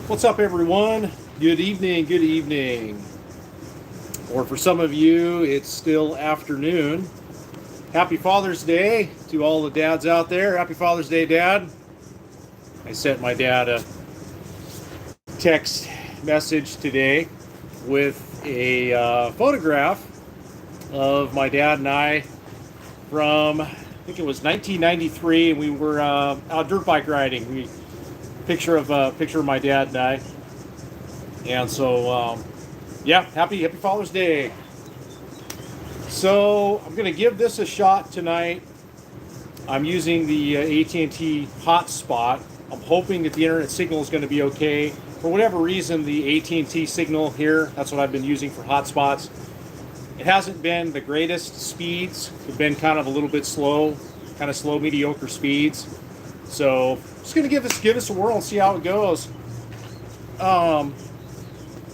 What's up, everyone? Good evening, good evening. Or for some of you, it's still afternoon. Happy Father's Day to all the dads out there. Happy Father's Day, Dad. I sent my dad a text message today with a photograph of my dad and I from, I think it was 1993, and we were out dirt bike riding. Picture of my dad and I. And so, yeah, happy Father's Day. So I'm going to give this a shot tonight. I'm using the AT&T hotspot. I'm hoping that the internet signal is going to be okay. For whatever reason, the AT&T signal here, that's what I've been using for hotspots. It hasn't been the greatest speeds. It's been kind of a little bit slow, mediocre speeds. So just going to give this a whirl and see how it goes.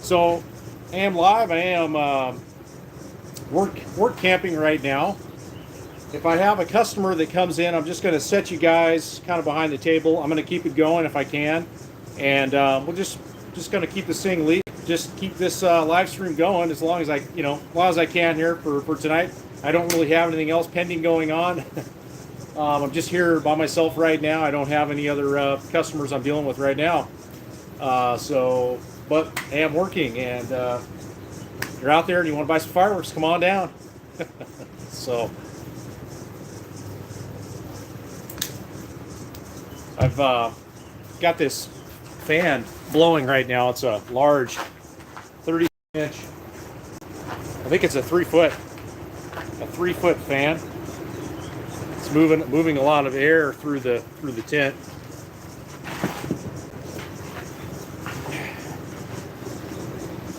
So I am live. I am work camping right now. If I have a customer that comes in, I'm just going to set you guys kind of behind the table. I'm going to keep it going if I can, and we'll just going to keep this thing just keep this live stream going as long as I can here for tonight. I don't really have anything else pending going on. I'm just here by myself right now. I don't have any other customers I'm dealing with right now. But I am working, and if you're out there and you want to buy some fireworks, come on down. So I've got this fan blowing right now. It's a large 30-inch. I think it's a 3-foot fan. It's moving a lot of air through the tent.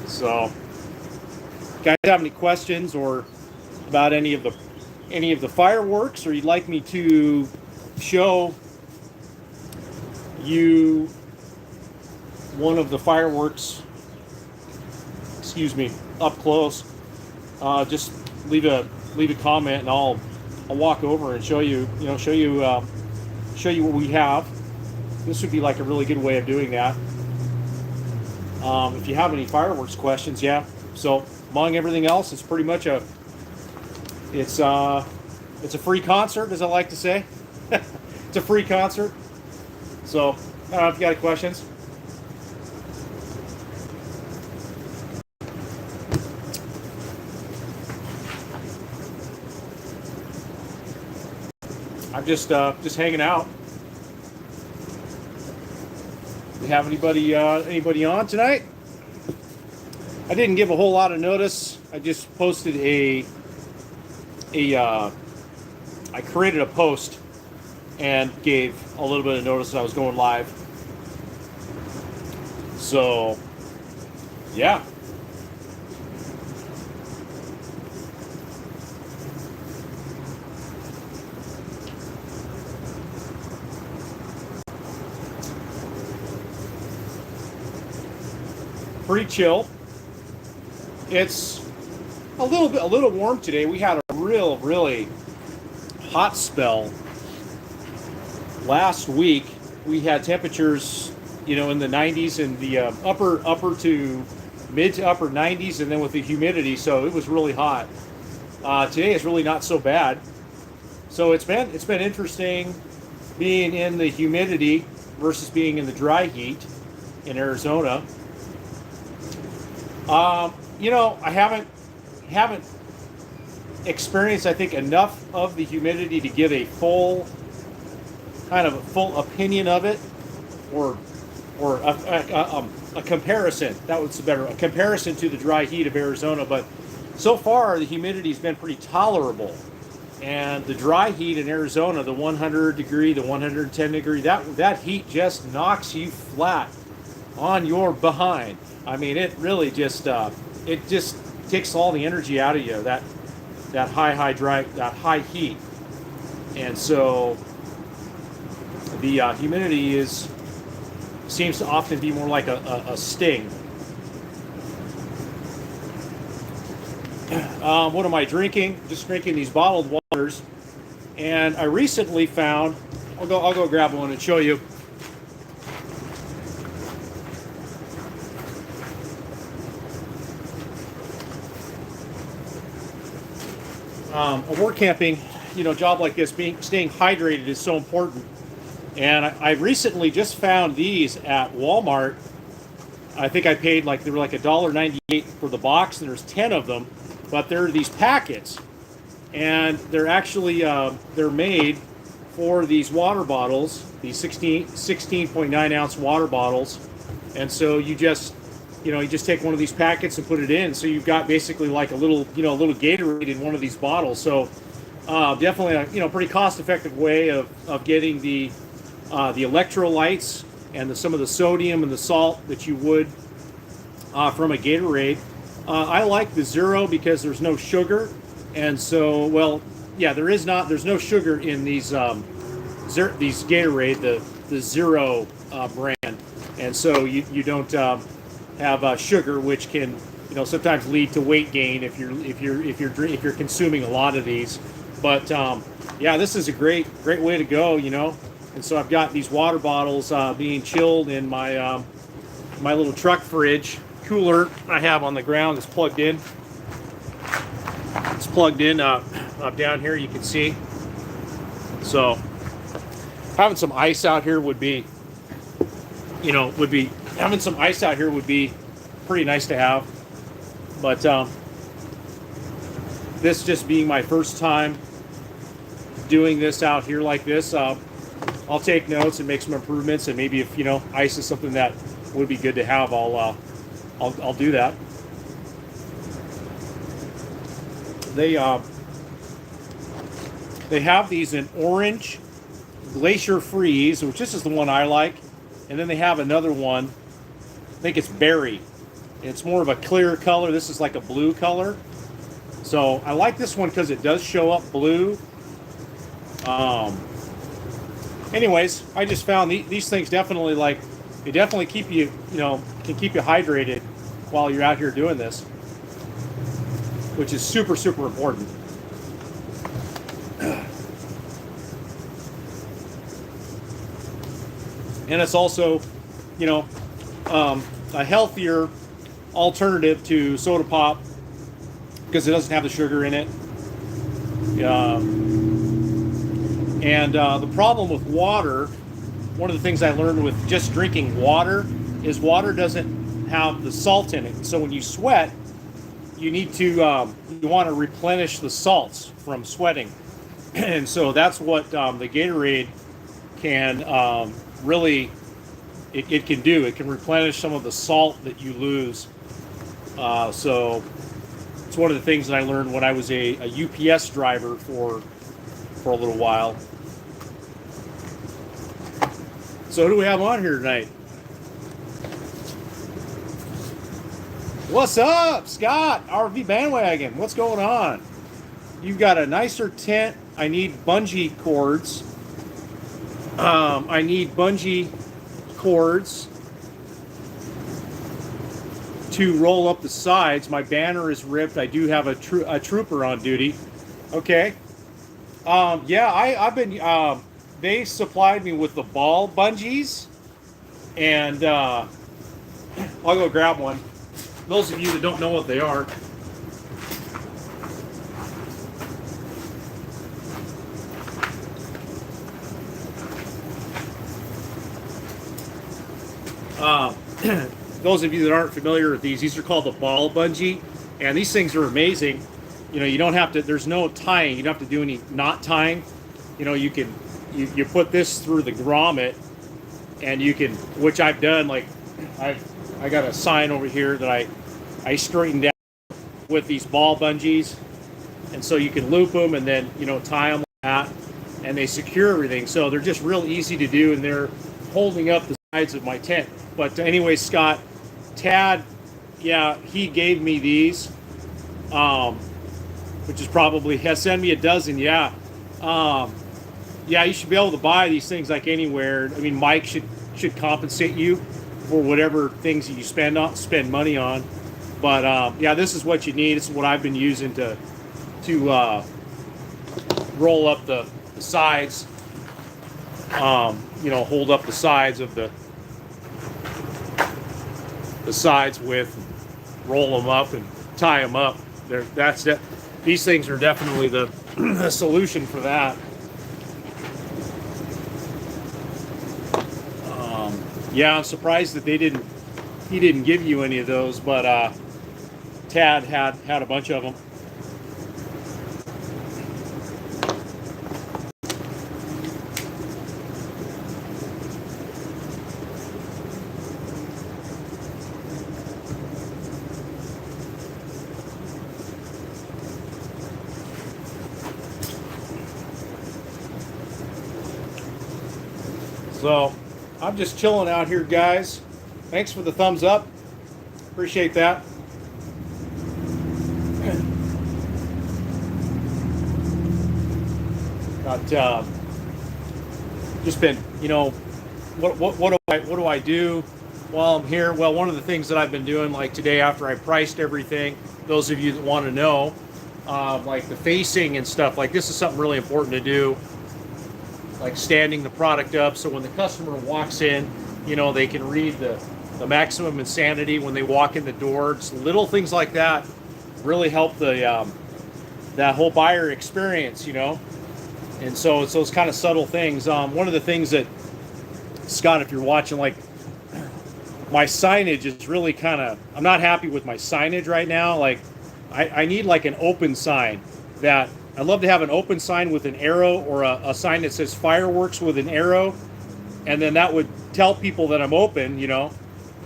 So, guys, have any questions or about any of the fireworks, or you'd like me to show you one of the fireworks, up close, just leave a comment, and I'll walk over and show you what we have. This would be like a really good way of doing that. If you have any fireworks questions, yeah. So among everything else, it's pretty much it's a free concert, as I like to say. It's a free concert. So I don't know if you got any questions. I'm just hanging out. Do you have anybody on tonight? I didn't give a whole lot of notice. I just posted I created a post and gave a little bit of notice that I was going live. So, yeah. Pretty chill. It's a little warm today. We had a really hot spell last week. We had temperatures, in the 90s and the upper to mid to upper 90s, and then with the humidity, so it was really hot. Today is really not so bad. So it's been interesting being in the humidity versus being in the dry heat in Arizona. I haven't experienced, I think, enough of the humidity to give a full opinion of it, or a comparison. That was better, a comparison to the dry heat of Arizona. But so far, the humidity has been pretty tolerable, and the dry heat in Arizona, the 100 degree, the 110 degree, that heat just knocks you flat on your behind. I mean, it really just takes all the energy out of you, that high heat. And so the humidity seems to often be more like a sting. What am I drinking? Just drinking these bottled waters. And I recently found, I'll go grab one and show you. A work camping, job like this, staying hydrated is so important. And I recently just found these at Walmart. I think I paid they were like $1.98 for the box, and there's 10 of them, but they're these packets, and they're actually they're made for these water bottles, these 16.9 ounce water bottles, and so you just take one of these packets and put it in, so you've got basically like a little little Gatorade in one of these bottles. So definitely a pretty cost-effective way of getting the electrolytes and some of the sodium and the salt that you would from a Gatorade. I like the zero because there's no sugar, and so there's no sugar in these Gatorade, the zero brand, and so you don't have sugar, which can sometimes lead to weight gain if you're consuming a lot of these. But this is a great way to go, And so I've got these water bottles being chilled in my my little truck fridge cooler I have on the ground. It's plugged in. It's plugged in up down here. You can see. So having some ice out here would be having some ice out here would be pretty nice to have. But this just being my first time doing this out here like this. I'll take notes and make some improvements, and maybe if ice is something that would be good to have, I'll do that. They have these in orange, Glacier Freeze, which this is the one I like, and then they have another one. I think it's berry. It's more of a clear color. This is like a blue color. So I like this one because it does show up blue. Anyways, I just found these things definitely they definitely keep you, can keep you hydrated while you're out here doing this, which is super, super important. And it's also, a healthier alternative to soda pop because it doesn't have the sugar in it. And the problem with water, one of the things I learned with just drinking water is water doesn't have the salt in it. So when you sweat, you need to, you want to replenish the salts from sweating. And so that's what the Gatorade can really, it can do. It can replenish some of the salt that you lose. So it's one of the things that I learned when I was a UPS driver for a little while. So who do we have on here tonight? What's up, Scott? RV Bandwagon. What's going on? You've got a nicer tent. I need bungee cords. I need bungee cords to roll up the sides. My banner is ripped. I do have a trooper on duty. Okay. I've been. They supplied me with the ball bungees, and I'll go grab one. Those of you that don't know what they are. Those of you that aren't familiar with these are called the ball bungee, and these things are amazing. You don't have to, there's no tying. You don't have to do any knot tying. You can, you put this through the grommet, and you can, which I've done, I got a sign over here that I straightened out with these ball bungees, and so you can loop them and then, tie them like that, and they secure everything. So they're just real easy to do, and they're holding up the sides of my tent. But anyway, Scott, Tad, he gave me these, which is probably, send me a dozen, you should be able to buy these things like anywhere. I mean, Mike should compensate you for whatever things you spend money on. But this is what you need. This is what I've been using to roll up the sides. Hold up the sides of the sides with, roll them up and tie them up. That's these things are definitely the, the solution for that. Yeah, I'm surprised that he didn't give you any of those, but Tad had a bunch of them. So I'm just chilling out here, guys. Thanks for the thumbs up. Appreciate that. Got just been, what do I do while I'm here? Well, one of the things that I've been doing, like today after I priced everything, those of you that want to know, like the facing and stuff, like this is something really important to do. Like standing the product up so when the customer walks in, they can read the maximum insanity when they walk in the door. Just little things like that really help the that whole buyer experience, And so it's those kind of subtle things. One of the things that, Scott, if you're watching, like my signage is really I'm not happy with my signage right now. Like I need like an open sign that I'd love to have an open sign with an arrow, or a sign that says fireworks with an arrow, and then that would tell people that I'm open,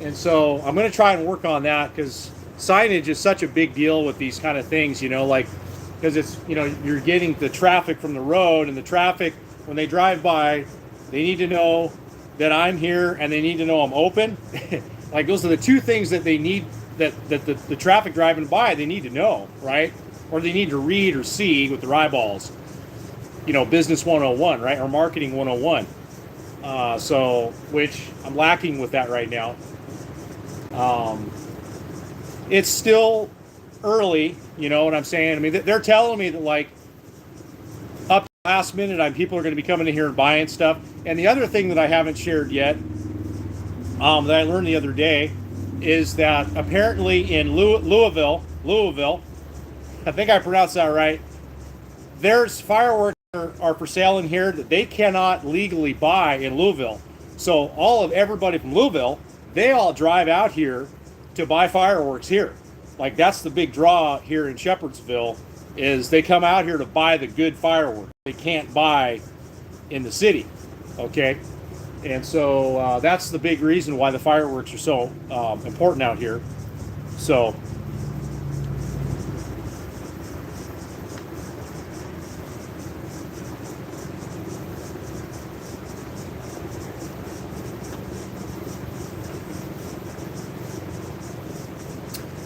And so I'm going to try and work on that, because signage is such a big deal with these kind of things, like, because it's, you're getting the traffic from the road, and the traffic, when they drive by, they need to know that I'm here, and they need to know I'm open. Like, those are the two things that they need, that the traffic driving by, they need to know, right? Or they need to read or see with their eyeballs. Business 101, right? Or marketing 101. So, which I'm lacking with that right now. It's still early, you know what I'm saying? I mean, they're telling me that, like, up to the last minute, people are going to be coming in here and buying stuff. And the other thing that I haven't shared yet, that I learned the other day, is that apparently in Louisville, I think I pronounced that right, there's fireworks are for sale in here that they cannot legally buy in Louisville. So everybody from Louisville, they all drive out here to buy fireworks here. Like, that's the big draw here in Shepherdsville, is they come out here to buy the good fireworks they can't buy in the city. Okay, and so that's the big reason why the fireworks are so important out here. So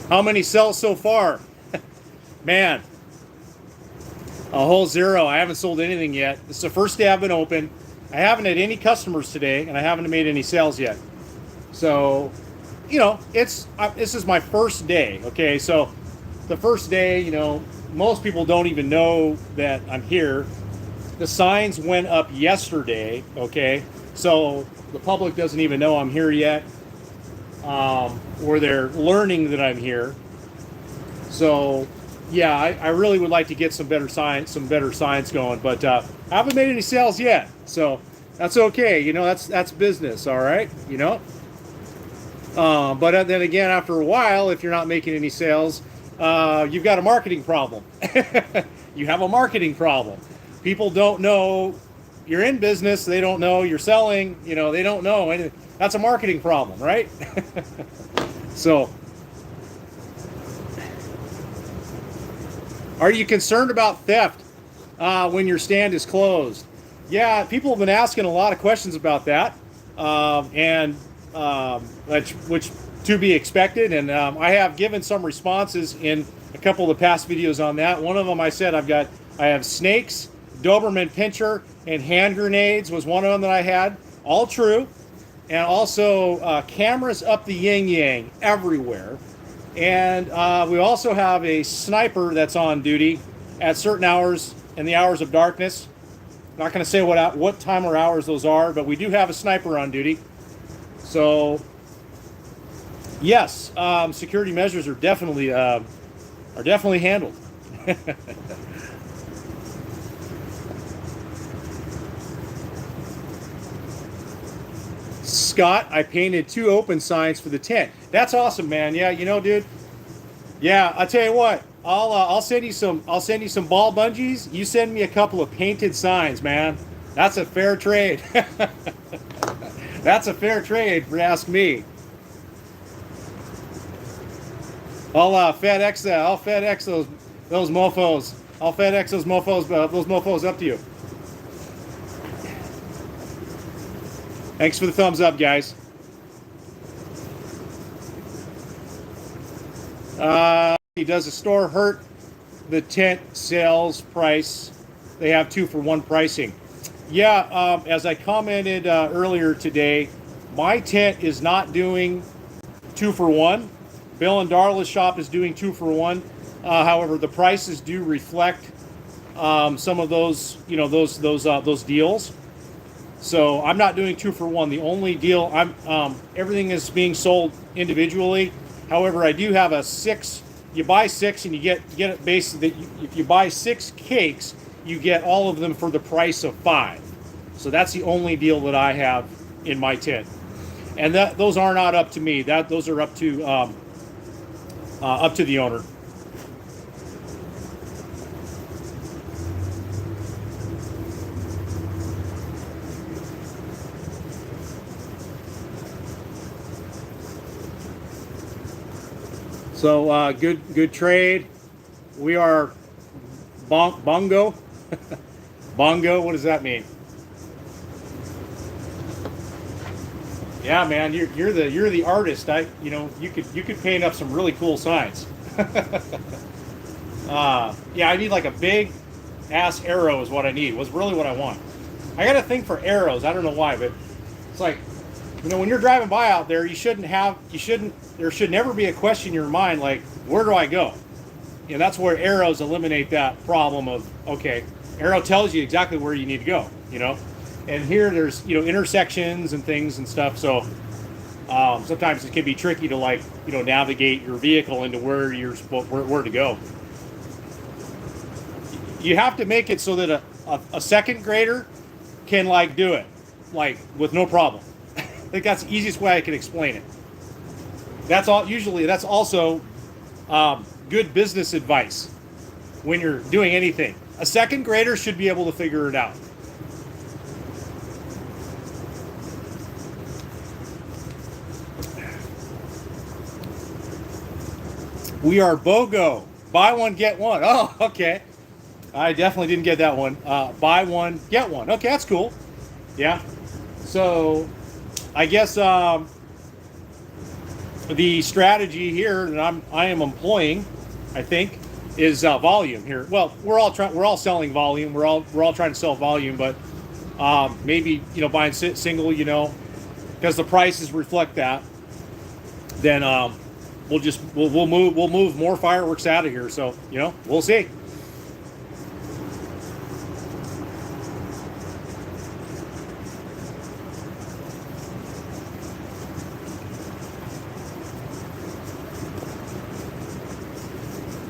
how many sales so far? Man, a whole zero. I haven't sold anything yet. This is the first day I've been open. I haven't had any customers today, and I haven't made any sales yet. So, this is my first day. Okay, so the first day, most people don't even know that I'm here. The signs went up yesterday. Okay, so the public doesn't even know I'm here yet. Or they're learning that I'm here. So, yeah, I really would like to get some better signs going, but I haven't made any sales yet. So that's okay. That's business. All right. But then again, after a while, if you're not making any sales, you've got a marketing problem. You have a marketing problem. People don't know you're in business. They don't know you're selling. They don't know anything. That's a marketing problem, right? So, are you concerned about theft when your stand is closed? Yeah, people have been asking a lot of questions about that, which to be expected. And I have given some responses in a couple of the past videos on that. One of them I said I have snakes, Doberman pinscher, and hand grenades was one of them that I had. All true. And also cameras up the yin-yang everywhere. And we also have a sniper that's on duty at certain hours, in the hours of darkness. I'm not going to say what time or hours those are, but we do have a sniper on duty. So, yes, security measures are definitely handled. Scott, I painted 2 open signs for the tent. That's awesome, man. Yeah, dude. Yeah, I'll tell you what. I'll send you some. I'll send you some ball bungees. You send me a couple of painted signs, man. That's a fair trade. That's a fair trade, if you ask me. I'll FedEx that. I'll FedEx those mofos. I'll FedEx those mofos up to you. Thanks for the thumbs up, guys. Does the store hurt the tent sales price? They have 2-for-1 pricing. Yeah, as I commented earlier today, my tent is not doing 2-for-1. Bill and Darla's shop is doing 2-for-1. However, the prices do reflect some of those, those deals. So I'm not doing 2-for-1. The only deal everything is being sold individually. However, I do have a 6. You buy 6 and you get it basically. If you buy 6 cakes, you get all of them for the price of 5. So that's the only deal that I have in my tent, and those are not up to me. Those are up to the owner. So good trade. We are bongo. Bongo. What does that mean? Yeah, man, you're the artist. You could paint up some really cool signs. Yeah, I need like a big ass arrow is what I need. Was really what I want. I got a thing for arrows. I don't know why, but it's like, when you're driving by out there, there should never be a question in your mind like, where do I go? That's where arrows eliminate that problem of, okay, arrow tells you exactly where you need to go, And here there's, intersections and things and stuff. So sometimes it can be tricky to navigate your vehicle into where where to go. You have to make it so that a second grader can do it with no problem. I think that's the easiest way I can explain it. That's also good business advice when you're doing anything. A second grader should be able to figure it out. We are BOGO. Buy one, get one. Oh, okay. I definitely didn't get that one. Buy one, get one. Okay, that's cool. Yeah. So, I guess the strategy here that I am employing, I think, is volume here. Well, we're all selling volume. We're all trying to sell volume, but maybe buying single, because the prices reflect that. Then we'll move more fireworks out of here. So we'll see.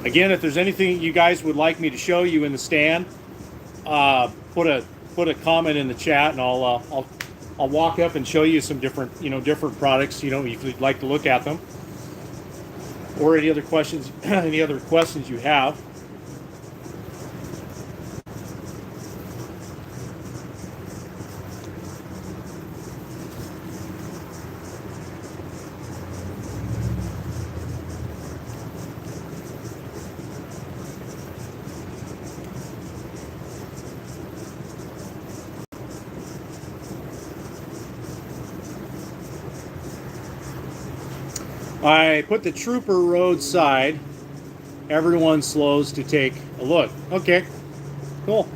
Again, if there's anything you guys would like me to show you in the stand, put a comment in the chat, and I'll walk up and show you some different products. If you'd like to look at them, or any other questions you have. I put the trooper roadside. Everyone slows to take a look. Okay, cool.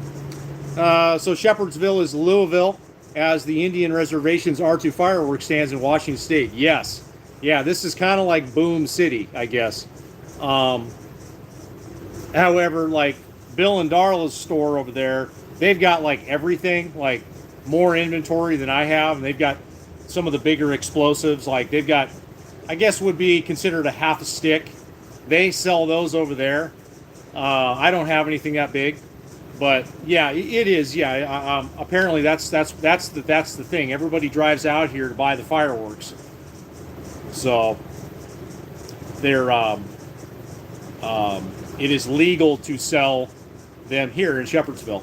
So Shepherdsville is Louisville, as the Indian reservations are to fireworks stands in Washington State. Yes. Yeah, this is kind of like Boom City, I guess. However, Bill and Darla's store over there, they've got everything, more inventory than I have, and they've got some of the bigger explosives. They've got, I guess would be considered a half a stick. They sell those over there. I don't have anything that big, but yeah, it is. Yeah, apparently that's the thing. Everybody drives out here to buy the fireworks, so they're it is legal to sell them here in Shepherdsville.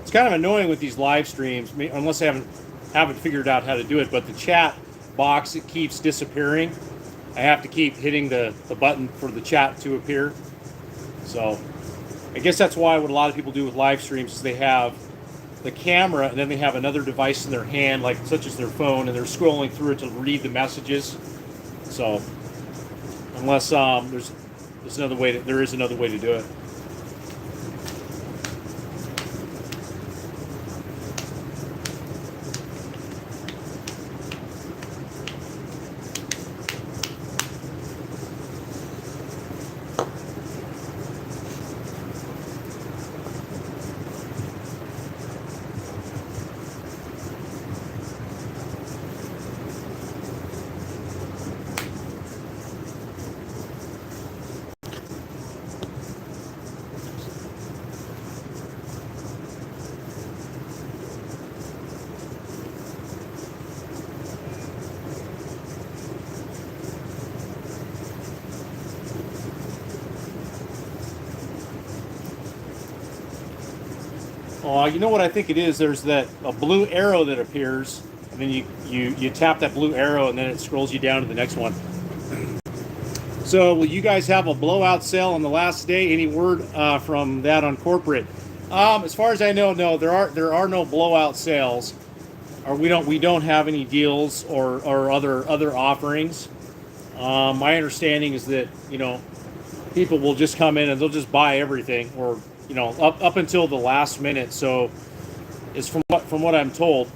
It's kind of annoying with these live streams, unless I haven't figured out how to do it. But the chat box, it keeps disappearing. I have to keep hitting the button for the chat to appear. So I guess that's why what a lot of people do with live streams is they have the camera and then they have another device in their hand, like such as their phone, and they're scrolling through it to read the messages. So unless there's another way there is another way to do it. You know what I think it is? There's a blue arrow that appears, and then you tap that blue arrow, and then it scrolls you down to the next one. So, will you guys have a blowout sale on the last day? Any word from that on corporate? As far as I know, no. There are no blowout sales, or we don't have any deals or other offerings. My understanding is that people will just come in and they'll just buy everything, or up until the last minute. So it's from what I'm told.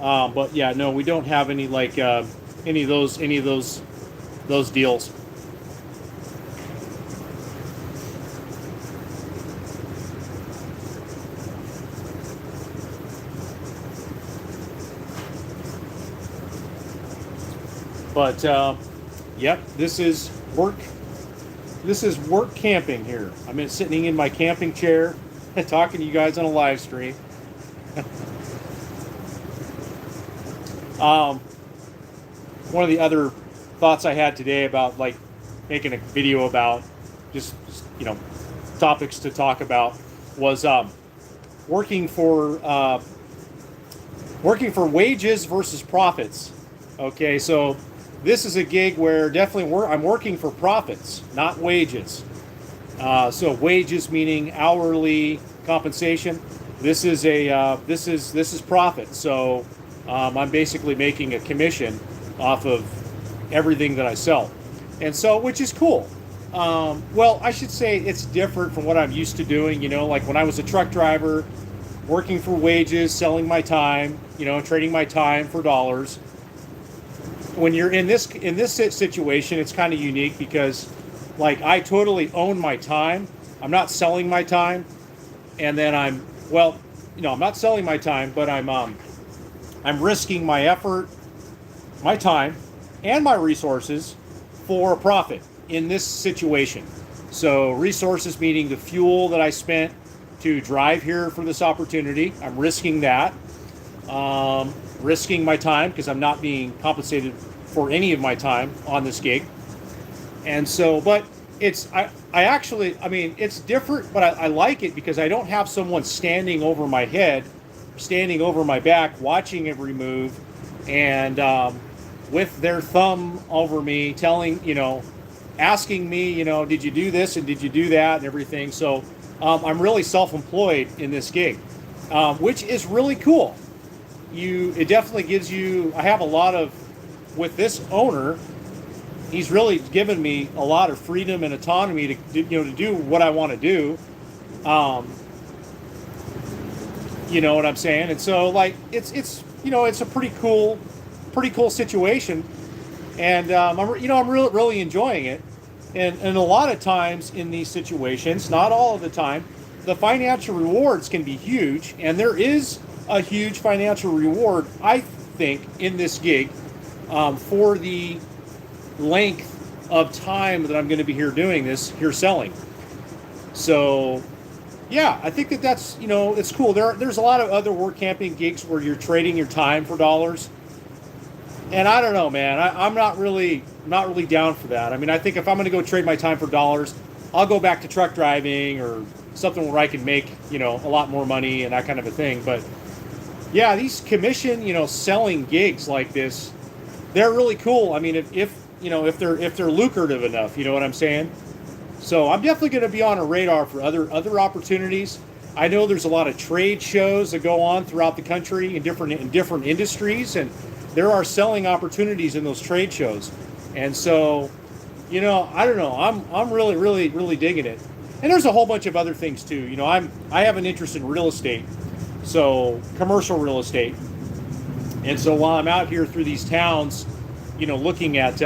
But yeah, no, we don't have any any of those deals. But yep, this is work. This is work camping here. I'm sitting in my camping chair, talking to you guys on a live stream. One of the other thoughts I had today about making a video about just topics to talk about was working for wages versus profits. Okay, so this is a gig where definitely I'm working for profits, not wages. So wages meaning hourly compensation. This is this is profit. So I'm basically making a commission off of everything that I sell, and so which is cool. Well, I should say it's different from what I'm used to doing. Like when I was a truck driver, working for wages, selling my time, trading my time for dollars. When you're in this situation, it's kind of unique because, I totally own my time. I'm not selling my time, and then I'm not selling my time, but I'm risking my effort, my time, and my resources for a profit in this situation. So resources meaning the fuel that I spent to drive here for this opportunity. I'm risking that. risking my time because I'm not being compensated for any of my time on this gig. And so, but I actually, I mean, it's different, but I like it because I don't have someone standing over my head, standing over my back, watching every move, and with their thumb over me, telling, asking me, did you do this and did you do that and everything. So I'm really self-employed in this gig, which is really cool. It definitely gives you, I have a lot of, with this owner, he's really given me a lot of freedom and autonomy to do what I want to do. You know what I'm saying? And so like it's a pretty cool situation, and I'm really enjoying it. And a lot of times in these situations, not all of the time, the financial rewards can be huge, and there is a huge financial reward, I think, in this gig for the length of time that I'm going to be here doing this, here selling. So yeah, I think that's it's cool. There's a lot of other work camping gigs where you're trading your time for dollars, and I don't know, man. I'm not really down for that. I mean, I think if I'm going to go trade my time for dollars, I'll go back to truck driving or something where I can make a lot more money and that kind of a thing. But yeah, these commission selling gigs like this, they're really cool. I mean, if they're lucrative enough, you know what I'm saying? So I'm definitely going to be on a radar for other opportunities. I know there's a lot of trade shows that go on throughout the country in different industries, and there are selling opportunities in those trade shows. And so, I don't know. I'm really digging it. And there's a whole bunch of other things too. I have an interest in real estate, so commercial real estate. And so while I'm out here through these towns, looking at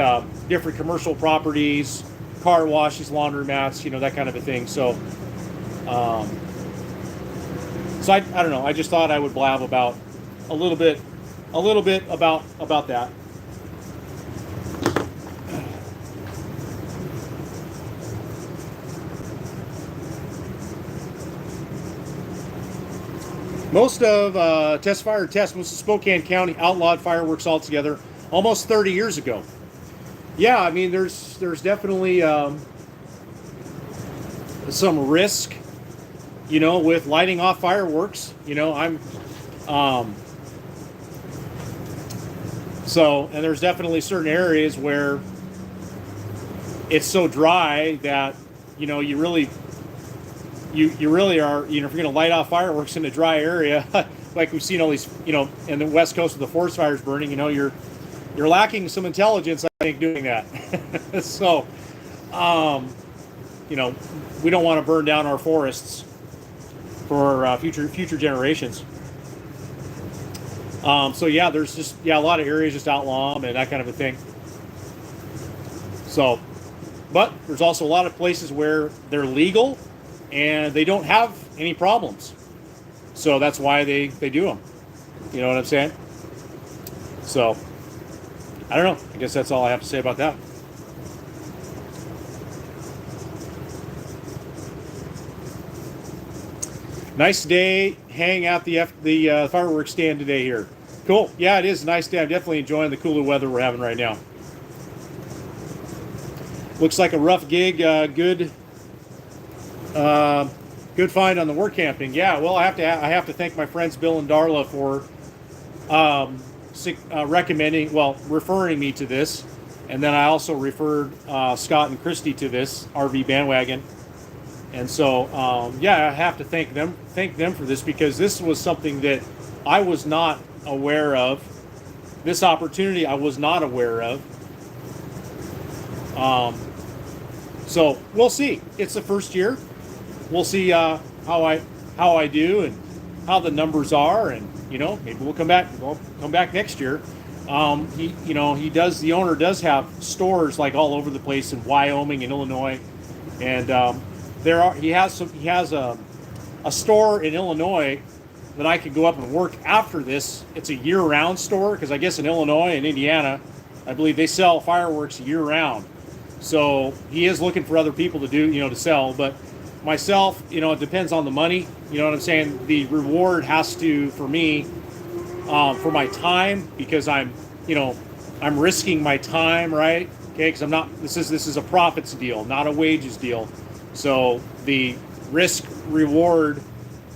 different commercial properties, car washes, laundromats, that kind of a thing. So, I don't know. I just thought I would blab about a little bit about that. Most of most of Spokane County outlawed fireworks altogether almost 30 years ago. Yeah, I mean, there's definitely some risk, with lighting off fireworks. And there's definitely certain areas where it's so dry that you really are, if you're going to light off fireworks in a dry area, like we've seen all these, in the west coast with the forest fires burning, you're lacking some intelligence, I think, doing that. So, we don't want to burn down our forests for future generations. So yeah, there's just a lot of areas just outlaw them and that kind of a thing. So, but there's also a lot of places where they're legal and they don't have any problems. So that's why they do them. You know what I'm saying? So, I don't know. I guess that's all I have to say about that. Nice day hanging out the fireworks stand today here. Cool. Yeah, it is a nice day. I'm definitely enjoying the cooler weather we're having right now. Looks like a rough gig. Good find on the work camping. Yeah. Well, I have to thank my friends Bill and Darla for referring me to this, and then I also referred Scott and Christy to this RV bandwagon. And so, I have to thank them for this, because this was something that I was not aware of. This opportunity I was not aware of. So we'll see. It's the first year. We'll see how I do and how the numbers are, and maybe we'll come back next year. The owner does have stores like all over the place in Wyoming and Illinois, and he has a store in Illinois that I could go up and work after this. It's a year-round store, because I guess in Illinois and Indiana, I believe they sell fireworks year-round. So he is looking for other people to do, to sell. But myself, it depends on the money. You know what I'm saying? The reward has to, for me, for my time, because I'm risking my time, right? Okay, because I'm not. This is a profits deal, not a wages deal. So the risk reward,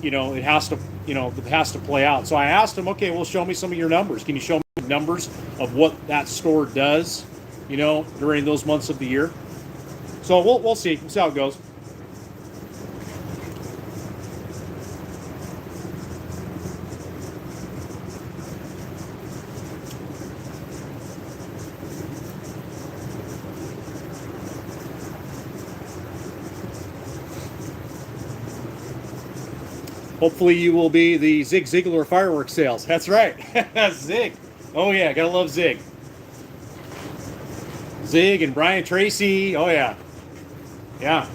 it has to play out. So I asked him, okay, well, show me some of your numbers. Can you show me numbers of what that store does, during those months of the year? So we'll see. We'll see how it goes. Hopefully you will be the Zig Ziglar fireworks sales. That's right. Zig. Oh yeah, gotta love Zig. Zig and Brian Tracy. Oh yeah. Yeah.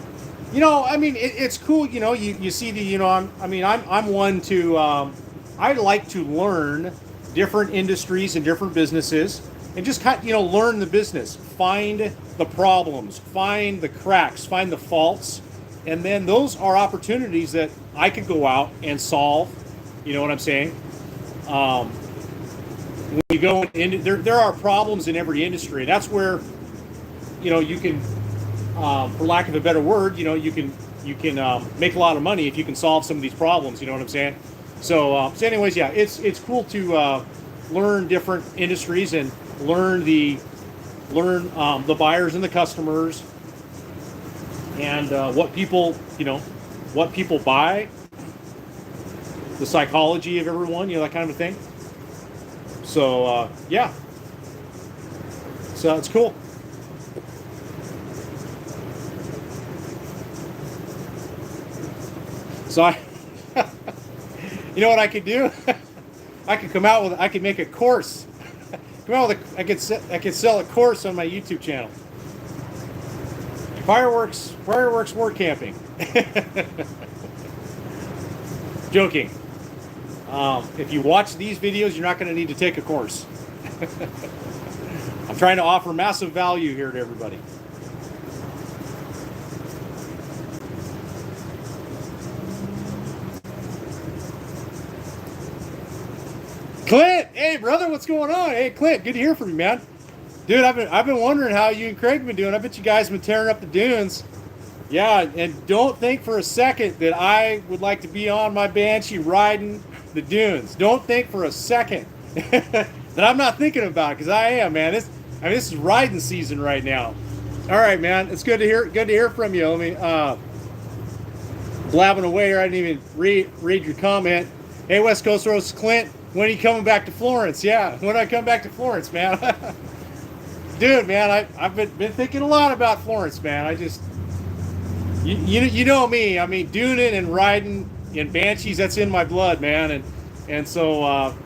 It's cool, you see I'm one to, I like to learn different industries and different businesses and just learn the business, find the problems, find the cracks, find the faults. And then those are opportunities that I could go out and solve. You know what I'm saying? When you go in, there are problems in every industry. That's where, you can, for lack of a better word, you can make a lot of money if you can solve some of these problems. You know what I'm saying? So anyways, yeah, it's cool to learn different industries and learn the buyers and the customers, and what people buy, the psychology of everyone, that kind of a thing. So yeah, so it's cool. So you know what I could do? I could make a course. I could sell a course on my YouTube channel. Fireworks work camping. Joking. If you watch these videos, you're not going to need to take a course. I'm trying to offer massive value here to everybody. Clint, hey brother, what's going on? Hey Clint, good to hear from you, man. Dude, I've been wondering how you and Craig have been doing. I bet you guys have been tearing up the dunes. Yeah, and don't think for a second that I would like to be on my Banshee riding the dunes. Don't think for a second that I'm not thinking about it, because I am, man. This is riding season right now. All right, man. It's good to hear from you. Let me blabbing away here. I didn't even read your comment. Hey, West Coast Rose, Clint, when are you coming back to Florence? Yeah, when I come back to Florence, man. Dude, man, I've been thinking a lot about Florence, man. I just, you know me. I mean, dooning and riding in Banshees, that's in my blood, man. And so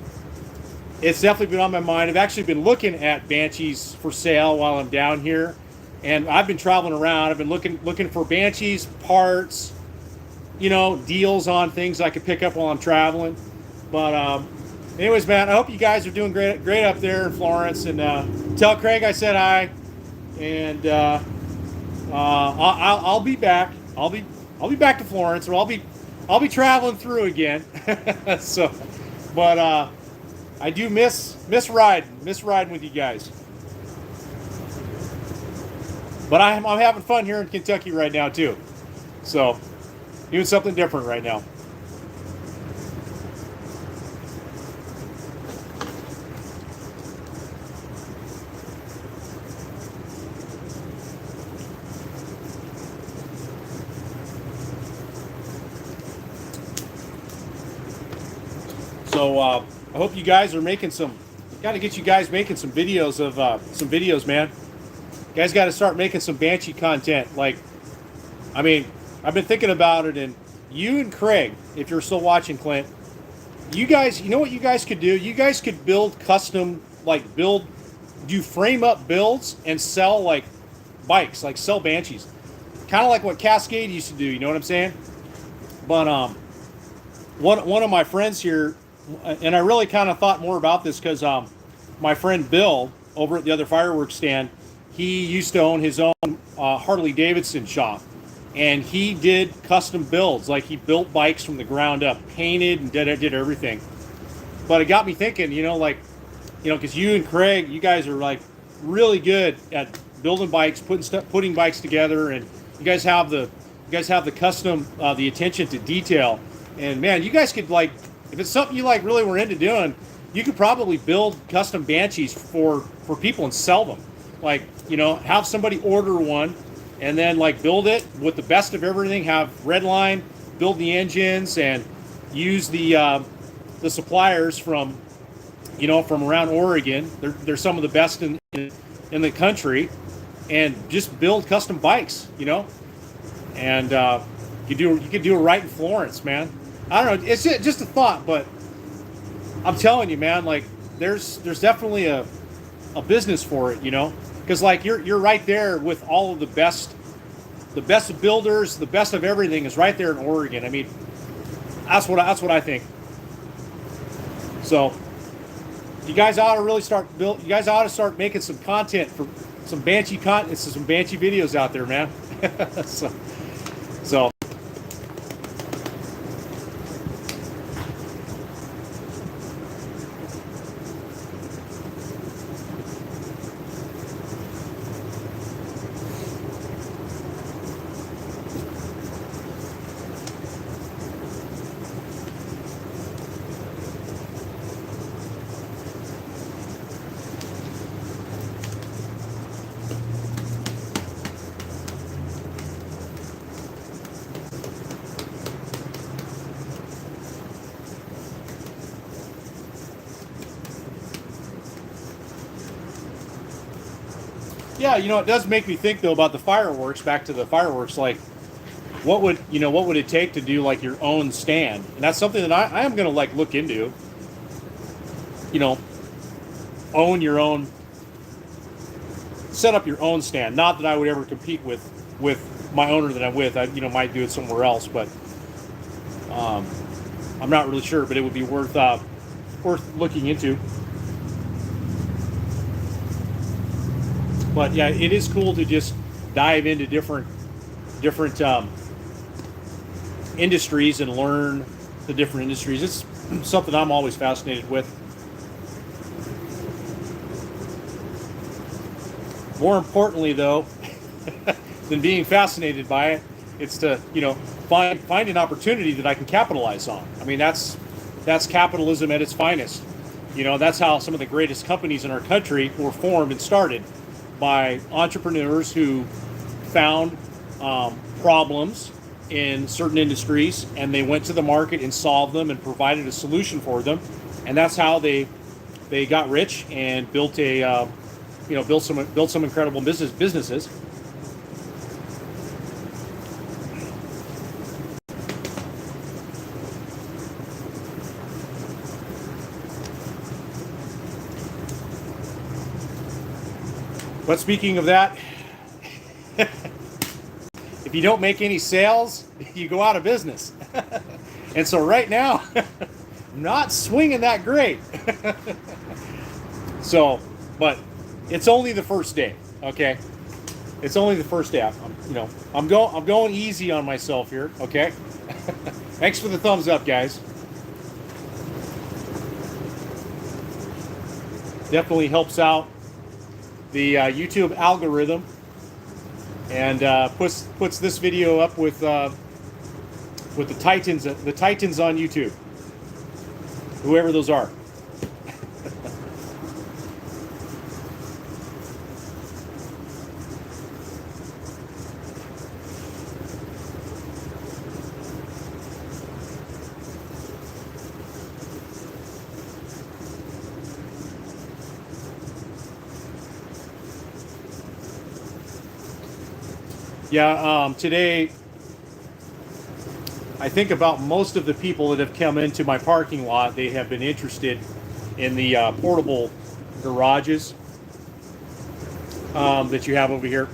it's definitely been on my mind. I've actually been looking at Banshees for sale while I'm down here, and I've been traveling around. I've been looking for Banshees parts, deals on things I could pick up while I'm traveling. But anyways, man, I hope you guys are doing great up there in Florence, and tell Craig I said hi, and I'll be back. I'll be back to Florence, or I'll be traveling through again. So, but I do miss riding with you guys. But I'm having fun here in Kentucky right now too. So, doing something different right now. So I hope you guys are making got to get you guys making some videos man. You guys got to start making some Banshee content. I've been thinking about it, and you and Craig, if you're still watching, Clint, you guys, you know what you guys could do? You guys could build custom, do frame up builds and sell bikes, sell Banshees. Kind of like what Cascade used to do, you know what I'm saying? But one of my friends here, and I really kind of thought more about this because my friend Bill over at the other fireworks stand, he used to own his own Harley Davidson shop, and he did custom builds. He built bikes from the ground up, painted and did everything. But it got me thinking, because you and Craig, you guys are like really good at building bikes, putting bikes together, and you guys have the custom, the attention to detail. And man, you guys could like, if it's something you like really were into doing, you could probably build custom Banshees for people and sell them. Like, have somebody order one, and then like build it with the best of everything. Have Redline build the engines, and use the suppliers from around Oregon. They're some of the best in the country, and just build custom bikes, and you could do it right in Florence, man. I don't know, it's just a thought, but I'm telling you, man, like there's definitely a business for it, because like you're right there with all of the best of builders, the best of everything is right there in Oregon. I mean, that's what I think. So you guys ought to start making some content for some Banshee content, some Banshee videos out there, man. so yeah, it does make me think though about the fireworks. Back to the fireworks, like what would it take to do like your own stand? And that's something that I am going to like look into. Own your own, set up your own stand. Not that I would ever compete with my owner that I'm with. I might do it somewhere else, but I'm not really sure. But it would be worth looking into. But yeah, it is cool to just dive into different industries and learn the different industries. It's something I'm always fascinated with. More importantly, though, than being fascinated by it, it's to find an opportunity that I can capitalize on. I mean, that's capitalism at its finest. That's how some of the greatest companies in our country were formed and started, by entrepreneurs who found problems in certain industries, and they went to the market and solved them and provided a solution for them, and that's how they got rich and built some incredible businesses. But speaking of that, if you don't make any sales, you go out of business. And so right now, not swinging that great. So, but it's only the first day, okay? It's only the first day. I'm going easy on myself here, okay? Thanks for the thumbs up, guys. Definitely helps out the YouTube algorithm, and puts this video up with the titans on YouTube, whoever those are. Yeah, today, I think about most of the people that have come into my parking lot, they have been interested in the portable garages that you have over here.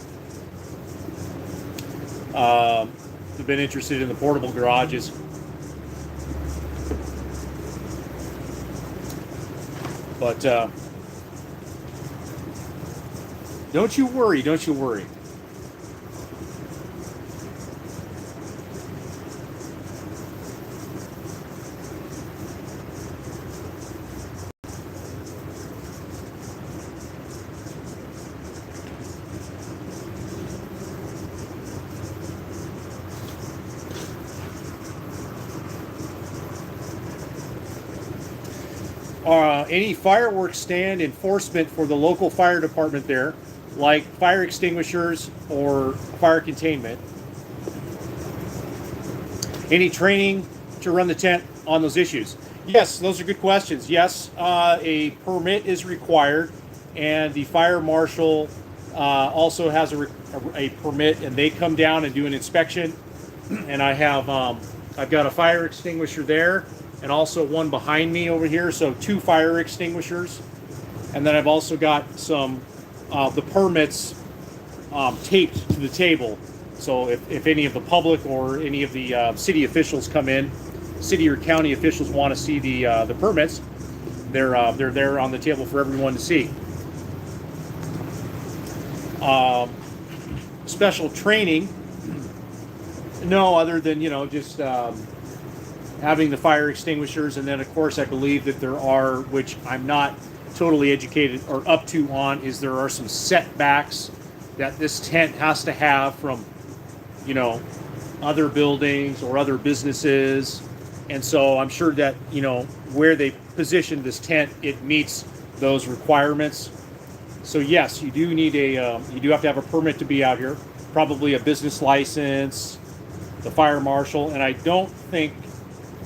They've been interested in the portable garages. But don't you worry. Any fireworks stand enforcement for the local fire department there, like fire extinguishers or fire containment. Any training to run the tent on those issues? Yes, those are good questions. Yes, a permit is required, and the fire marshal also has a permit, and they come down and do an inspection. And I've got a fire extinguisher there, and also one behind me over here, so 2 fire extinguishers. And then I've also got some the permits taped to the table. So if any of the public or any of the city officials come in, city or county officials want to see the permits, they're there on the table for everyone to see. Special training, no, other than just having the fire extinguishers, and then of course I believe that there are, which I'm not totally educated or up to on, is there are some setbacks that this tent has to have from other buildings or other businesses. And so I'm sure that where they positioned this tent, it meets those requirements. So yes, you do need you do have to have a permit to be out here, probably a business license, the fire marshal, and I don't think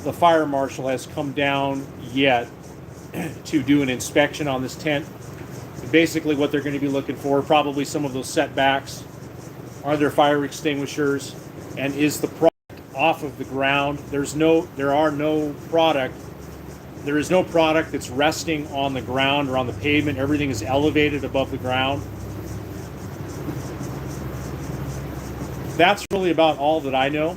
the fire marshal has come down yet to do an inspection on this tent. Basically what they're going to be looking for, probably some of those setbacks. Are there fire extinguishers, and is the product off of the ground? There is no product that's resting on the ground or on the pavement. Everything is elevated above the ground. That's really about all that I know.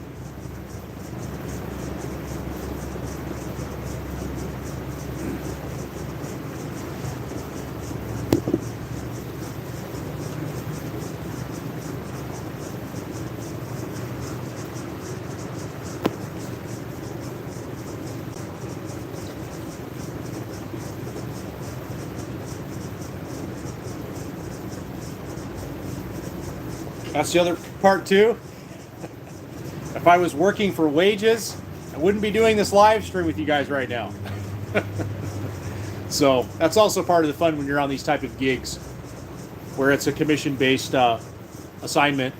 That's the other part too. If I was working for wages, I wouldn't be doing this live stream with you guys right now. So that's also part of the fun when you're on these type of gigs, where it's a commission-based assignment.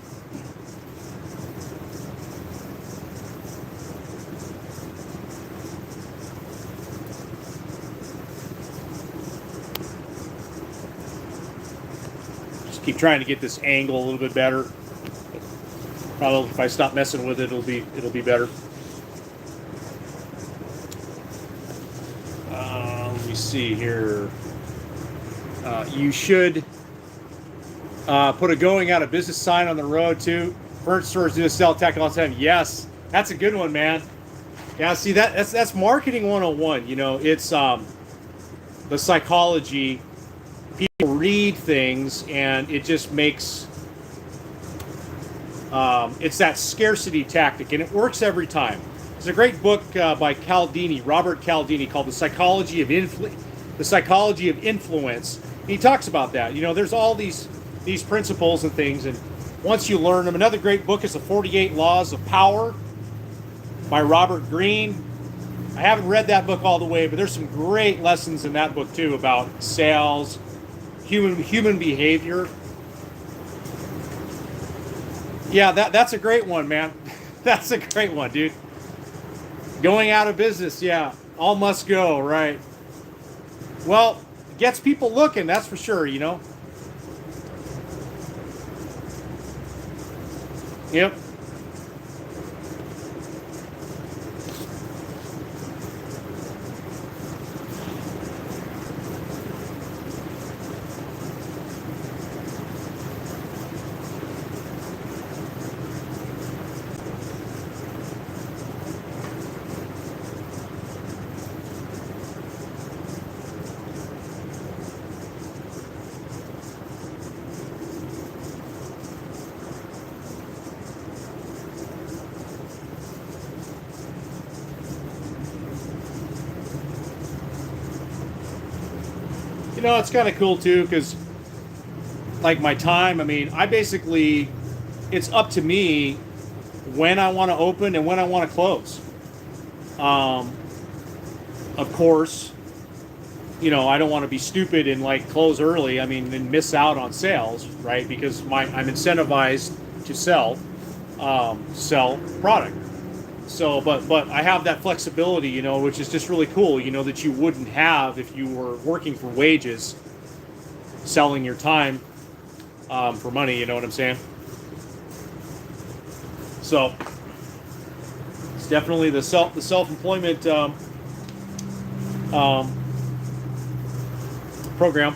Keep trying to get this angle a little bit better. Probably if I stop messing with it, it'll be better. Let me see here. You should put a going out of business sign on the road too. Furniture stores do sell tech all the time. Yes, that's a good one, man. Yeah, see that's marketing 101. It's the psychology. People read things, and it just makes it's that scarcity tactic, and it works every time. There's a great book by Robert Cialdini, called The Psychology of Influence. And he talks about that. There's all these principles and things, and once you learn them, another great book is The 48 Laws of Power by Robert Greene. I haven't read that book all the way, but there's some great lessons in that book too about sales, human behavior. Yeah, that's a great one, man. That's a great one, dude. Going out of business, yeah. All must go, right? Well, it gets people looking, that's for sure, Yep. It's kind of cool too, because like my time, it's up to me when I want to open and when I want to close. Of course, I don't want to be stupid and like close early. I mean, and miss out on sales, right? Because I'm incentivized to sell product. So, but I have that flexibility, which is just really cool, that you wouldn't have if you were working for wages, selling your time for money. You know what I'm saying? So it's definitely the self-employment program.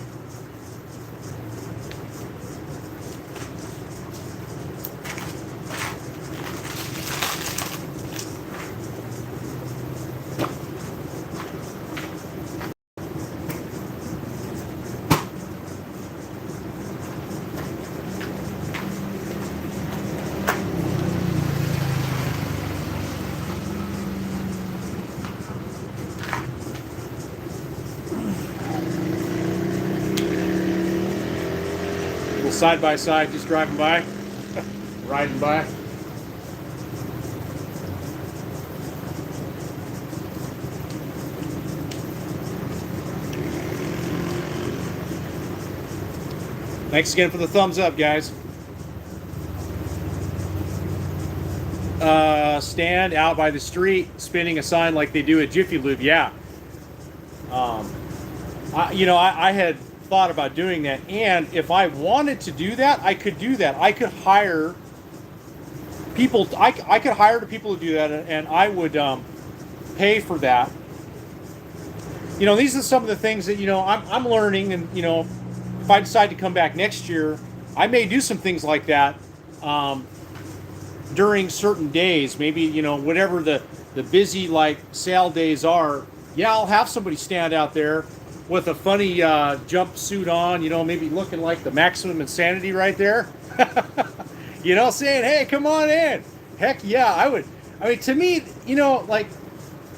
Side by side, just driving by, riding by. Thanks again for the thumbs up, guys. Stand out by the street, spinning a sign like they do at Jiffy Lube. Yeah. I had thought about doing that, and if I wanted to do that, I could do that. I could hire people. I could hire the people to do that, and I would pay for that. These are some of the things that I'm learning, and if I decide to come back next year, I may do some things like that during certain days. Maybe whatever the busy like sale days are. Yeah, I'll have somebody stand out there with a funny jumpsuit on, maybe looking like the maximum insanity right there. Saying, hey, come on in. Heck yeah, I would. I mean, to me,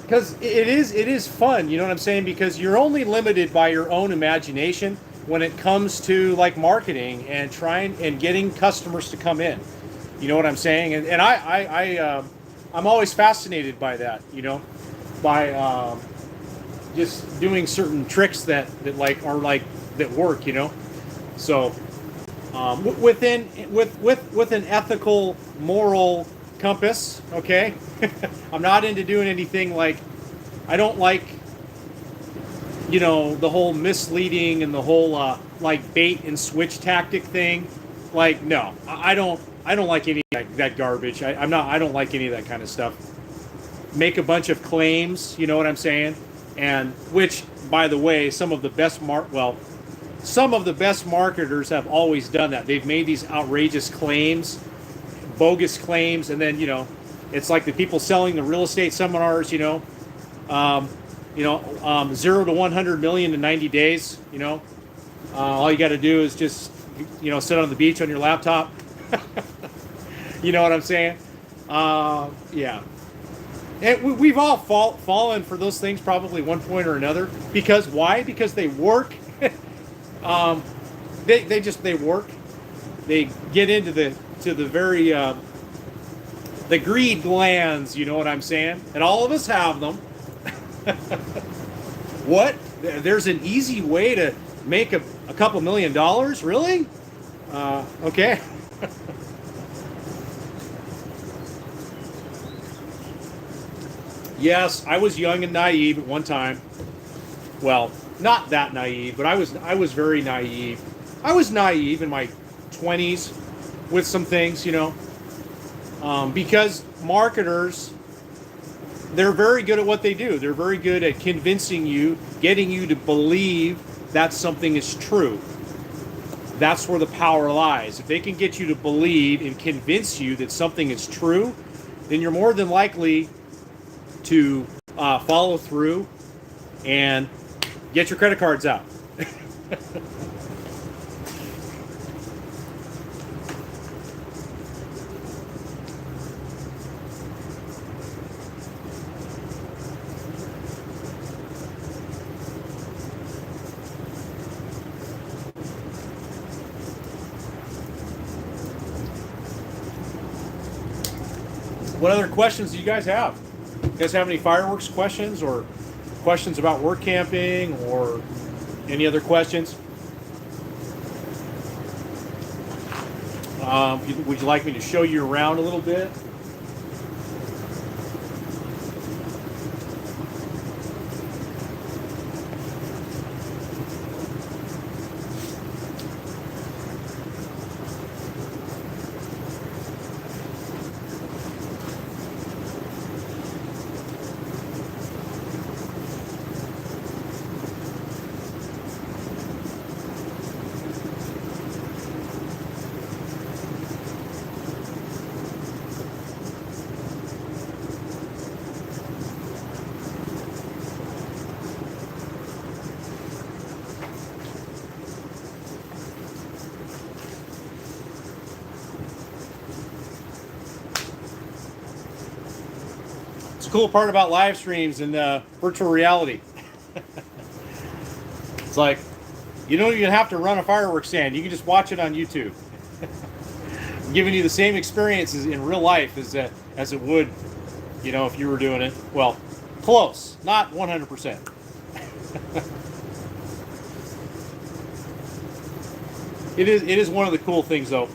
because it is fun, you know what I'm saying? Because you're only limited by your own imagination when it comes to like marketing and trying and getting customers to come in. You know what I'm saying? And I'm always fascinated by that, by just doing certain tricks that like are like that work, So with an ethical, moral compass, okay. I'm not into doing anything like, I don't like, the whole misleading and the whole like bait and switch tactic thing. Like, no, I don't like any of that garbage. I don't like any of that kind of stuff. Make a bunch of claims, you know what I'm saying? And which, by the way, some of the best marketers have always done that. They've made these outrageous claims, bogus claims, and then it's like the people selling the real estate seminars, 0 to 100 million in 90 days. All you got to do is just sit on the beach on your laptop. You know what I'm saying? Yeah. And we've all fallen for those things probably one point or another. Because why? Because they work. They work. They get into the very the greed glands. You know what I'm saying? And all of us have them. What? There's an easy way to make a couple $1 million? Really? Okay. Yes, I was young and naive at one time. Well, not that naive, but I was very naive. I was naive in my 20s with some things, because marketers, they're very good at what they do. They're very good at convincing you, getting you to believe that something is true. That's where the power lies. If they can get you to believe and convince you that something is true, then you're more than likely to follow through and get your credit cards out. What other questions do you guys have? You guys have any fireworks questions or questions about work camping or any other questions? Would you like me to show you around a little bit? It's a cool part about live streams and virtual reality. It's like, you don't even have to run a fireworks stand. You can just watch it on YouTube. Giving you the same experiences in real life as it would, if you were doing it. Well, close, not 100%. It is one of the cool things, though.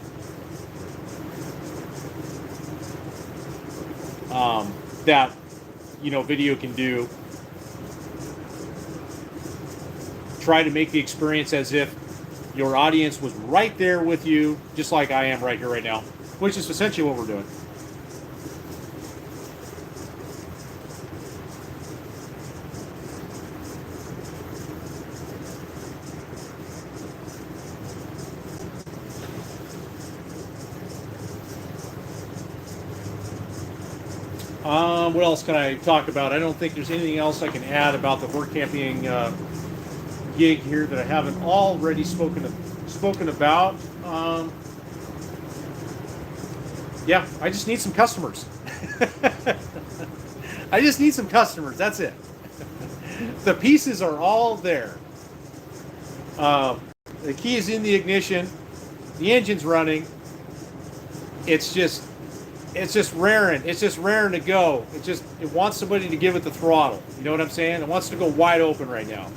That video can do. Try to make the experience as if your audience was right there with you, just like I am right here, right now, which is essentially what we're doing. What else can I talk about? I don't think there's anything else I can add about the work camping gig here that I haven't already spoken about. Yeah, I just need some customers. I just need some customers. That's it. The pieces are all there. The key is in the ignition. The engine's running. It's just raring. It's just raring to go. It wants somebody to give it the throttle. You know what I'm saying? It wants to go wide open right now.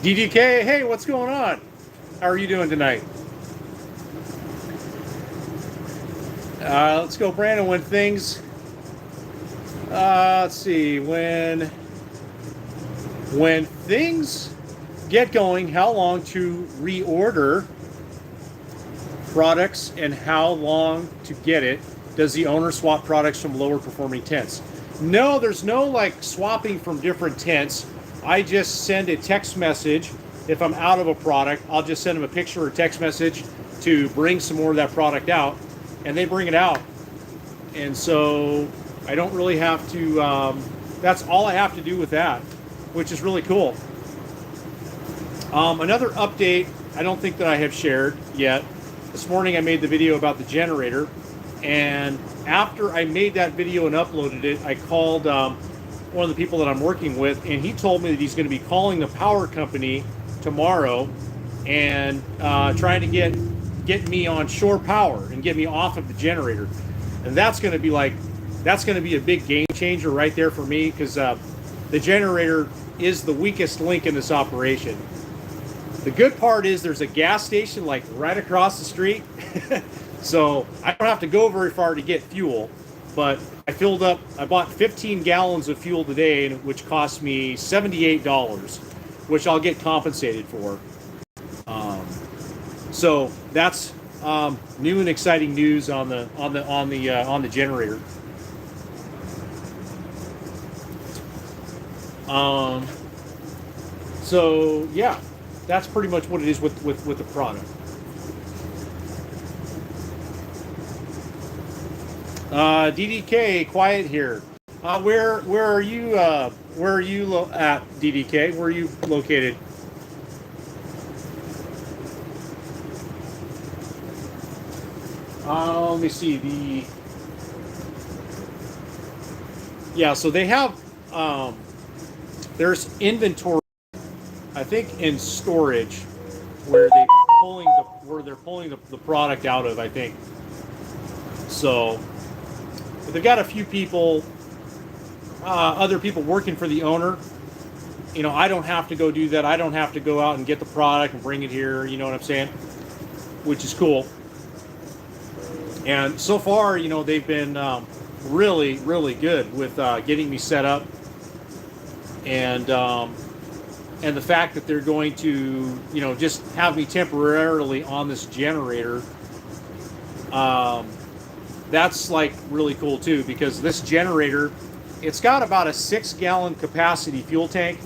DDK, hey, what's going on? How are you doing tonight? Let's go, Brandon. Let's see, when things get going, how long to reorder products and how long to get it? Does the owner swap products from lower performing tents? No, there's no swapping from different tents. I just send a text message. If I'm out of a product, I'll just send them a picture or text message to bring some more of that product out, and they bring it out. And so I don't really have to, that's all I have to do with that, which is really cool. Another update I don't think that I have shared yet. This morning I made the video about the generator, and after I made that video and uploaded it, I called one of the people that I'm working with, and he told me that he's going to be calling the power company tomorrow and trying to get me on shore power and get me off of the generator. And that's going to be a big game changer right there for me, because the generator is the weakest link in this operation. The good part is there's a gas station right across the street, so I don't have to go very far to get fuel. But I bought 15 gallons of fuel today, which cost me $78, which I'll get compensated for. So that's new and exciting news on the generator. So yeah, that's pretty much what it is with the product. DDK, quiet here. Where are you? Where are you at, DDK? Where are you located? Let me see. Yeah, so they have there's inventory, I think, in storage where they're pulling the product out of, I think. So but they've got a few people, other people working for the owner. I don't have to go do that. I don't have to go out and get the product and bring it here. You know what I'm saying? Which is cool. And so far, they've been really, really good with getting me set up, and the fact that they're going to, just have me temporarily on this generator. That's like really cool too, because this generator, it's got about a 6-gallon capacity fuel tank,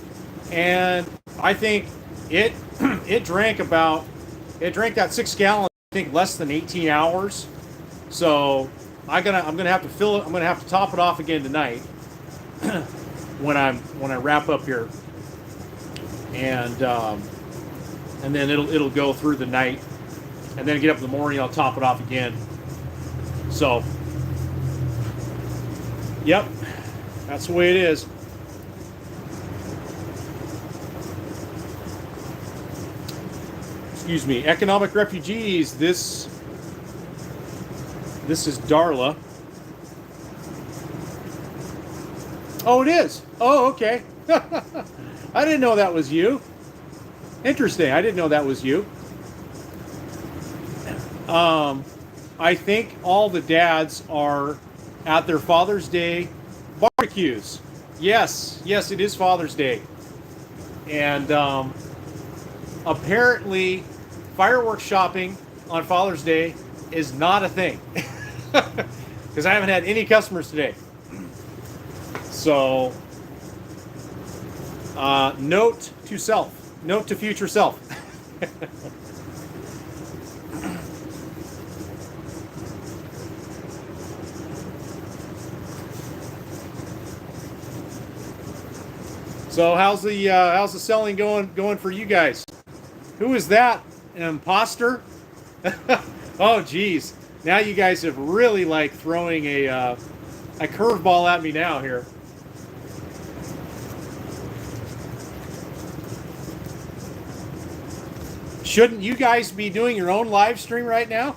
and I think it it drank that 6 gallons, I think, less than 18 hours. So I'm gonna have to fill it. I'm gonna have to top it off again tonight when I wrap up here, and then it'll go through the night, and then get up in the morning. I'll top it off again. So, yep, that's the way it is. Excuse me, economic refugees. This is Darla. Oh, it is. Oh, okay. I didn't know that was you. Interesting. I didn't know that was you. I think all the dads are at their Father's Day barbecues. Yes, it is Father's Day. And apparently, fireworks shopping on Father's Day is not a thing. Because I haven't had any customers today. So, note to future self. So how's the selling going for you guys? Who is that? An imposter? Oh geez. Now you guys have really like throwing a curveball at me now here. Shouldn't you guys be doing your own live stream right now?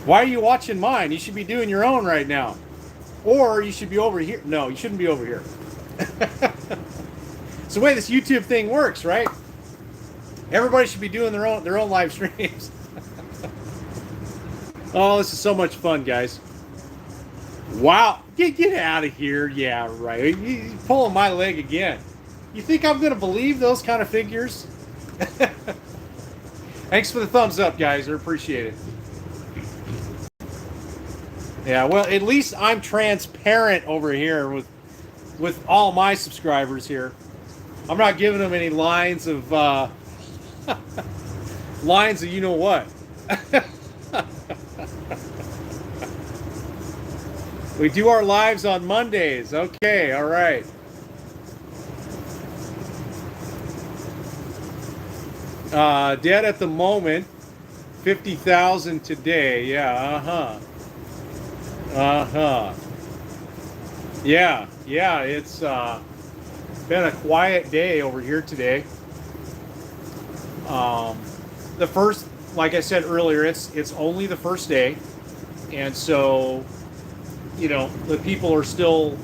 Why are you watching mine? You should be doing your own right now. Or you should be over here. No, you shouldn't be over here. It's the way this YouTube thing works, right? Everybody should be doing their own live streams. Oh, this is so much fun, guys. Wow. Get out of here. Yeah, right. You're pulling my leg again. You think I'm going to believe those kind of figures? Thanks for the thumbs up, guys. I appreciate it. Yeah, well, at least I'm transparent over here with all my subscribers here. I'm not giving them any lines of you know what. We do our lives on Mondays. Okay, all right. Dead at the moment, 50,000 today. Yeah, Yeah, it's been a quiet day over here today. The first, like I said earlier, it's only the first day, and so, the people are still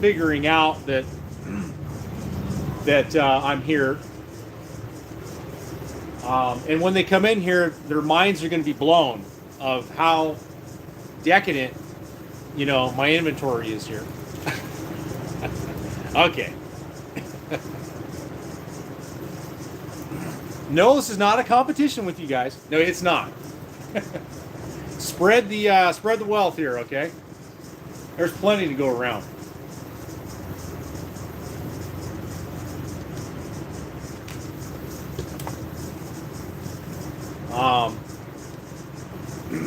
figuring out that I'm here. And when they come in here, their minds are going to be blown of how decadent, my inventory is here. Okay. No, this is not a competition with you guys. No, it's not. Spread the wealth here, okay? There's plenty to go around.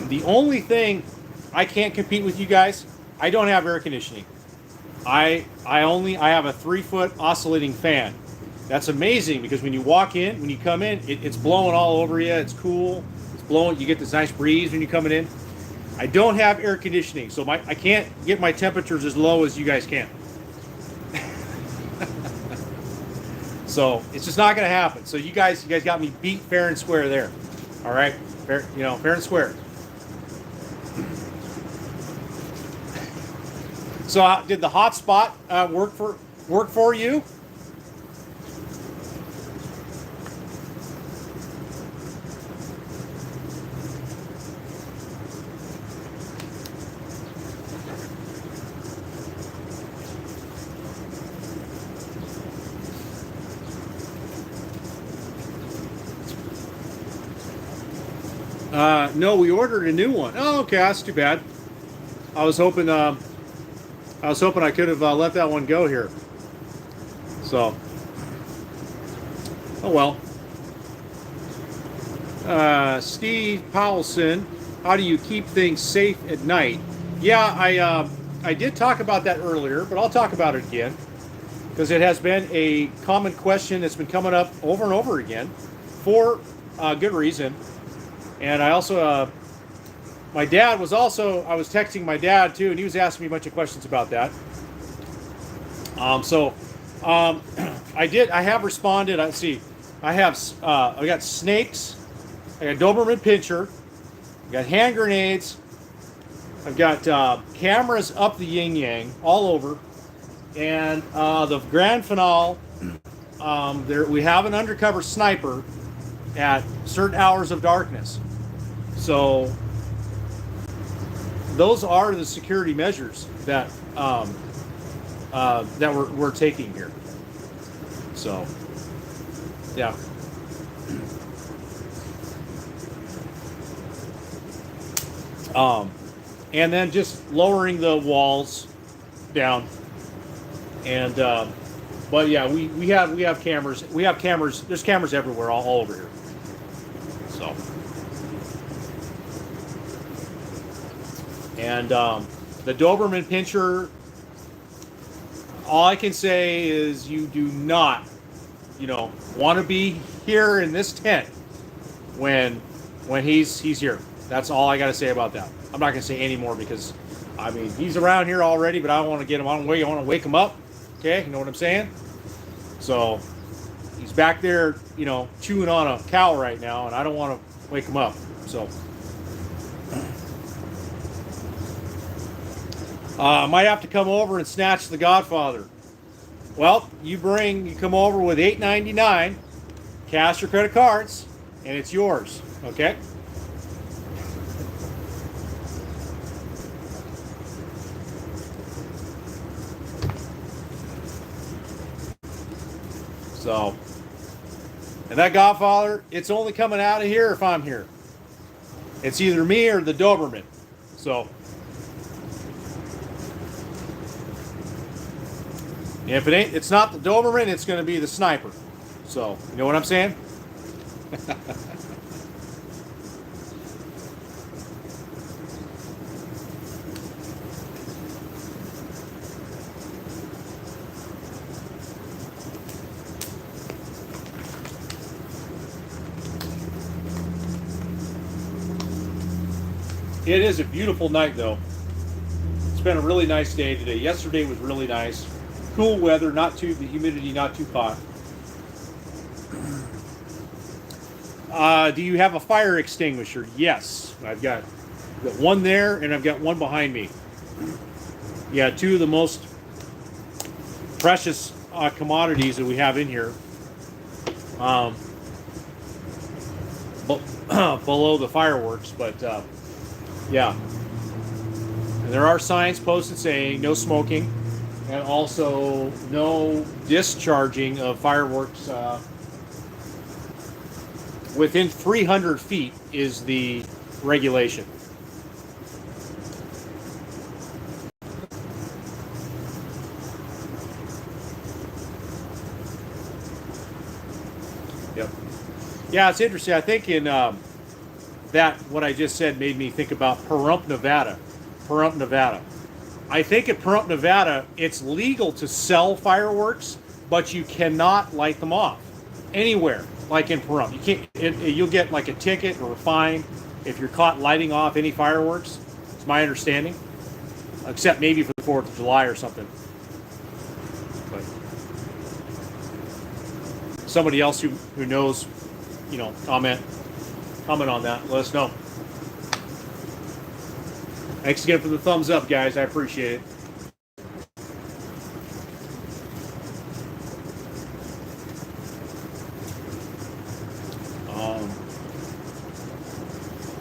The only thing I can't compete with you guys, I don't have air conditioning. I have a 3-foot oscillating fan. That's amazing because when you walk in, when you come in, it's blowing all over you. It's cool. It's blowing. You get this nice breeze when you're coming in. I don't have air conditioning, so I can't get my temperatures as low as you guys can. So it's just not going to happen. So you guys got me beat fair and square there. All right, fair and square. So did the hotspot work for you? No, we ordered a new one. Oh, okay, that's too bad. I was hoping I could have let that one go here. So, oh well. Steve Powelson, how do you keep things safe at night? Yeah, I did talk about that earlier, but I'll talk about it again because it has been a common question that's been coming up over and over again for good reason. And I also, I was texting my dad too, and he was asking me a bunch of questions about that. I have responded. Let's see. I got snakes. I got Doberman Pinscher. I got hand grenades. I've got cameras up the yin yang all over. And the grand finale, we have an undercover sniper at certain hours of darkness. So those are the security measures that we're taking here. So, yeah. And then just lowering the walls down. And but yeah, we have cameras. We have cameras. There's cameras everywhere, all over here. So. And the Doberman Pinscher, all I can say is you do not, want to be here in this tent when he's here. That's all I got to say about that. I'm not going to say any more because, he's around here already, but I don't want to get him on the way. I want to wake him up. Okay, you know what I'm saying? So he's back there, chewing on a cow right now, and I don't want to wake him up. So. Might have to come over and snatch the Godfather. Well, you come over with $8.99, cash or credit cards, and it's yours. Okay? So, and that Godfather, it's only coming out of here if I'm here. It's either me or the Doberman. So. If it's not the Doberman, it's going to be the sniper. So, you know what I'm saying? It is a beautiful night, though. It's been a really nice day today. Yesterday was really nice. Cool weather, the humidity not too hot. Do you have a fire extinguisher? Yes, I've got one there, and I've got one behind me. Yeah, two of the most precious commodities that we have in here. Below the fireworks, but yeah. And there are signs posted saying no smoking. And also no discharging of fireworks within 300 feet is the regulation. Yep. Yeah, it's interesting. I think in that what I just said made me think about Pahrump, Nevada. Pahrump, Nevada. I think at Pahrump, Nevada, it's legal to sell fireworks, but you cannot light them off anywhere. Like in Pahrump, you can't. You'll get like a ticket or a fine if you're caught lighting off any fireworks. It's my understanding, except maybe for the 4th of July or something. But somebody else who knows, comment on that. Let us know. Thanks again for the thumbs up, guys. I appreciate it.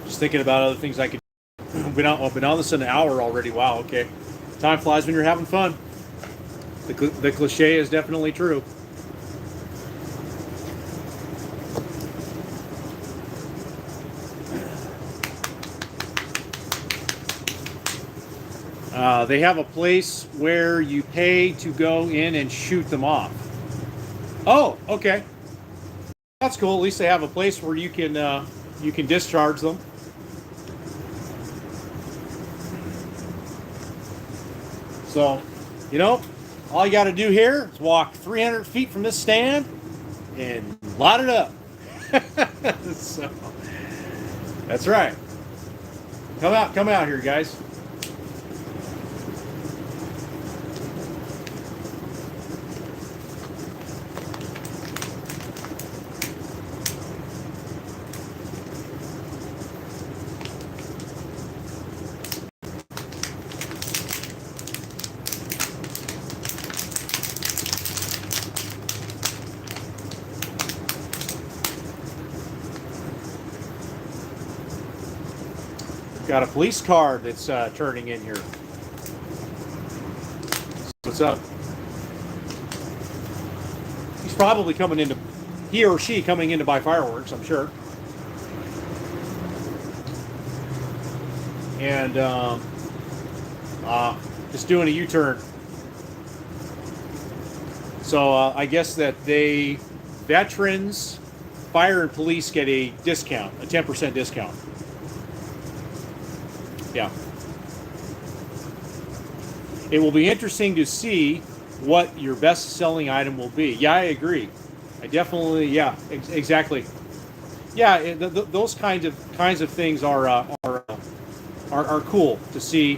Just thinking about other things I could. I've been on this an hour already. Wow. Okay. Time flies when you're having fun. The cliche is definitely true. They have a place where you pay to go in and shoot them off. Oh, okay. That's cool. At least they have a place where you can discharge them. So, all you got to do here is walk 300 feet from this stand and light it up. So, that's right. Come out here, guys. Got a police car that's turning in here. What's up? He's probably he or she coming in to buy fireworks, I'm sure. And just doing a U-turn. So I guess that veterans, fire and police get a discount, a 10% discount. Yeah. It will be interesting to see what your best selling item will be. Yeah, I agree. I definitely, yeah, exactly. Yeah, those kinds of things are cool to see.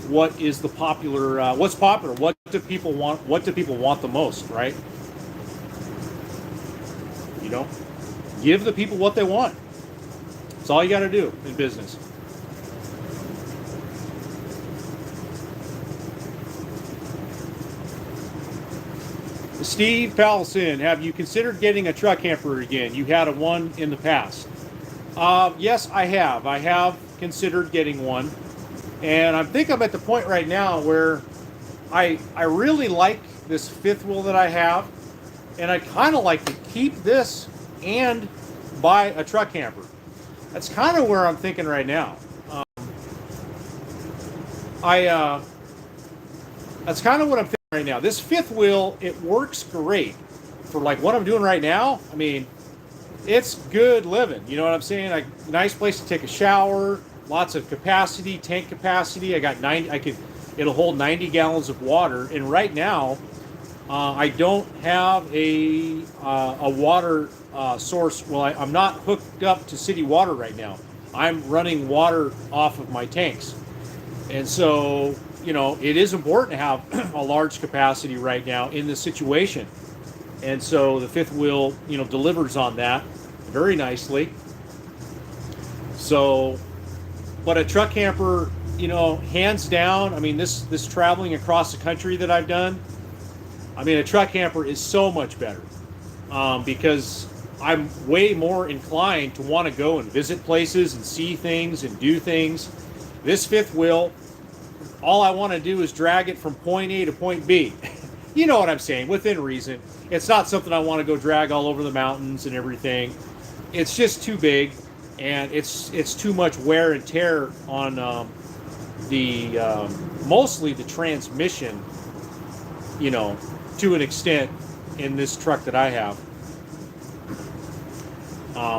What is the popular? What's popular? What do people want? What do people want the most? Right? Give the people what they want. That's all you got to do in business. Steve Pallison, have you considered getting a truck camper again? You had one in the past. Yes, I have. I have considered getting one. And I think I'm at the point right now where I really like this fifth wheel that I have. And I kind of like to keep this and buy a truck camper. That's kind of where I'm thinking right now. That's kind of what I'm thinking right now. This fifth wheel, it works great for like what I'm doing right now. I mean, it's good living. You know what I'm saying? Like, nice place to take a shower, lots of capacity, tank capacity. I got 90. It'll hold 90 gallons of water. And right now, I don't have a water source. Well, I'm not hooked up to city water right now. I'm running water off of my tanks, and so it is important to have a large capacity right now in this situation. And so the fifth wheel, delivers on that very nicely. So, but a truck camper, hands down, I mean, this traveling across the country that I've done, I mean, a truck camper is so much better because I'm way more inclined to want to go and visit places and see things and do things. This fifth wheel, all I want to do is drag it from point A to point B. You know what I'm saying, within reason. It's not something I want to go drag all over the mountains and everything. It's just too big, and it's too much wear and tear on mostly the transmission, to an extent in this truck that I have.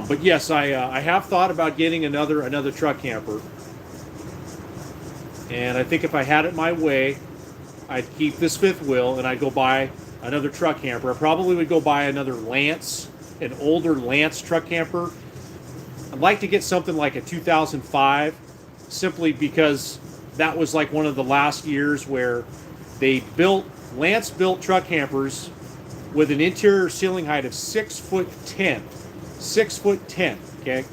But yes, I have thought about getting another truck camper, and I think if I had it my way, I'd keep this fifth wheel and I'd go buy another truck camper. I probably would go buy another Lance, an older Lance truck camper. I'd like to get something like a 2005, simply because that was like one of the last years where Lance built truck campers with an interior ceiling height of 6'10", 6'10", okay?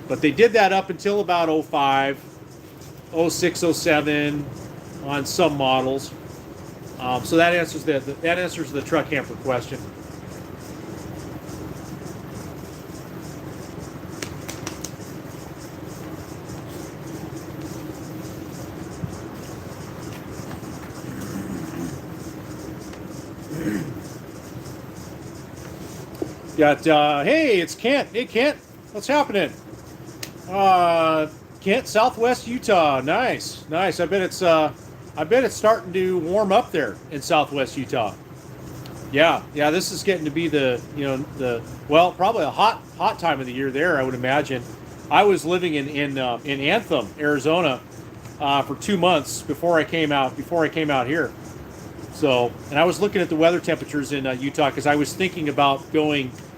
But they did that up until about 05, 06, 07 on some models. So that answers the truck camper question. Got hey, it's Kent. Hey, Kent, what's happening? Kent, Southwest Utah. Nice. I bet it's starting to warm up there in Southwest Utah. Yeah. This is getting to be probably a hot time of the year there, I would imagine. I was living in Anthem, Arizona, for 2 months before I came out here. So, and I was looking at the weather temperatures in Utah because I was thinking about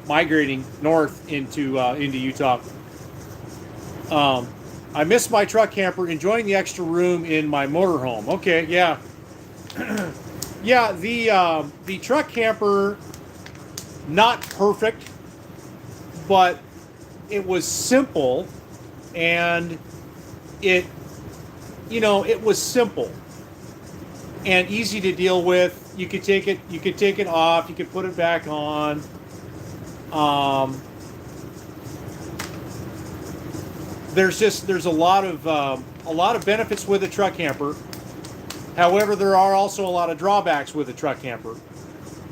migrating north into Utah. I missed my truck camper, enjoying the extra room in my motorhome. Okay, yeah. Yeah, the truck camper, not perfect, but it was simple, and it was simple and easy to deal with. You could take it off, you could put it back on. There's a lot of benefits with a truck camper. However, there are also a lot of drawbacks with a truck camper.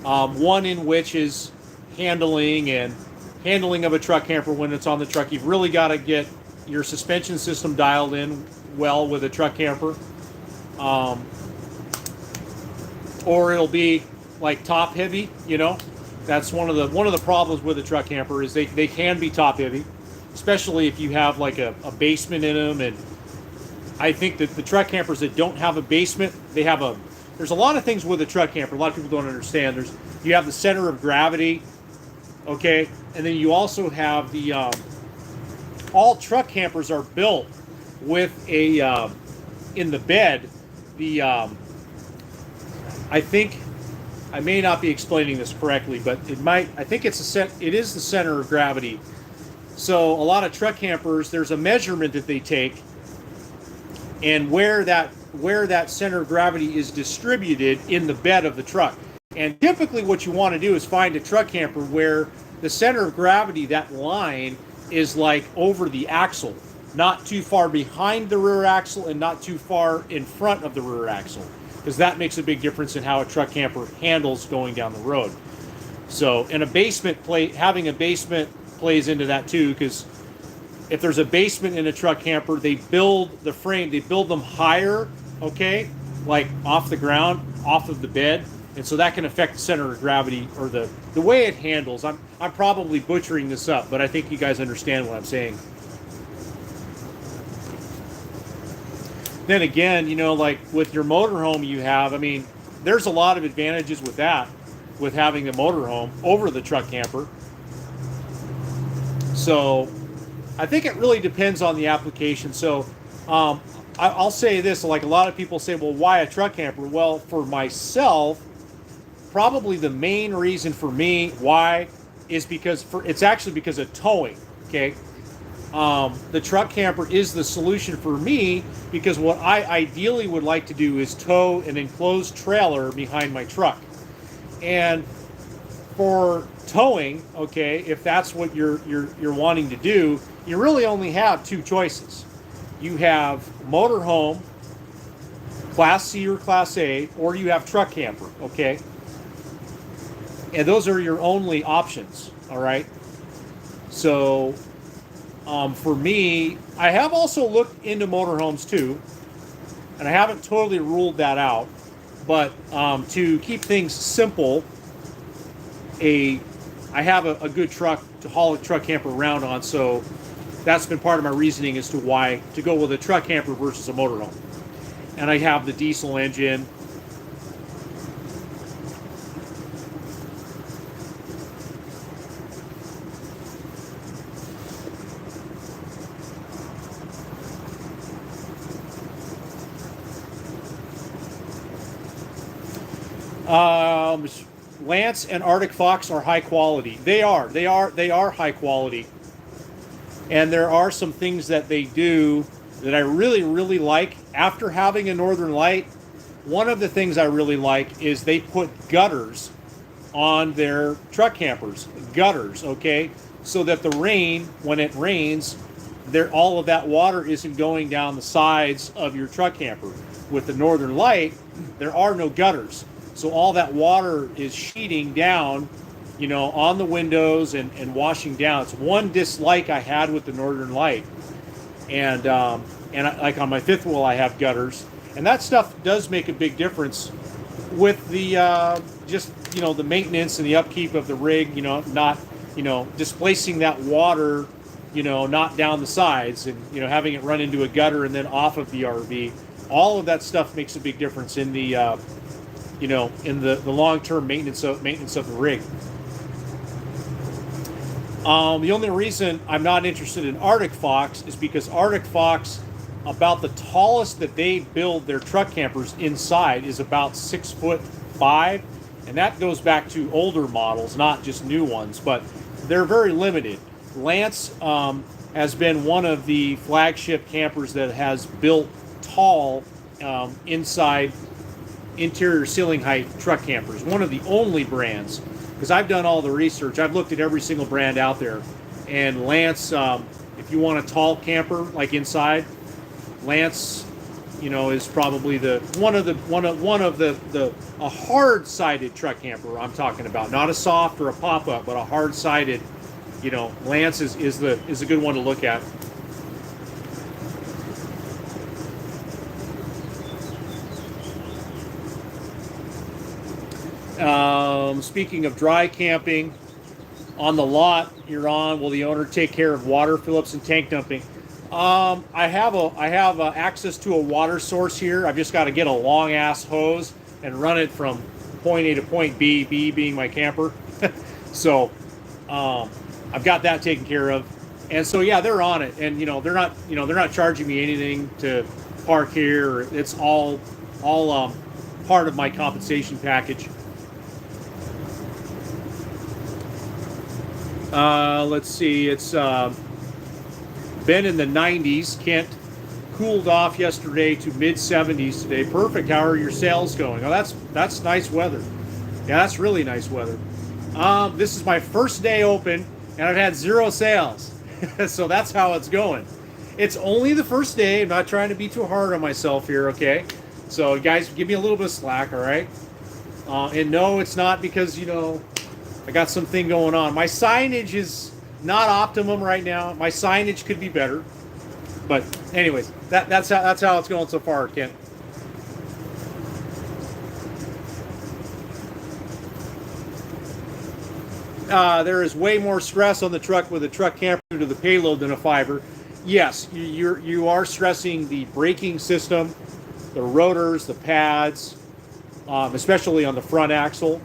One in which is handling of a truck camper when it's on the truck. You've really got to get your suspension system dialed in well with a truck camper. Or it'll be like top heavy, That's one of the problems with a truck camper is they can be top heavy, especially if you have like a basement in them. And I think that the truck campers that don't have a basement, there's a lot of things with a truck camper. A lot of people don't understand. You have the center of gravity, okay, and then you also have all truck campers are built with in the bed, I think I may not be explaining this correctly, but I think it is the center of gravity. So a lot of truck campers, there's a measurement that they take, and where that center of gravity is distributed in the bed of the truck. And typically what you want to do is find a truck camper where the center of gravity, that line, is like over the axle, not too far behind the rear axle and not too far in front of the rear axle, because that makes a big difference in how a truck camper handles going down the road. So, and having a basement plays into that too, because if there's a basement in a truck camper, they build them higher, okay, like off the ground, off of the bed, and so that can affect the center of gravity or the way it handles. I'm probably butchering this up, but I think you guys understand what I'm saying. Then again, like with your motorhome there's a lot of advantages with that, with having a motorhome over the truck camper. So I think it really depends on the application. So I'll say this, like a lot of people say, well, why a truck camper? Well, for myself, probably the main reason for me why is it's actually because of towing, okay? The truck camper is the solution for me because what I ideally would like to do is tow an enclosed trailer behind my truck. And for towing, okay, if that's what you're wanting to do, you really only have two choices. You have motorhome, Class C or Class A, or you have truck camper, okay? And those are your only options, all right? So for me, I have also looked into motorhomes too, and I haven't totally ruled that out, but to keep things simple, a I have a good truck to haul a truck camper around on, so that's been part of my reasoning as to why to go with a truck camper versus a motorhome. And I have the diesel engine. Lance and Arctic Fox are high quality. They are high quality. And there are some things that they do that I really, really like. After having a Northern Light, one of the things I really like is they put gutters on their truck campers. Gutters, okay? So that the rain, when it rains, all of that water isn't going down the sides of your truck camper. With the Northern Light, there are no gutters. So all that water is sheeting down, on the windows and washing down. It's one dislike I had with the Northern Light. And like on my fifth wheel, I have gutters. And that stuff does make a big difference with the, the maintenance and the upkeep of the rig, not, displacing that water, not down the sides and, having it run into a gutter and then off of the RV. All of that stuff makes a big difference in the, in the long-term maintenance of the rig. The only reason I'm not interested in Arctic Fox is because Arctic Fox, about the tallest that they build their truck campers inside is about 6'5", and that goes back to older models, not just new ones, but they're very limited. Lance has been one of the flagship campers that has built tall inside interior ceiling height truck campers. One of the only brands, because I've done all the research. I've looked at every single brand out there, and Lance, if you want a tall camper like inside, Lance, is probably one of the a hard-sided truck camper I'm talking about, not a soft or a pop-up, but a hard-sided. Lance is a good one to look at. Speaking of dry camping, on the lot you're on, will the owner take care of water fill-ups and tank dumping? I have access to a water source here. I've just got to get a long ass hose and run it from point A to point B, B being my camper. So I've got that taken care of, and so yeah, they're on it, and they're not charging me anything to park here. It's all part of my compensation package. Let's see, it's been in the 90s. Kent cooled off yesterday to mid-70s today. Perfect. How are your sales going? Oh, that's nice weather. Yeah, that's really nice weather. This is my first day open, and I've had 0 sales. So that's how it's going. It's only the first day. I'm not trying to be too hard on myself here, okay? So, guys, give me a little bit of slack, all right? And no, it's not because, I got something going on. My signage is not optimum right now. My signage could be better. But anyways, that's how it's going so far, Kent. There is way more stress on the truck with a truck camper due to the payload than a fiber. Yes, you are stressing the braking system, the rotors, the pads, especially on the front axle.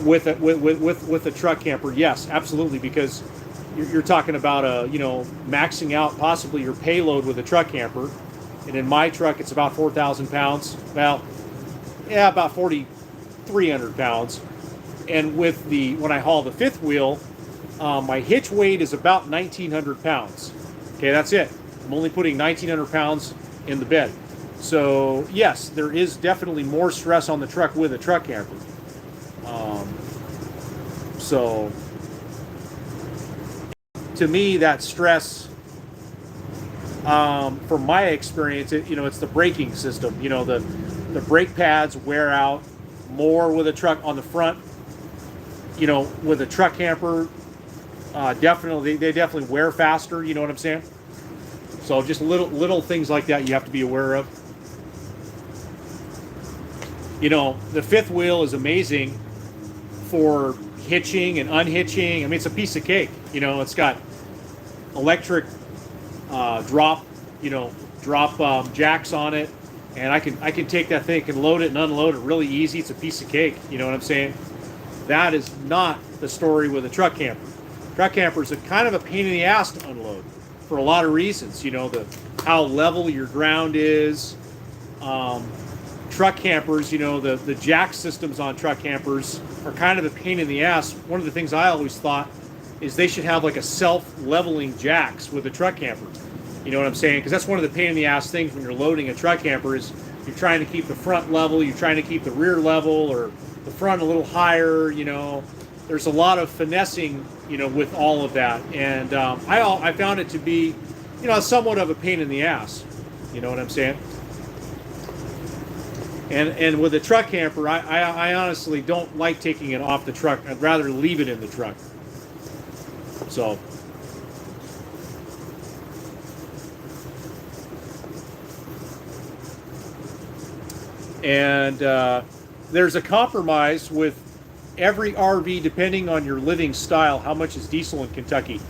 With a truck camper, yes, absolutely, because you're talking about maxing out possibly your payload with a truck camper, and in my truck it's about 4,000 pounds. Well, yeah, about 4,300 pounds. And when I haul the fifth wheel, my hitch weight is about 1,900 pounds. Okay, that's it. I'm only putting 1,900 pounds in the bed. So yes, there is definitely more stress on the truck with a truck camper. So to me, that stress, from my experience, it's the braking system. The brake pads wear out more with a truck on the front. With a truck camper, they definitely wear faster. You know what I'm saying? So just little things like that you have to be aware of. The fifth wheel is amazing for hitching and unhitching. I mean, it's a piece of cake. You know, it's got electric drop jacks on it, and I can take that thing and load it and unload it really easy. It's a piece of cake. You know what I'm saying? That is not the story with a truck camper. Truck campers are kind of a pain in the ass to unload for a lot of reasons. You know, how level your ground is. Truck campers, you know, the jack systems on truck campers are kind of a pain in the ass. One of the things I always thought is they should have like a self-leveling jacks with a truck camper. You know what I'm saying? Because that's one of the pain in the ass things when you're loading a truck camper is you're trying to keep the front level, you're trying to keep the rear level, or the front a little higher. You know, there's a lot of finessing, you know, with all of that, and I found it to be, you know, somewhat of a pain in the ass. You know what I'm saying? And with a truck camper, I honestly don't like taking it off the truck. I'd rather leave it in the truck. So. And there's a compromise with every RV depending on your living style. How much is diesel in Kentucky?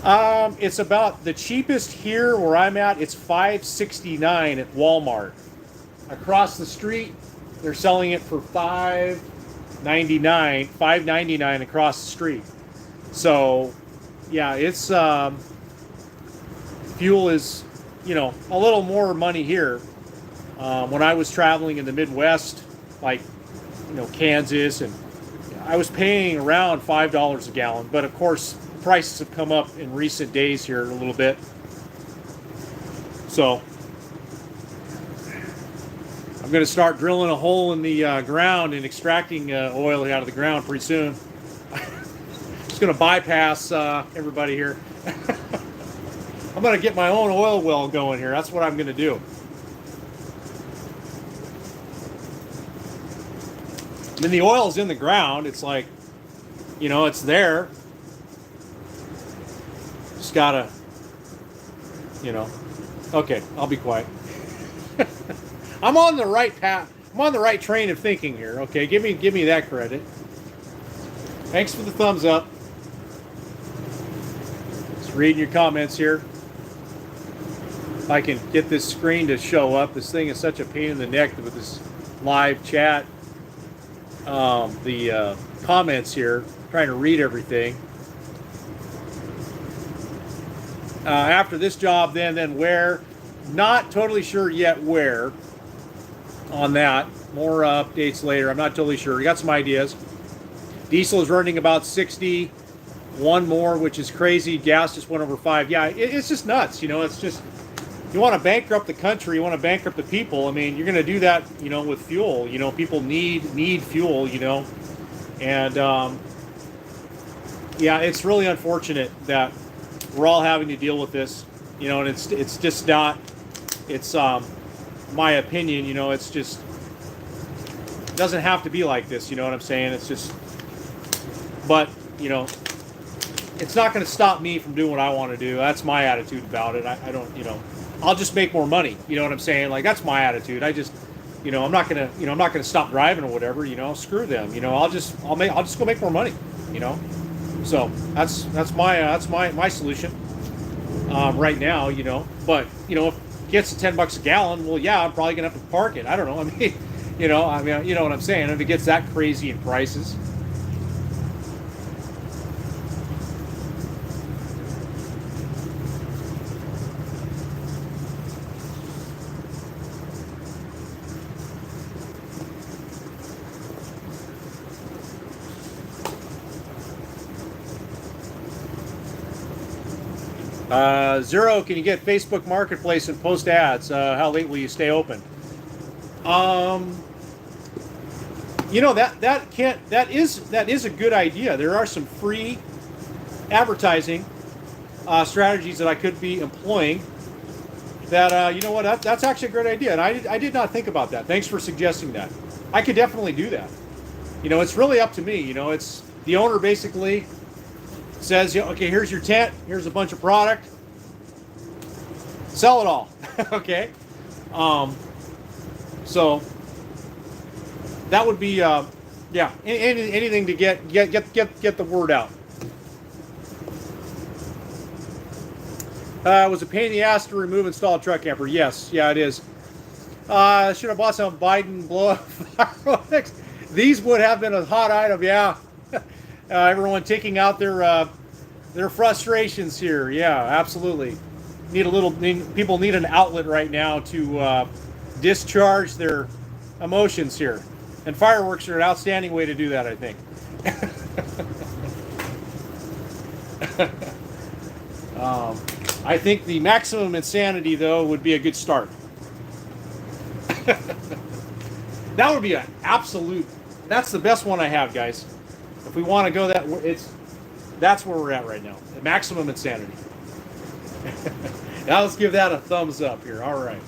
It's about the cheapest here where I'm at. It's $5.69 at Walmart. Across the street, they're selling it for $5.99 across the street. So, yeah, it's fuel is, you know, a little more money here. When I was traveling in the Midwest, like, you know, Kansas, and I was paying around $5 a gallon. But of course, prices have come up in recent days here a little bit. So I'm going to start drilling a hole in the ground and extracting oil out of the ground pretty soon. Just going to bypass everybody here. I'm going to get my own oil well going here. That's what I'm going to do. I mean, the oil's in the ground. It's like, you know, it's there. Just gotta, you know. Okay, I'll be quiet. I'm on the right path. I'm on the right train of thinking here. Okay, give me that credit. Thanks for the thumbs up. Just reading your comments here. If I can get this screen to show up. This thing is such a pain in the neck with this live chat. The comments here, trying to read everything. After this job, then where? Not totally sure yet where on that. More updates later. I'm not totally sure. We got some ideas. Diesel is running about 60. One more, which is crazy. Gas just went over 5. Yeah, it's just nuts. You know, it's just, you want to bankrupt the country, you want to bankrupt the people. I mean, you're going to do that, you know, with fuel. You know, people need fuel, you know. And, yeah, it's really unfortunate that we're all having to deal with this, you know, and it's just not, it's my opinion, you know, it's just, it doesn't have to be like this, you know what I'm saying? It's just, but, you know, it's not going to stop me from doing what I want to do. That's my attitude about it. I don't, you know, I'll just make more money, you know what I'm saying? Like, that's my attitude. I just, you know, I'm not going to stop driving or whatever, you know, screw them, you know, I'll just go make more money, you know? So that's my solution right now, you know. But you know, if it gets to $10 a gallon, well, yeah, I'm probably gonna have to park it. I don't know. I mean, you know what I'm saying. If it gets that crazy in prices. 0, can you get Facebook Marketplace and post ads? How late will you stay open? You know, that is a good idea. There are some free advertising strategies that I could be employing. That you know what, that's actually a great idea, and I did not think about that. Thanks for suggesting that. I could definitely do that. You know, it's really up to me. You know, it's the owner basically says, you know, okay, here's your tent, here's a bunch of product, sell it all. Okay, so that would be Yeah, anything to get the word out. It was a pain in the ass to remove installed truck camper. Yes, yeah, it is. Should have bought some Biden blow-up fireworks. These would have been a hot item, yeah. Everyone taking out their frustrations here. Yeah, absolutely. People need an outlet right now to discharge their emotions here, and fireworks are an outstanding way to do that, I think. I think the maximum insanity, though, would be a good start. That would be an absolute. That's the best one I have, guys. If we want to go that's where we're at right now. The maximum insanity. Now let's give that a thumbs up here. All right.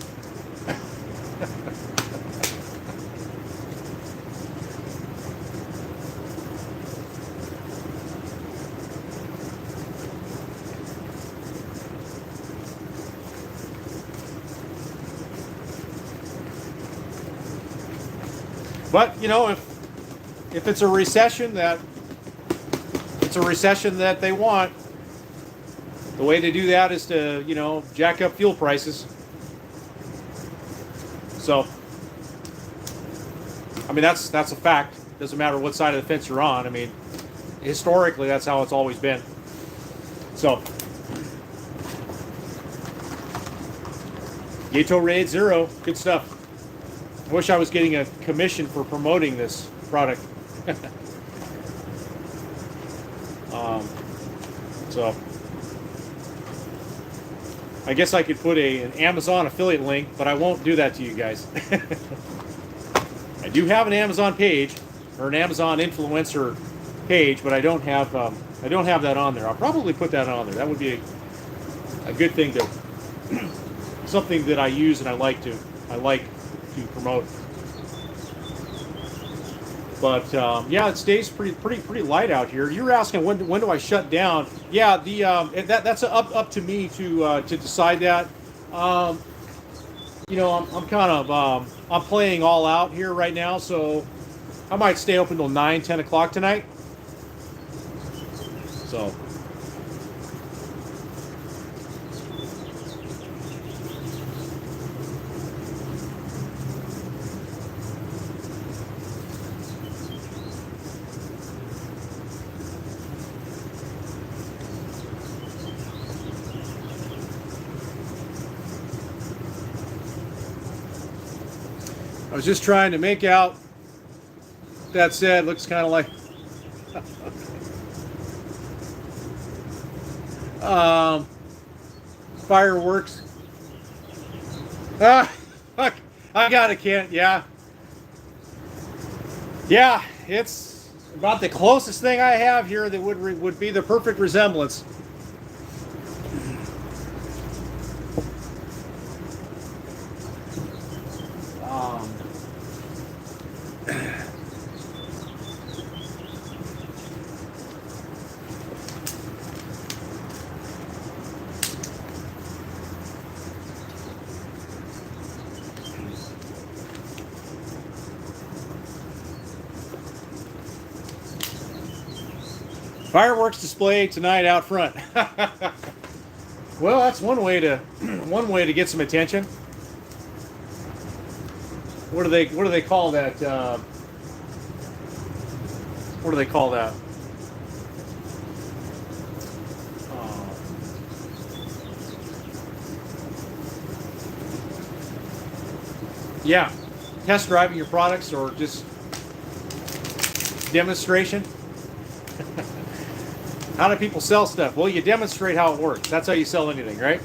But if it's a recession that they want, the way to do that is to jack up fuel prices. So I mean that's a fact. Doesn't matter what side of the fence you're on. I mean, historically that's how it's always been. So Gatorade Zero, good stuff. I wish I was getting a commission for promoting this product. So I guess I could put an Amazon affiliate link, but I won't do that to you guys. I do have an Amazon page or an Amazon influencer page, but I don't have that on there. I'll probably put that on there. That would be a good thing to something that I use and I like to promote. But yeah, it stays pretty light out here. You're asking when do I shut down? Yeah, that's up to me to decide that. I'm kind of I'm playing all out here right now, so I might stay open till 9-10 o'clock tonight. So. I was just trying to make out. That said, looks kind of like fireworks. Fuck! I got it, Kent. Yeah, it's about the closest thing I have here that would be the perfect resemblance. Fireworks display tonight out front. Well, that's one way to get some attention. What do they call that? What do they call that? Yeah, test driving your products or just demonstration. How do people sell stuff? Well, you demonstrate how it works. That's how you sell anything, right?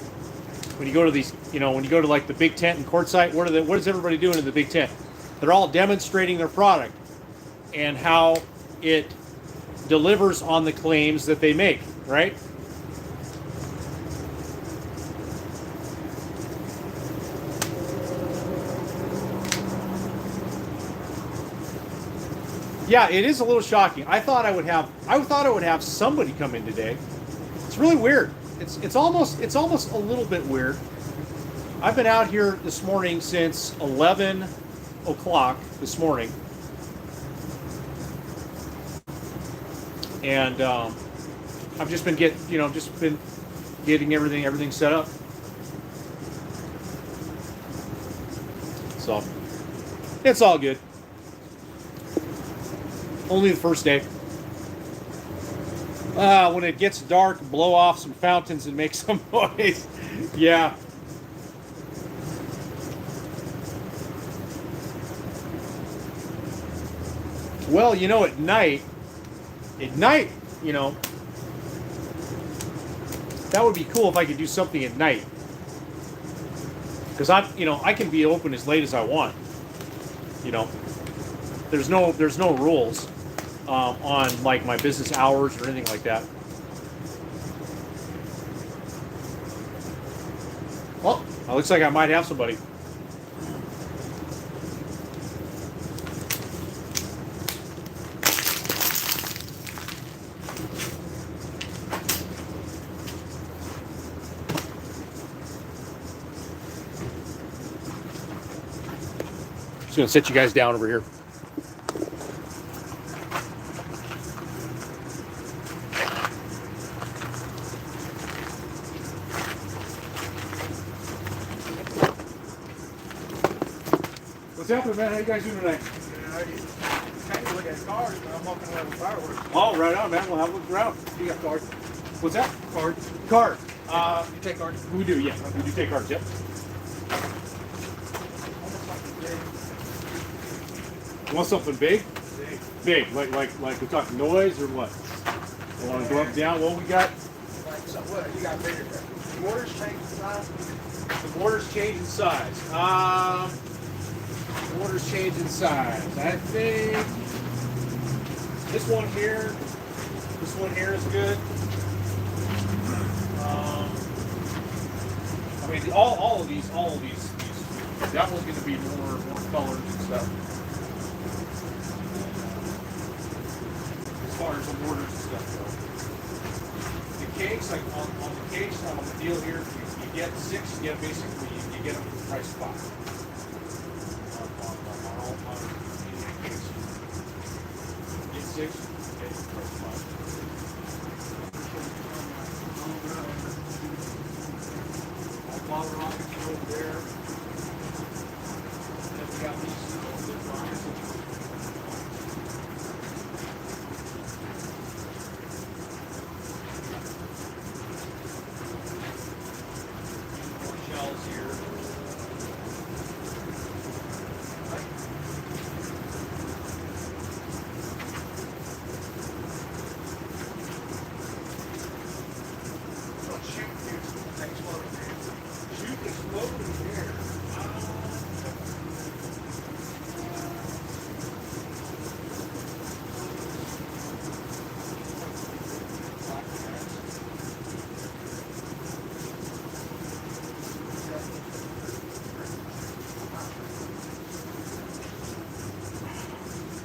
When you go to these, when you go to like the big tent and Quartzsite, what is everybody doing in the big tent? They're all demonstrating their product and how it delivers on the claims that they make, right? Yeah, it is a little shocking. I thought I would have somebody come in today. It's really weird. It's almost a little bit weird. I've been out here this morning since 11 o'clock this morning. and I've just been getting everything set up. So it's all good. Only the first day. When it gets dark, blow off some fountains and make some noise. Yeah. Well, at night, that would be cool if I could do something at night. Because I can be open as late as I want. There's no rules on like my business hours or anything like that. Well, it looks like I might have somebody. Just gonna sit you guys down over here. What's happening, man? How you guys doing tonight? I kind of look at cars, but I'm walking around with fireworks. Oh, right on, man. We'll have a look around. You got cards? What's that? Cards. Card. You take cards? We do, yeah. We do take cards, yep. You want something big? Big. Big. Like we're talking noise or what? I want to go up and down. What we got? Like, so what? You got bigger. The mortars change in size? The mortars change in size. Mortars change in size. I think this one here is good. I mean, all of these. That one's going to be more colors and stuff. As far as the mortars and stuff go. The cakes, like on the cakes, on the deal here, you get 6. You get basically you get them for the price of 5. On all cakes. Get 6. Get the price of 5. Bottle rockets over there. And then we got these little rockets. More shells here.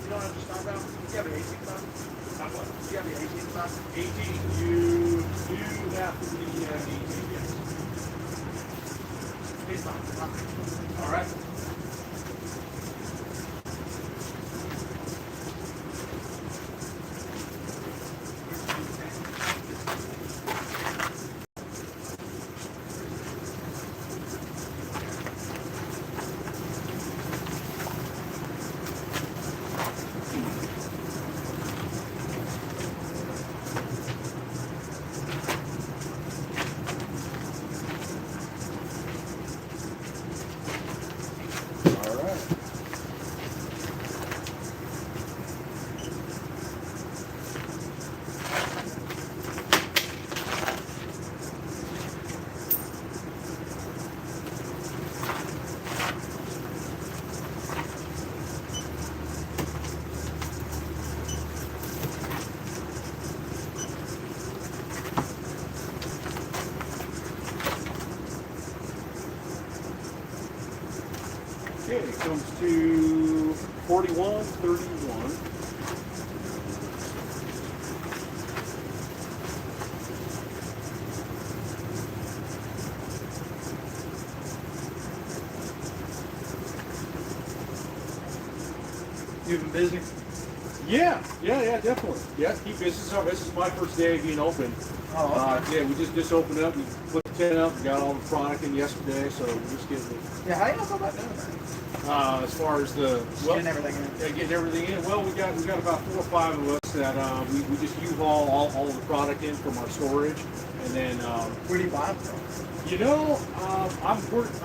You don't have to start out. You have an 18 pound? Not what? You have an 18 pound? 18. You do have to be 18, yes. It's fine. All right. Okay, it comes to 41.31. You've been busy? Yeah, definitely. Yeah, keep business up. This is my first day being open. Oh, okay. Yeah, we just opened up. We put the tent up. We got all the product in yesterday, so we're just getting it. Yeah, how do you go about doing that? As far as the Getting everything in. yeah, getting everything in. Well, we got about 4 or 5 of us that we just U-Haul all of the product in from our storage, and then Where do you buy them from? you know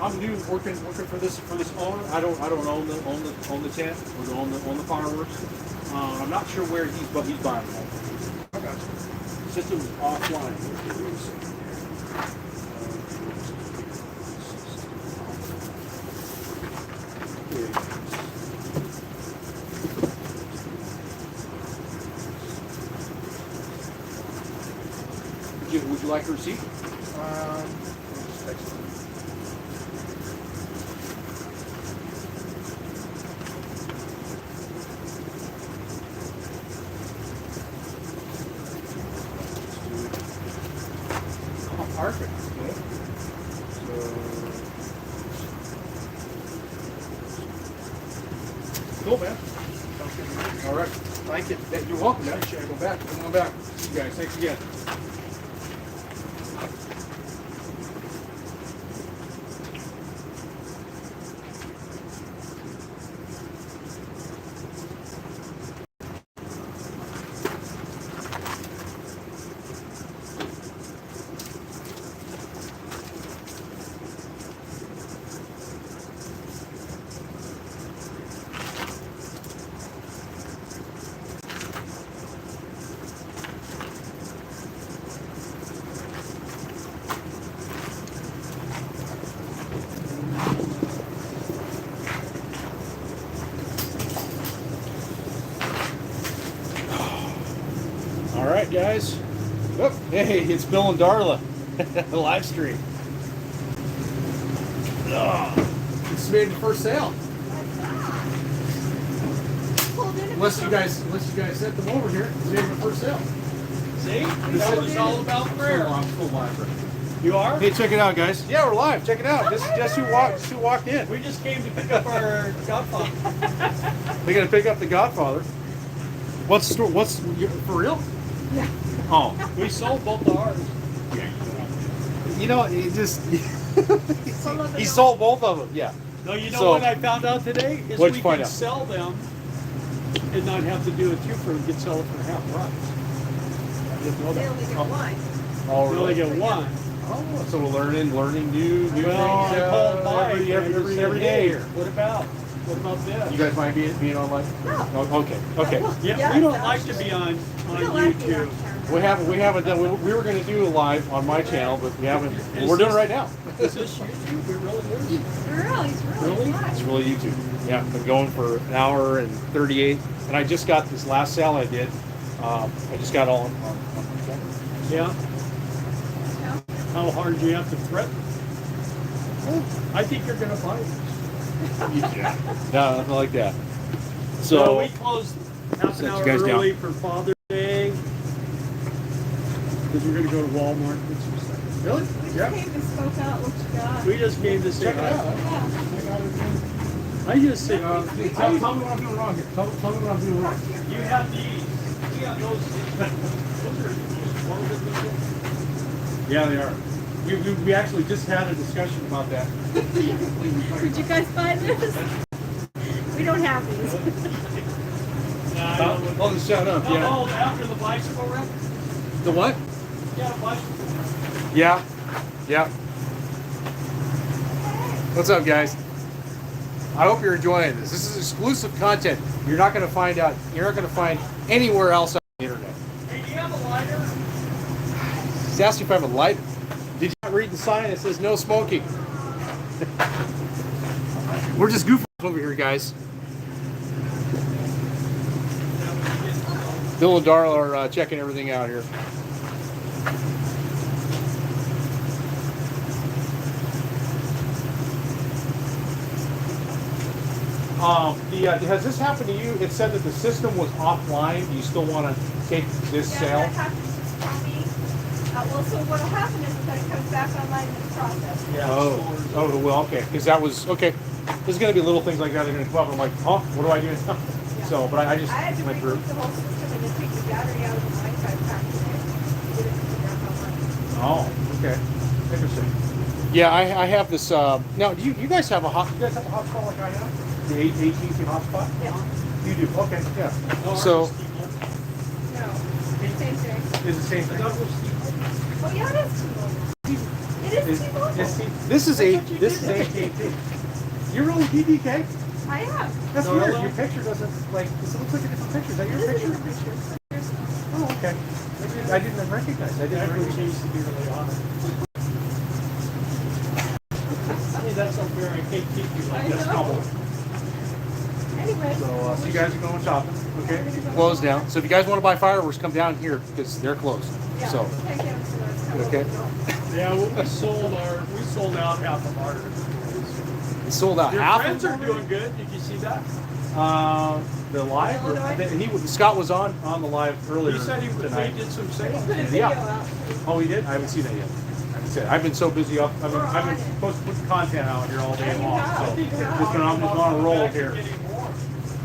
I'm new working for this owner. I don't own the tent or own the fireworks. I'm not sure where he's buying them. Okay. System is offline. Would you like a receipt? Just text them. Oh, perfect. Cool, man. Sounds good to me. All right. Thank you. Yeah, you're welcome, man. Should I go back? Come on back. See you guys. Thanks again. All right, guys. Oh, hey, it's Bill and Darla. The live stream. Oh, it's made the first sale. Unless you guys sent them over here. It's made the first sale. See? That was all about prayer. Full live. You are? Hey, check it out, guys. Yeah, we're live. Check it out. This is just who walked in. We just came to pick up our Godfather. They're gonna pick up the Godfather. What's the story? For real? Yeah. Oh, We sold both of ours. you know, he just Some of it he don't- sold both of them. Yeah. No, you know So- what I found out today? Is What'd we you find can out? sell them and not have to do a two-for. We can sell it for half price. I didn't know They that. only get one. Oh, We only get one. Oh, so we're learning new Well, I things called Mike every and I just said, every "Hey, day. What about this? You guys mind being online? No. Oh, okay. Yeah, Yeah, we don't it's like to actually- be on We don't like being on YouTube. camera. We haven't done. We were going to do a live on my channel, but we haven't. Is We're doing it this- right now. Is this YouTube? It really is. It's really Really? fun. It's really YouTube. Yeah, been going for an hour and 38, and I just got this last sale I did. I just got all on my channel. Yeah. How hard do you have to threaten? I think you're going to buy it. Yeah. No, nothing like that. So So we closed half an Set hour you guys down. early for Father's Day because we're going to go to Walmart. and get some stuff. really, We just came and spoke out what you got. We just came to say check it hi. out. Yeah. I just said, Tell me what I'm doing wrong here. Tell me what I'm doing wrong. you have these. We got those. Those are just one of Yeah, they are. We actually just had a discussion about that. Did you guys buy this? We don't have these. Oh, shut up. Yeah. Oh, after the bicycle rep? The what? Yeah, bicycle. Yeah. Yeah. What's up, guys? I hope you're enjoying this. This is exclusive content. You're not going to find out. You're not going to find anywhere else on the internet. Hey, do you have a lighter? He's asked you if I have a light. Did you not read the sign that says no smoking? We're just goofing over here, guys. Bill and Darla are checking everything out here. Has this happened to you? It said that the system was offline. Do you still want to take this Yeah, sale? that happens to me. Well, so what'll happen is that it comes back online in the process. Yeah. Oh, well, okay. Because that was, okay. There's going to be little things like that that are going to come up. I'm like, huh? What do I do now? Yeah. So, but I just I had to went through. remove the whole system and then take the battery out of the line, so I packed it in. Didn't figure out how much. Oh, okay. Interesting. Yeah, I have this. Now, do you guys have a hotspot like I have? The AT&T hotspot? Yeah. You do. Okay. Yeah. No, So No, same thing. is the same I thing. thought it was Steve. Oh, yeah, it is T-Mobile. It is T-Mobile. This is AT&T. You're really DDK? I am. That's No, weird. no. Your picture doesn't like. This looks like a different picture. Is that your This picture? is your picture. Oh, okay. I didn't recognize. I didn't That recognize. seems to be really honest. I mean, that's unfair. I can't keep you like I this. know. Anyway. So you guys are going shopping, okay? Closed down. So if you guys want to buy fireworks, come down here because they're closed. Yeah, So can't get them for us. Okay. Yeah, we sold out half of ours. it sold out Your half. friends of are them. doing good. Did you see that? The live. No, no, Scott was on the live earlier. He said he tonight. did some Put a sales. video Yeah. out. Oh, he did. I haven't seen that yet. Like I said, I've been so busy up. I've been supposed to put content out here all day Yeah, you long. have. So You have. I'm just on a roll here.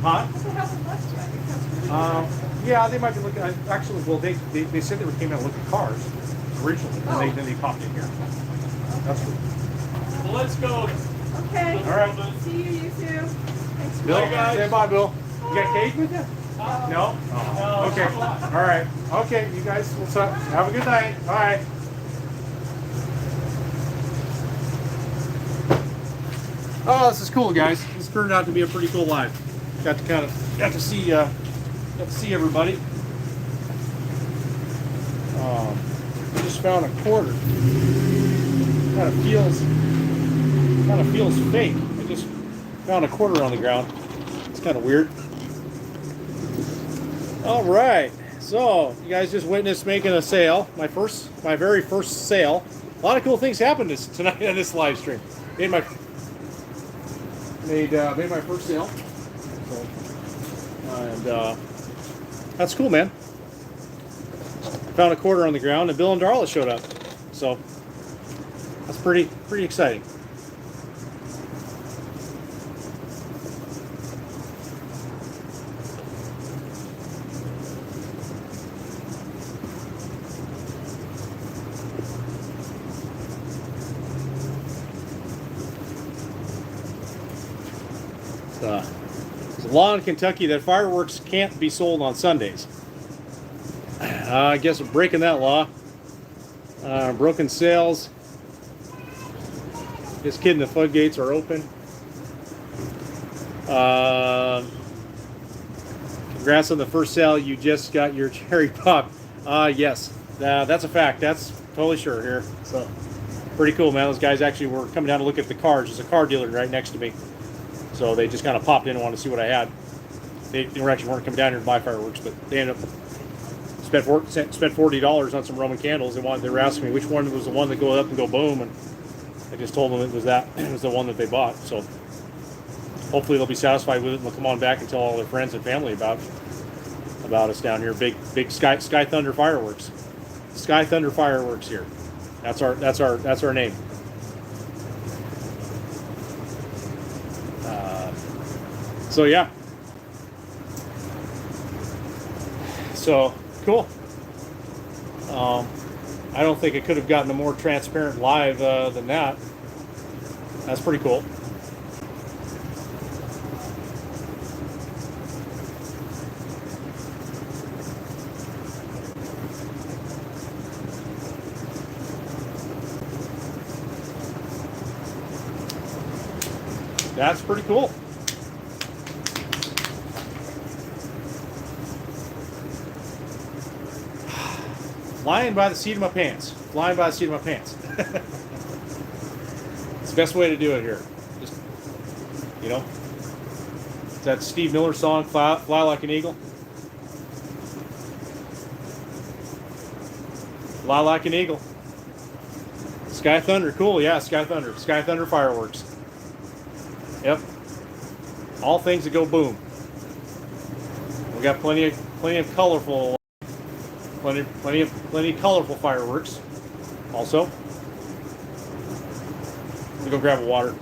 Huh? What the hell is that? Yeah, they might be looking. Actually, well, they said they came out looking at cars originally, Oh. and then they popped in here. That's cool. Well, let's go. Okay. All right. See you two. Thanks for Bill, Bye, guys. say bye, Bill. You got cake with you? No? No. Okay. All right. Okay, you guys, what's up? Have a good night. All right. Oh, this is cool, guys. This turned out to be a pretty cool live. Got to see everybody. I just found a quarter. Kind of feels fake. I just found a quarter on the ground. It's kind of weird. All right, so you guys just witnessed making a sale. My very first sale. A lot of cool things happened tonight on this live stream. Made my first sale. So, and that's cool, man. Found a quarter on the ground, and Bill and Darla showed up. So that's pretty exciting. There's a law in Kentucky that fireworks can't be sold on Sundays. I guess we're breaking that law. Broken sales. Just kidding, the floodgates are open. Congrats on the first sale. You just got your cherry pop. Yes, that's a fact. That's totally sure here. So pretty cool, man. Those guys actually were coming down to look at the cars. There's a car dealer right next to me. So they just kind of popped in and wanted to see what I had. They weren't coming down here to buy fireworks, but they ended up spent $40 on some Roman candles. They were asking me which one was the one that go up and go boom, and I just told them it was the one that they bought. So hopefully they'll be satisfied with it and they'll come on back and tell all their friends and family about us down here. Big Sky Thunder fireworks. Sky Thunder fireworks here. That's our name. So yeah. So cool. I don't think it could have gotten a more transparent live than that. That's pretty cool. That's pretty cool. Flying by the seat of my pants. Flying by the seat of my pants. It's the best way to do it here. Just, it's that Steve Miller song, Fly Like an Eagle. Fly like an eagle. Sky Thunder, cool, yeah, Sky Thunder. Sky Thunder fireworks. Yep. All things that go boom. We got plenty of colorful. Plenty of colorful fireworks. Also, let me go grab a water.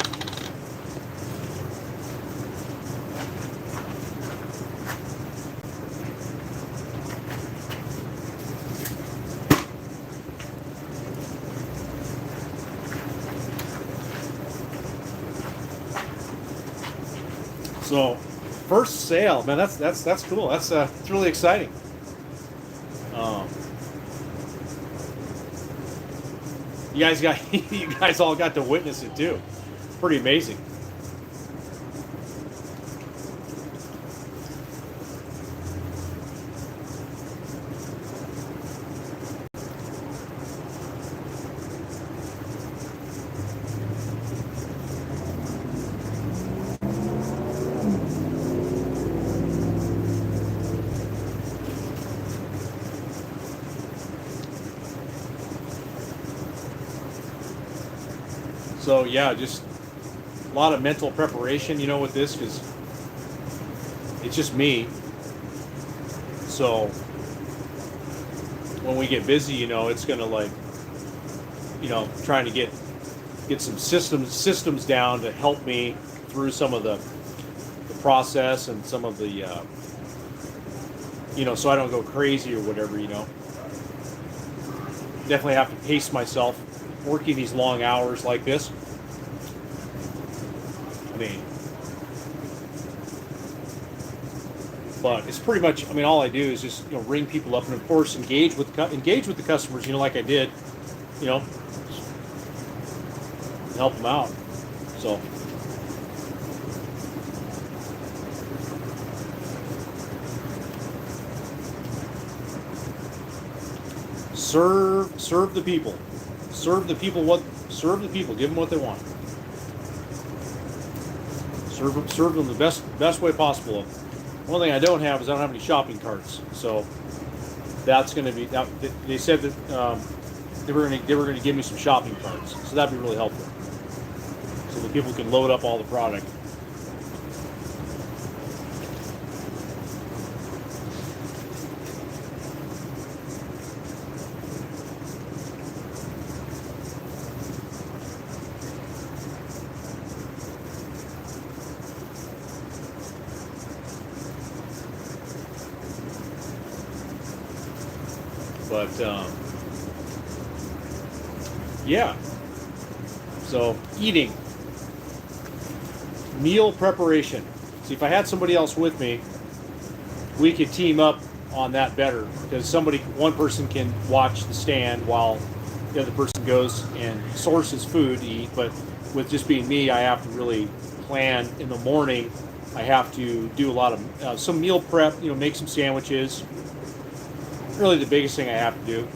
So, first sale, man. That's cool. It's really exciting. You guys all got to witness it too. Pretty amazing. So yeah, just a lot of mental preparation, with this, because it's just me. So when we get busy, it's gonna trying to get some systems down to help me through some of the process and some of the so I don't go crazy or whatever. Definitely have to pace myself working these long hours like this. But it's pretty much, all I do is just, ring people up and, of course, engage with the customers, like I did, help them out. So, serve the people. Serve the people, give them what they want. Serve them the best way possible. One thing I don't have is I don't have any shopping carts, so that's going to be. They said that they were going to give me some shopping carts, so that'd be really helpful, so that people can load up all the product. But yeah, so eating, meal preparation. See, if I had somebody else with me, we could team up on that better, because one person can watch the stand while the other person goes and sources food to eat. But with just being me, I have to really plan in the morning. I have to do a lot of some meal prep, make some sandwiches. Really the biggest thing I have to do.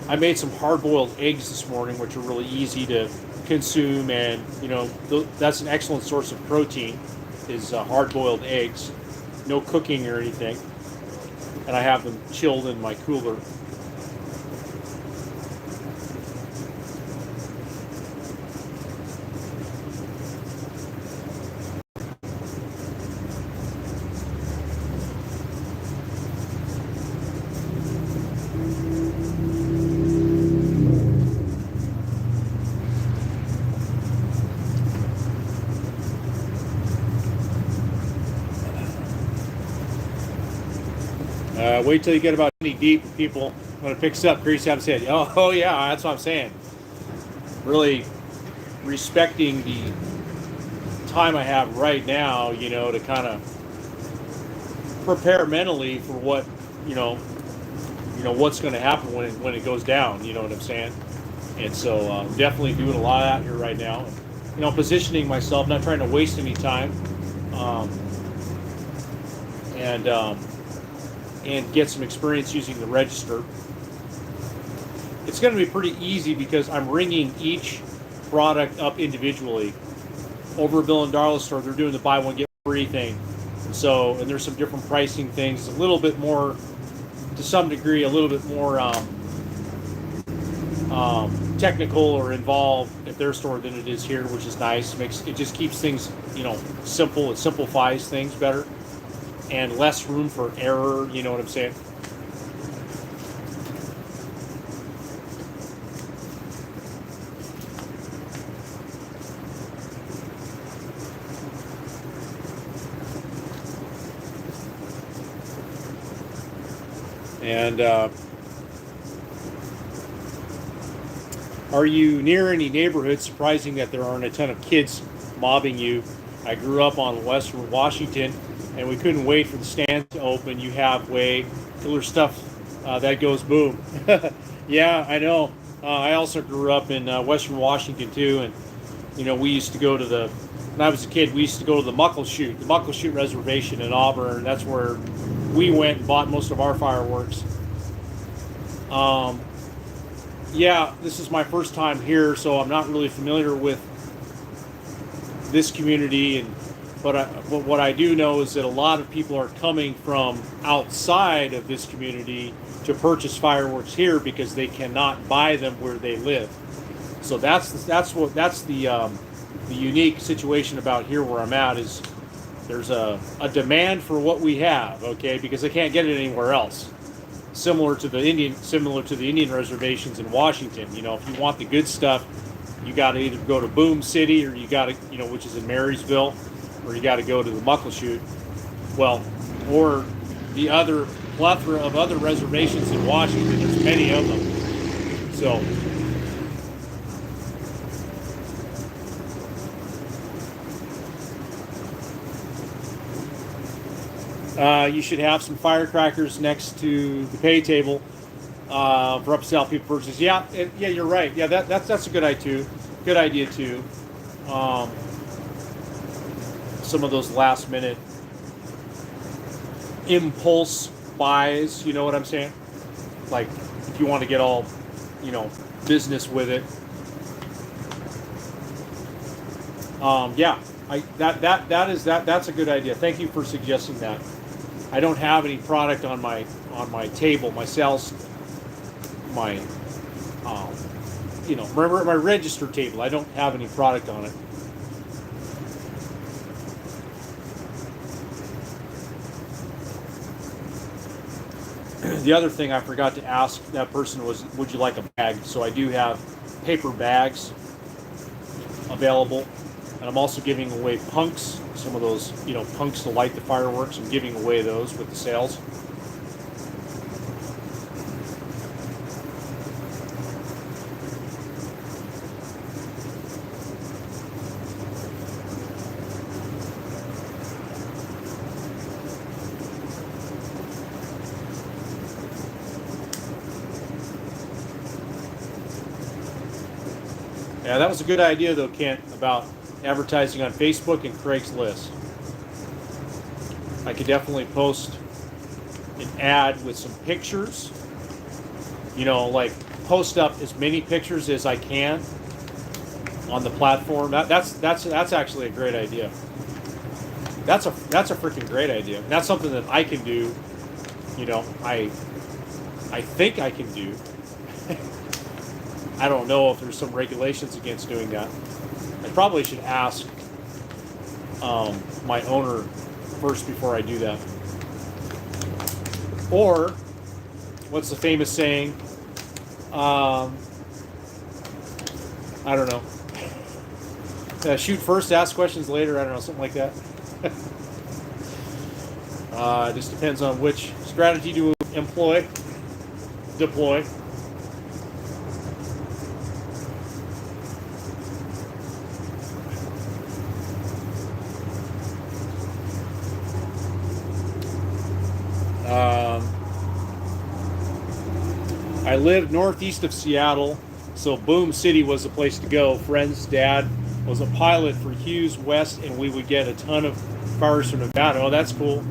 I made some hard-boiled eggs this morning, which are really easy to consume, and that's an excellent source of protein, is hard-boiled eggs. No cooking or anything, and I have them chilled in my cooler. Wait till you get about 20 deep, people, when it picks up, Grace have said, oh yeah, that's what I'm saying. Really respecting the time I have right now, to kind of prepare mentally for what, what's going to happen when it goes down, you know what I'm saying? And so definitely doing a lot out here right now. Positioning myself, not trying to waste any time. And get some experience using the register. It's going to be pretty easy because I'm ringing each product up individually. Over at Bill and Darla's store, they're doing the buy one get free thing. And there's some different pricing things. A little bit more, to some degree, a little bit more technical or involved at their store than it is here, which is nice. It just keeps things, simple. It simplifies things better. And less room for error, you know what I'm saying? And are you near any neighborhoods? Surprising that there aren't a ton of kids mobbing you I grew up on Western Washington, and we couldn't wait for the stands to open. You have way cooler stuff that goes boom. Yeah, I know. I also grew up in Western Washington too, and we used to go to when I was a kid, we used to go to the Muckleshoot Reservation in Auburn. That's where we went and bought most of our fireworks. Yeah, this is my first time here, so I'm not really familiar with this community, but what I do know is that a lot of people are coming from outside of this community to purchase fireworks here because they cannot buy them where they live. So that's the unique situation about here where I'm at is there's a demand for what we have, okay, because they can't get it anywhere else. Similar to the Indian reservations in Washington. If you want the good stuff, you got to either go to Boom City or you got to, which is in Marysville, or you got to go to the Muckleshoot. Well, or the other plethora of other reservations in Washington. There's many of them. So. You should have some firecrackers next to the pay table for upsell people purchases. Yeah, you're right. Yeah, that's a good idea too. Good idea too. Some of those last minute impulse buys. You know what I'm saying? Like if you want to get all, business with it. Yeah, that's a good idea. Thank you for suggesting that. I don't have any product on my table, my sales, my my register table. I don't have any product on it. The other thing I forgot to ask that person was, would you like a bag? So I do have paper bags available. And I'm also giving away punks, some of those, punks to light the fireworks. I'm giving away those with the sales. Yeah, that was a good idea though, Kent, about advertising on Facebook and Craigslist. I could definitely post an ad with some pictures. Like post up as many pictures as I can on the platform. That's actually a great idea. That's a freaking great idea. And that's something that I can do. I think I can do. I don't know if there's some regulations against doing that. I probably should ask my owner first before I do that. Or, what's the famous saying? I don't know. Shoot first, ask questions later. I don't know, something like that. It just depends on which strategy to deploy. I lived northeast of Seattle, so Boom City was the place to go. Friend's dad was a pilot for Hughes West, and we would get a ton of fires from Nevada. Oh, that's cool.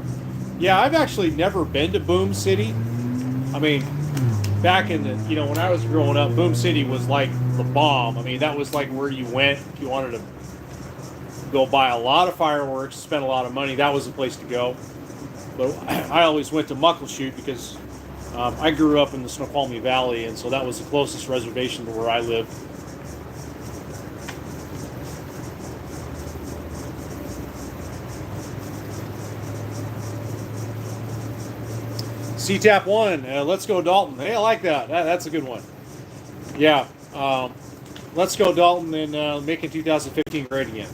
Yeah, I've actually never been to Boom City. I mean, back in the, when I was growing up, Boom City was like the bomb. I mean, that was like where you went if you wanted to go buy a lot of fireworks, spend a lot of money. That was the place to go. But I always went to Muckleshoot because I grew up in the Snoqualmie Valley, and so that was the closest reservation to where I lived. CTAP 1, let's go Dalton. Hey, I like that. That's a good one. Yeah, let's go Dalton and making 2015 great again.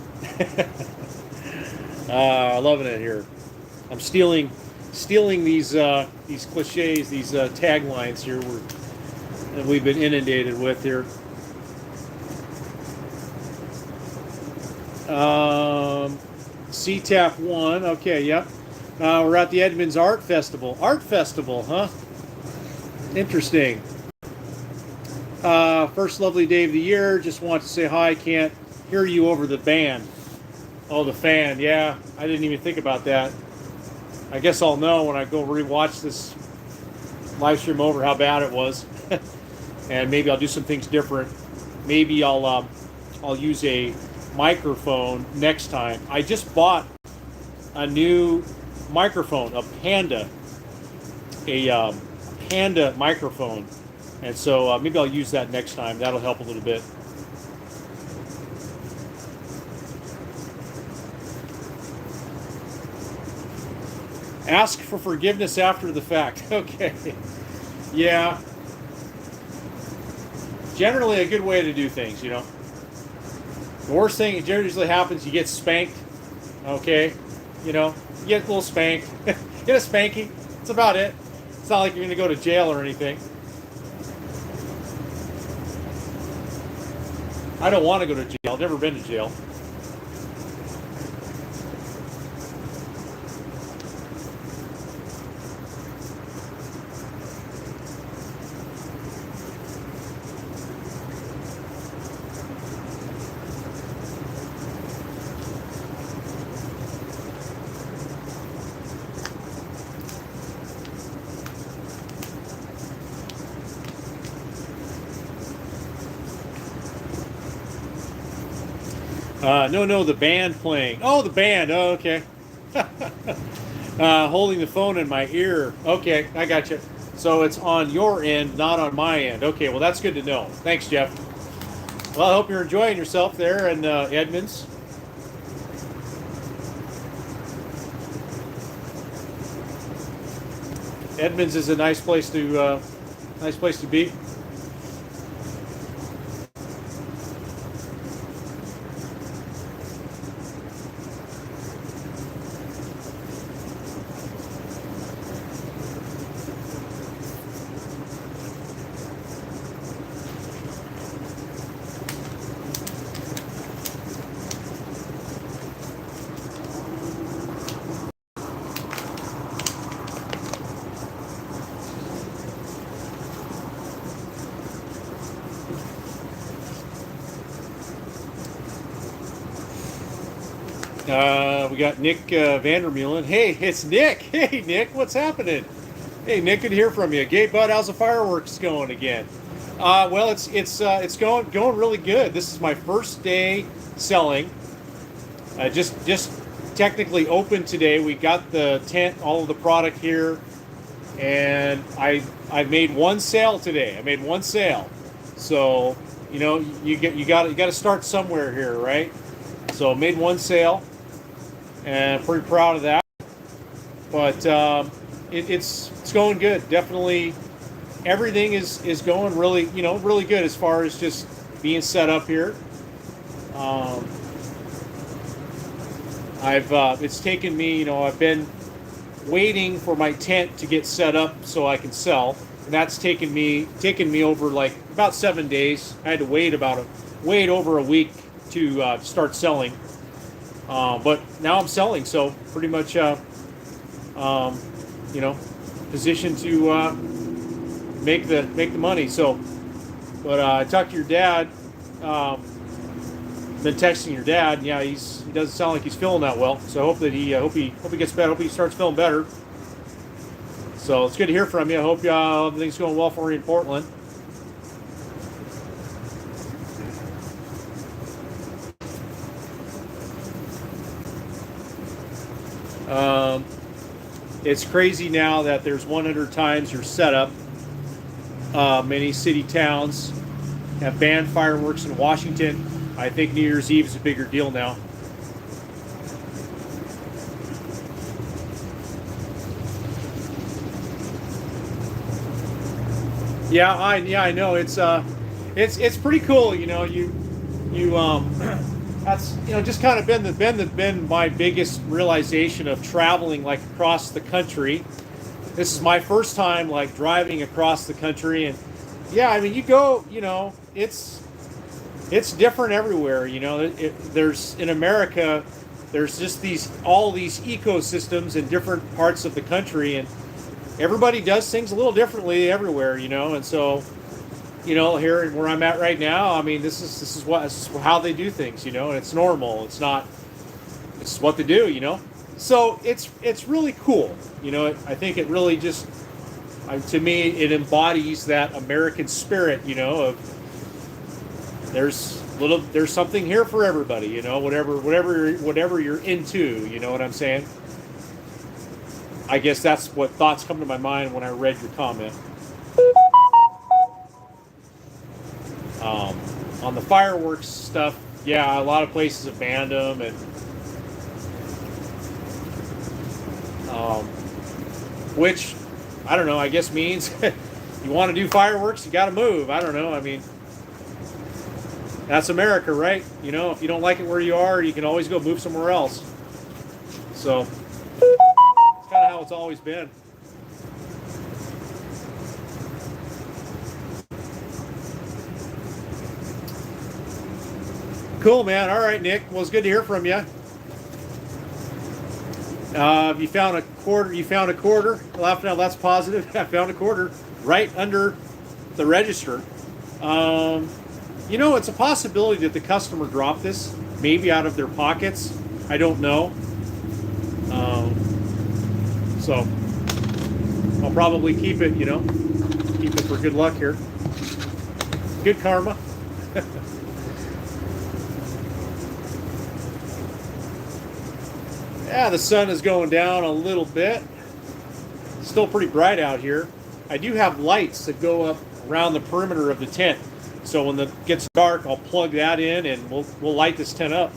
Loving it here. I'm stealing these cliches, these taglines here that we've been inundated with here. CTAP 1. Okay, yep. We're at the Edmonds Art Festival. Art Festival, huh? Interesting. First lovely day of the year. Just want to say hi. Can't hear you over the band. Oh, the fan. Yeah, I didn't even think about that. I guess I'll know when I go rewatch this live stream over how bad it was. And maybe I'll do some things different. Maybe I'll use a microphone next time. I just bought a new microphone, a Panda microphone, and so maybe I'll use that next time. That'll help a little bit. Ask for forgiveness after the fact. Okay. Yeah. Generally a good way to do things, you know. The worst thing that usually happens, you get spanked. Okay. You know, you get a little spanked. Get a spanking. That's about it. It's not like you're going to go to jail or anything. I don't want to go to jail. I've never been to jail. No, the band playing. Oh, the band. Oh, okay. Holding the phone in my ear. Okay, I got you. So it's on your end, not on my end. Okay, well, that's good to know. Thanks, Jeff. Well, I hope you're enjoying yourself there in Edmonds. Edmonds is a nice place to be. We got Nick Vandermeulen. Hey, it's Nick. Hey, Nick, what's happening? Hey, Nick, good to hear from you. Gay Bud, how's the fireworks going again? Well, it's going really good. This is my first day selling. Just technically open today. We got the tent, all of the product here, and I made one sale today. I made one sale. So you know you got to start somewhere here, right? So made one sale. And pretty proud of that, but it's going good. Definitely, everything is going really really good as far as just being set up here. It's taken me, I've been waiting for my tent to get set up so I can sell, and that's taken me over like about 7 days. I had to wait over a week to start selling. But now I'm selling, so pretty much, positioned to make the money. So, but I talked to your dad. Been texting your dad. Yeah, he doesn't sound like he's feeling that well. So I hope that he gets better. Hope he starts feeling better. So it's good to hear from you. I hope everything's going well for you in Portland. It's crazy now that there's 100 times your setup. Many city towns have banned fireworks in Washington. I think New Year's Eve is a bigger deal now. Yeah, I know. It's pretty cool. That's just kind of been my biggest realization of traveling like across the country. This is my first time like driving across the country, and yeah, I mean you go, it's different everywhere. There's in America, there's just all these ecosystems in different parts of the country, and everybody does things a little differently everywhere, and so, here where I'm at right now, I mean, this is how they do things, and it's normal. It's what they do. So it's really cool. I think it really just, to me, it embodies that American spirit, of there's something here for everybody, whatever you're into, you know what I'm saying? I guess that's what thoughts come to my mind when I read your comment. On the fireworks stuff, yeah, a lot of places have banned them, and which, I don't know, I guess means you want to do fireworks, you got to move. I don't know. I mean, that's America, right? If you don't like it where you are, you can always go move somewhere else. So it's kind of how it's always been. Cool, man. All right, Nick. Well, it's good to hear from you. You found a quarter. Well, that's positive. I found a quarter right under the register. It's a possibility that the customer dropped this, maybe out of their pockets. I don't know. So I'll probably keep it, keep it for good luck here. Good karma. Yeah, the sun is going down a little bit. Still pretty bright out here. I do have lights that go up around the perimeter of the tent. So when it gets dark, I'll plug that in and we'll light this tent up,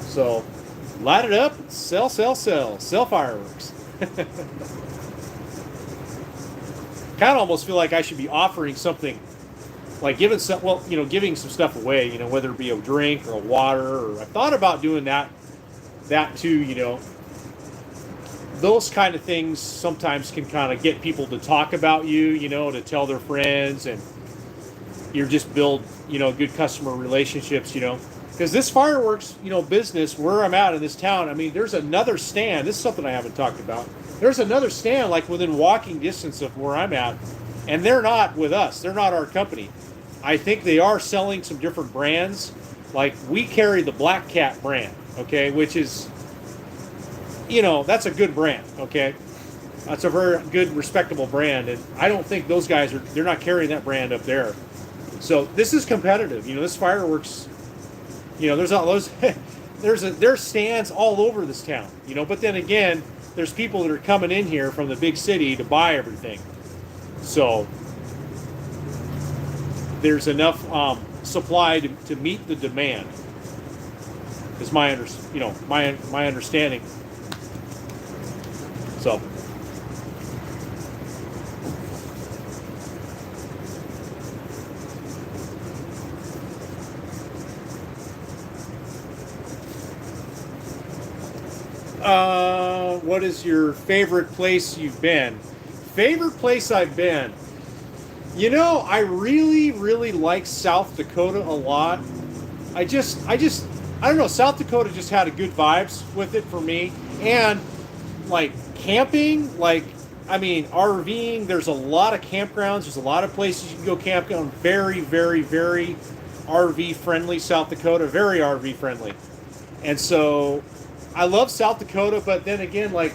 So light it up, sell fireworks. Kind of almost feel like I should be offering something, like giving some stuff away, whether it be a drink or a water, or I thought about doing that too, Those kind of things sometimes can kind of get people to talk about you, to tell their friends, and you just build, good customer relationships, Because this fireworks, business, where I'm at in this town, I mean, there's another stand. This is something I haven't talked about. There's another stand, like within walking distance of where I'm at, and they're not with us. They're not our company. I think they are selling some different brands. Like, we carry the Black Cat brand, okay, which is, that's a good brand, okay? That's a very good, respectable brand, and I don't think those guys they're not carrying that brand up there. So this is competitive. This fireworks, there's all those, there's stands all over this town, but then again, there's people that are coming in here from the big city to buy everything. So there's enough supply to meet the demand, is my understanding. So what is your favorite place you've been? Favorite place I've been? I really, really like South Dakota a lot. I don't know, South Dakota just had a good vibes with it for me. And like camping, RVing, there's a lot of campgrounds, there's a lot of places you can go camping on. Very, very, very RV friendly, South Dakota, very RV friendly. And so I love South Dakota, but then again, I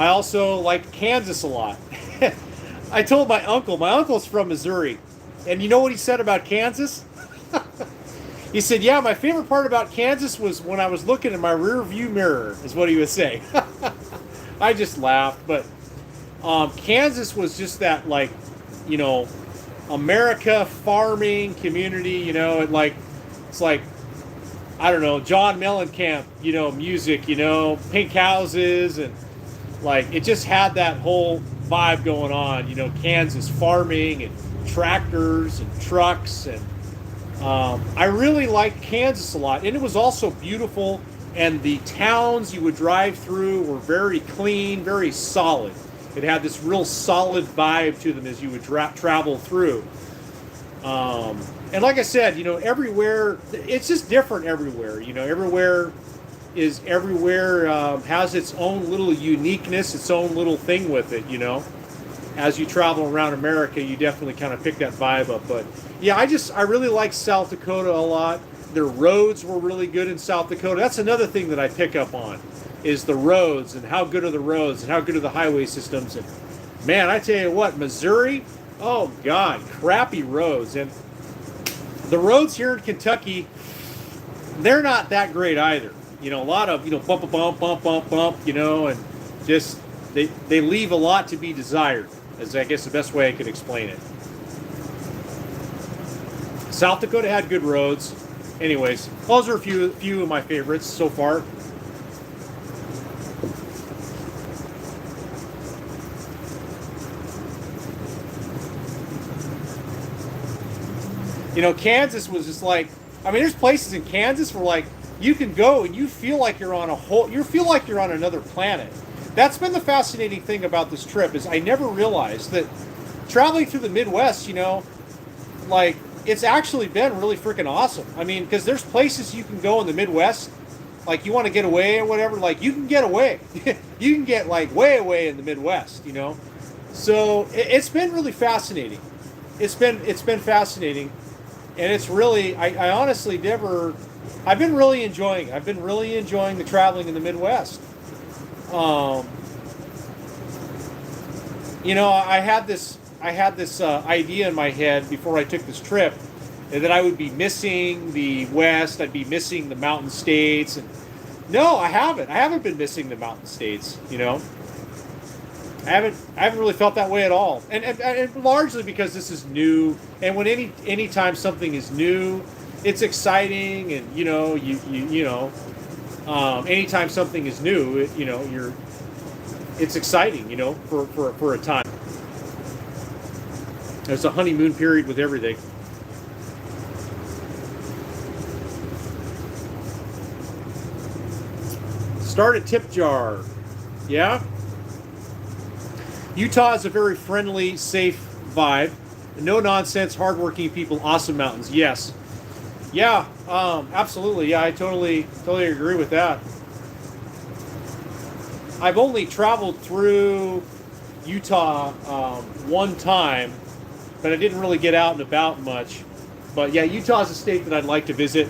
also like Kansas a lot. I told my uncle's from Missouri, and you know what he said about Kansas? He said, yeah, my favorite part about Kansas was when I was looking in my rear view mirror, is what he was saying. I just laughed, but Kansas was just that, America farming community, it's like, I don't know, John Mellencamp, music, pink houses, and it just had that whole vibe going on, Kansas farming and tractors and trucks, and I really liked Kansas a lot. And it was also beautiful, and the towns you would drive through were very clean, very solid. It had this real solid vibe to them as you would travel through. And like I said, everywhere, it's just different everywhere. Everywhere has its own little uniqueness, its own little thing with it. As you travel around America, you definitely kind of pick that vibe up. But yeah, I really like South Dakota a lot. Their roads were really good in South Dakota. That's another thing that I pick up on, is the roads and how good are the roads and how good are the highway systems. And man, I tell you what, Missouri, oh God, crappy roads. And the roads here in Kentucky, they're not that great either. A lot of, bump, bump, bump, bump, bump, and just, they leave a lot to be desired, is I guess the best way I could explain it. South Dakota had good roads. Anyways, those are a few of my favorites so far. Kansas was just like, there's places in Kansas where like you can go and you feel like you're on another planet. That's been the fascinating thing about this trip, is I never realized that traveling through the Midwest, like it's actually been really freaking awesome. Because there's places you can go in the Midwest, like you want to get away or whatever, like you can get away. You can get like way away in the Midwest, So it's been really fascinating. It's been fascinating. And it's really, I honestly I've been really enjoying the traveling in the Midwest. I had this idea in my head before I took this trip that I would be missing the West, I'd be missing the mountain states. And no, I haven't been missing the mountain states, I haven't really felt that way at all, and largely because this is new. And when anytime something is new, it's exciting, and anytime something is new, it's exciting, for a time. There's a honeymoon period with everything. Start a tip jar, yeah. Utah is a very friendly, safe vibe. No nonsense, hardworking people, awesome mountains. Yes. Yeah, absolutely. Yeah, I totally agree with that. I've only traveled through Utah one time, but I didn't really get out and about much. But yeah, Utah is a state that I'd like to visit.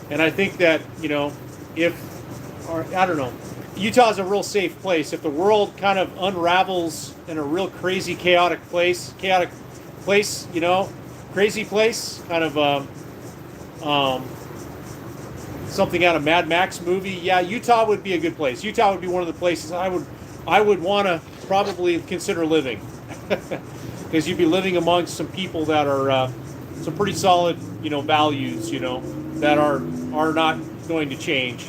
And I think that, I don't know, Utah is a real safe place. If the world kind of unravels in a real crazy, chaotic place, crazy place, kind of something out of Mad Max movie, yeah, Utah would be a good place. Utah would be one of the places I would want to probably consider living, because you'd be living amongst some people that are some pretty solid, values, that are not going to change.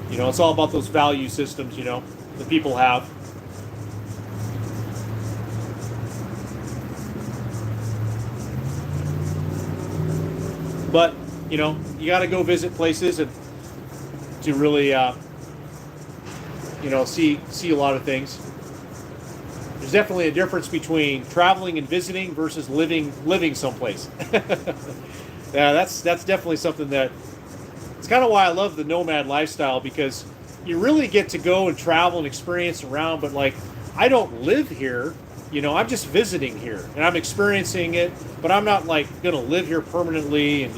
It's all about those value systems, that people have. But, you got to go visit places and to really, see a lot of things. There's definitely a difference between traveling and visiting versus living someplace. Yeah, that's definitely something that, it's kind of why I love the nomad lifestyle, because you really get to go and travel and experience around, but like, I don't live here, I'm just visiting here and I'm experiencing it, but I'm not like going to live here permanently and,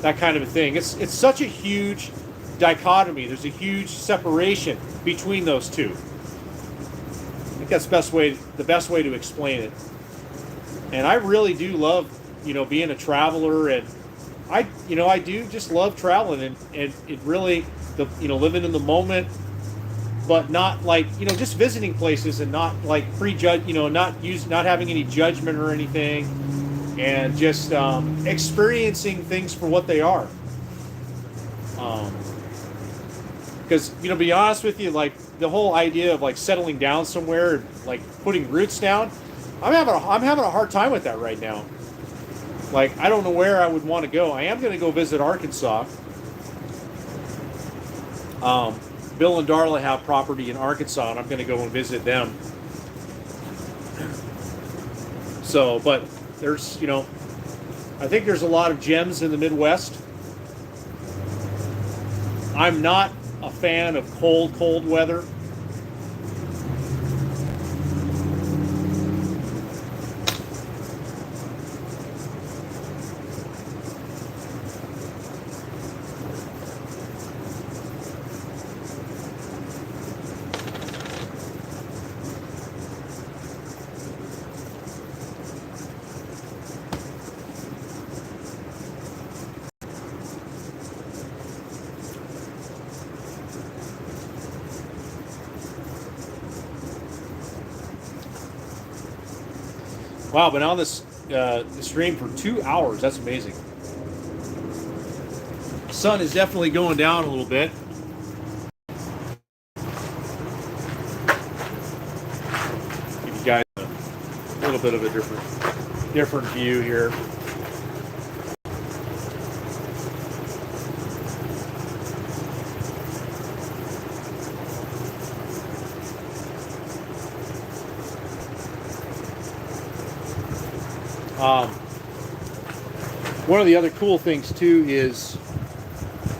that kind of a thing. It's such a huge dichotomy. There's a huge separation between those two. I think that's the best way to explain it. And I really do love, being a traveler, and I do just love traveling, and it really, living in the moment, but not like, just visiting places and not like prejudge, not having any judgment or anything, and just experiencing things for what they are. Because, to be honest with you, like the whole idea of like settling down somewhere, like putting roots down, I'm having a hard time with that right now. Like, I don't know where I would want to go. I am going to go visit Arkansas. Bill and Darla have property in Arkansas, and I'm going to go and visit them. So, but there's, I think there's a lot of gems in the Midwest. I'm not a fan of cold weather. Wow, been on this stream for 2 hours. That's amazing. Sun is definitely going down a little bit. Give you guys a little bit of a different view here. One of the other cool things too is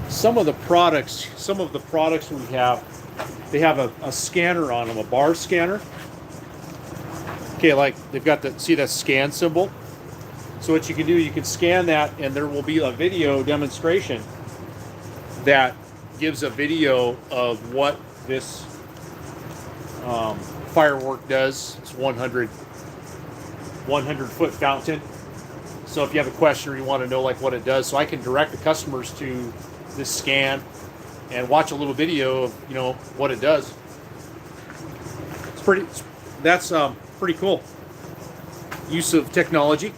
some of the products we have, they have a scanner on them, a bar scanner. Okay, like they've got see that scan symbol. So what you can do, you can scan that, and there will be a video demonstration that gives a video of what this firework does. It's 100-foot fountain. So if you have a question or you want to know like what it does, so I can direct the customers to this scan and watch a little video of what it does. That's pretty cool. Use of technology.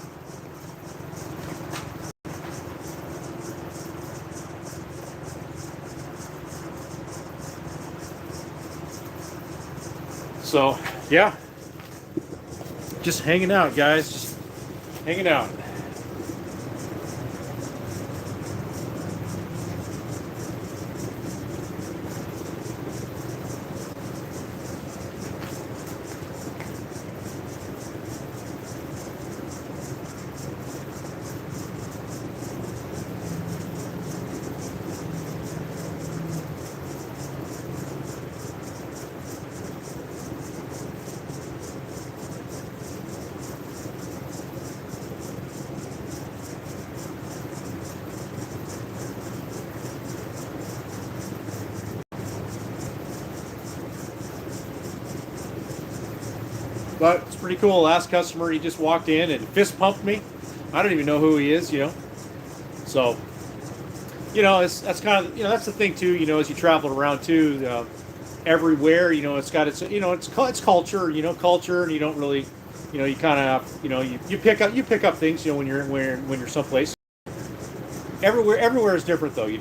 So yeah, just hanging out, guys. Just hanging out. But it's pretty cool. Last customer, he just walked in and fist pumped me. I don't even know who he is, So, that's kind of, that's the thing too, as you travel around too, everywhere, it's got its, it's culture, culture, and you don't really, you kind of, you pick up things, when you're someplace. Everywhere is different though, I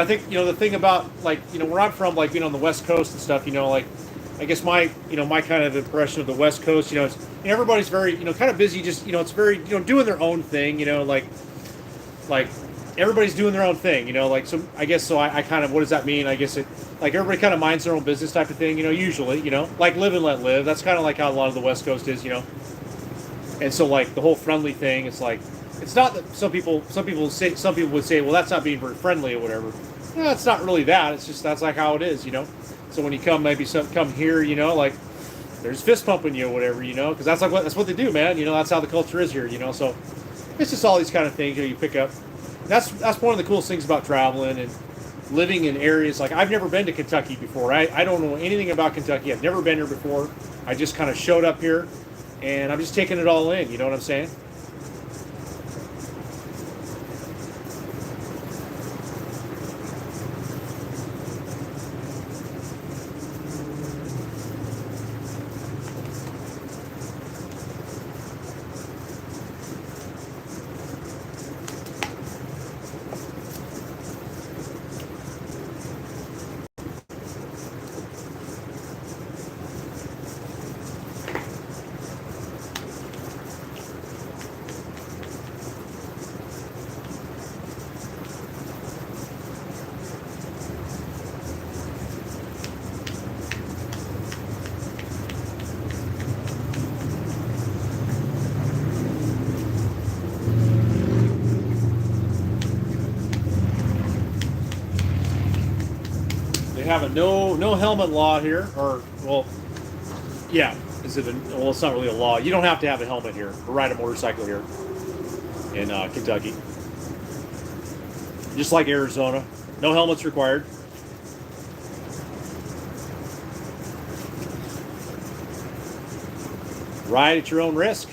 think, the thing about like, where I'm from, like, on the West Coast and stuff, like, I guess my kind of impression of the West Coast, it's, everybody's very, kind of busy, just, it's very, doing their own thing, like everybody's doing their own thing, like, so I guess, so I kind of, what does that mean? I guess it, like, everybody kind of minds their own business type of thing, usually, like live and let live. That's kind of like how a lot of the West Coast is, and so like the whole friendly thing, it's like, it's not that some people would say, well, that's not being very friendly or whatever. No, it's not really that. It's just, that's like how it is, So when you come, come here, like there's fist pumping you or whatever, because that's what they do, man. That's how the culture is here, So it's just all these kind of things you pick up. That's one of the coolest things about traveling and living in areas like, I've never been to Kentucky before. I don't know anything about Kentucky. I've never been here before. I just kind of showed up here and I'm just taking it all in. You know what I'm saying? have a no helmet law here, or well, yeah. Is it well? It's not really a law. You don't have to have a helmet here or ride a motorcycle here in Kentucky. Just like Arizona, no helmets required. Ride at your own risk.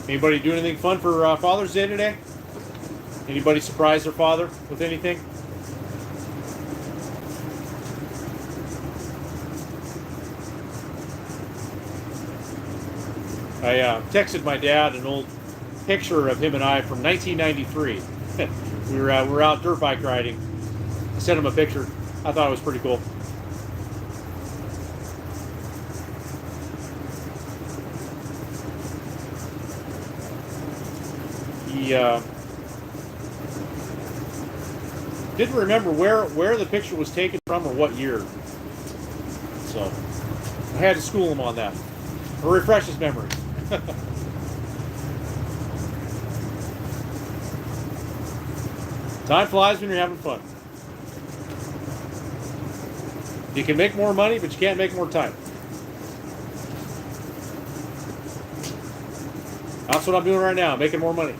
Anybody do anything fun for Father's Day today? Anybody surprise their father with anything? I texted my dad an old picture of him and I from 1993. we were out dirt bike riding. I sent him a picture. I thought it was pretty cool. He didn't remember where the picture was taken from or what year. So I had to school him on that, or refresh his memory. Time flies when you're having fun. You can make more money, but you can't make more time. That's what I'm doing right now, making more money.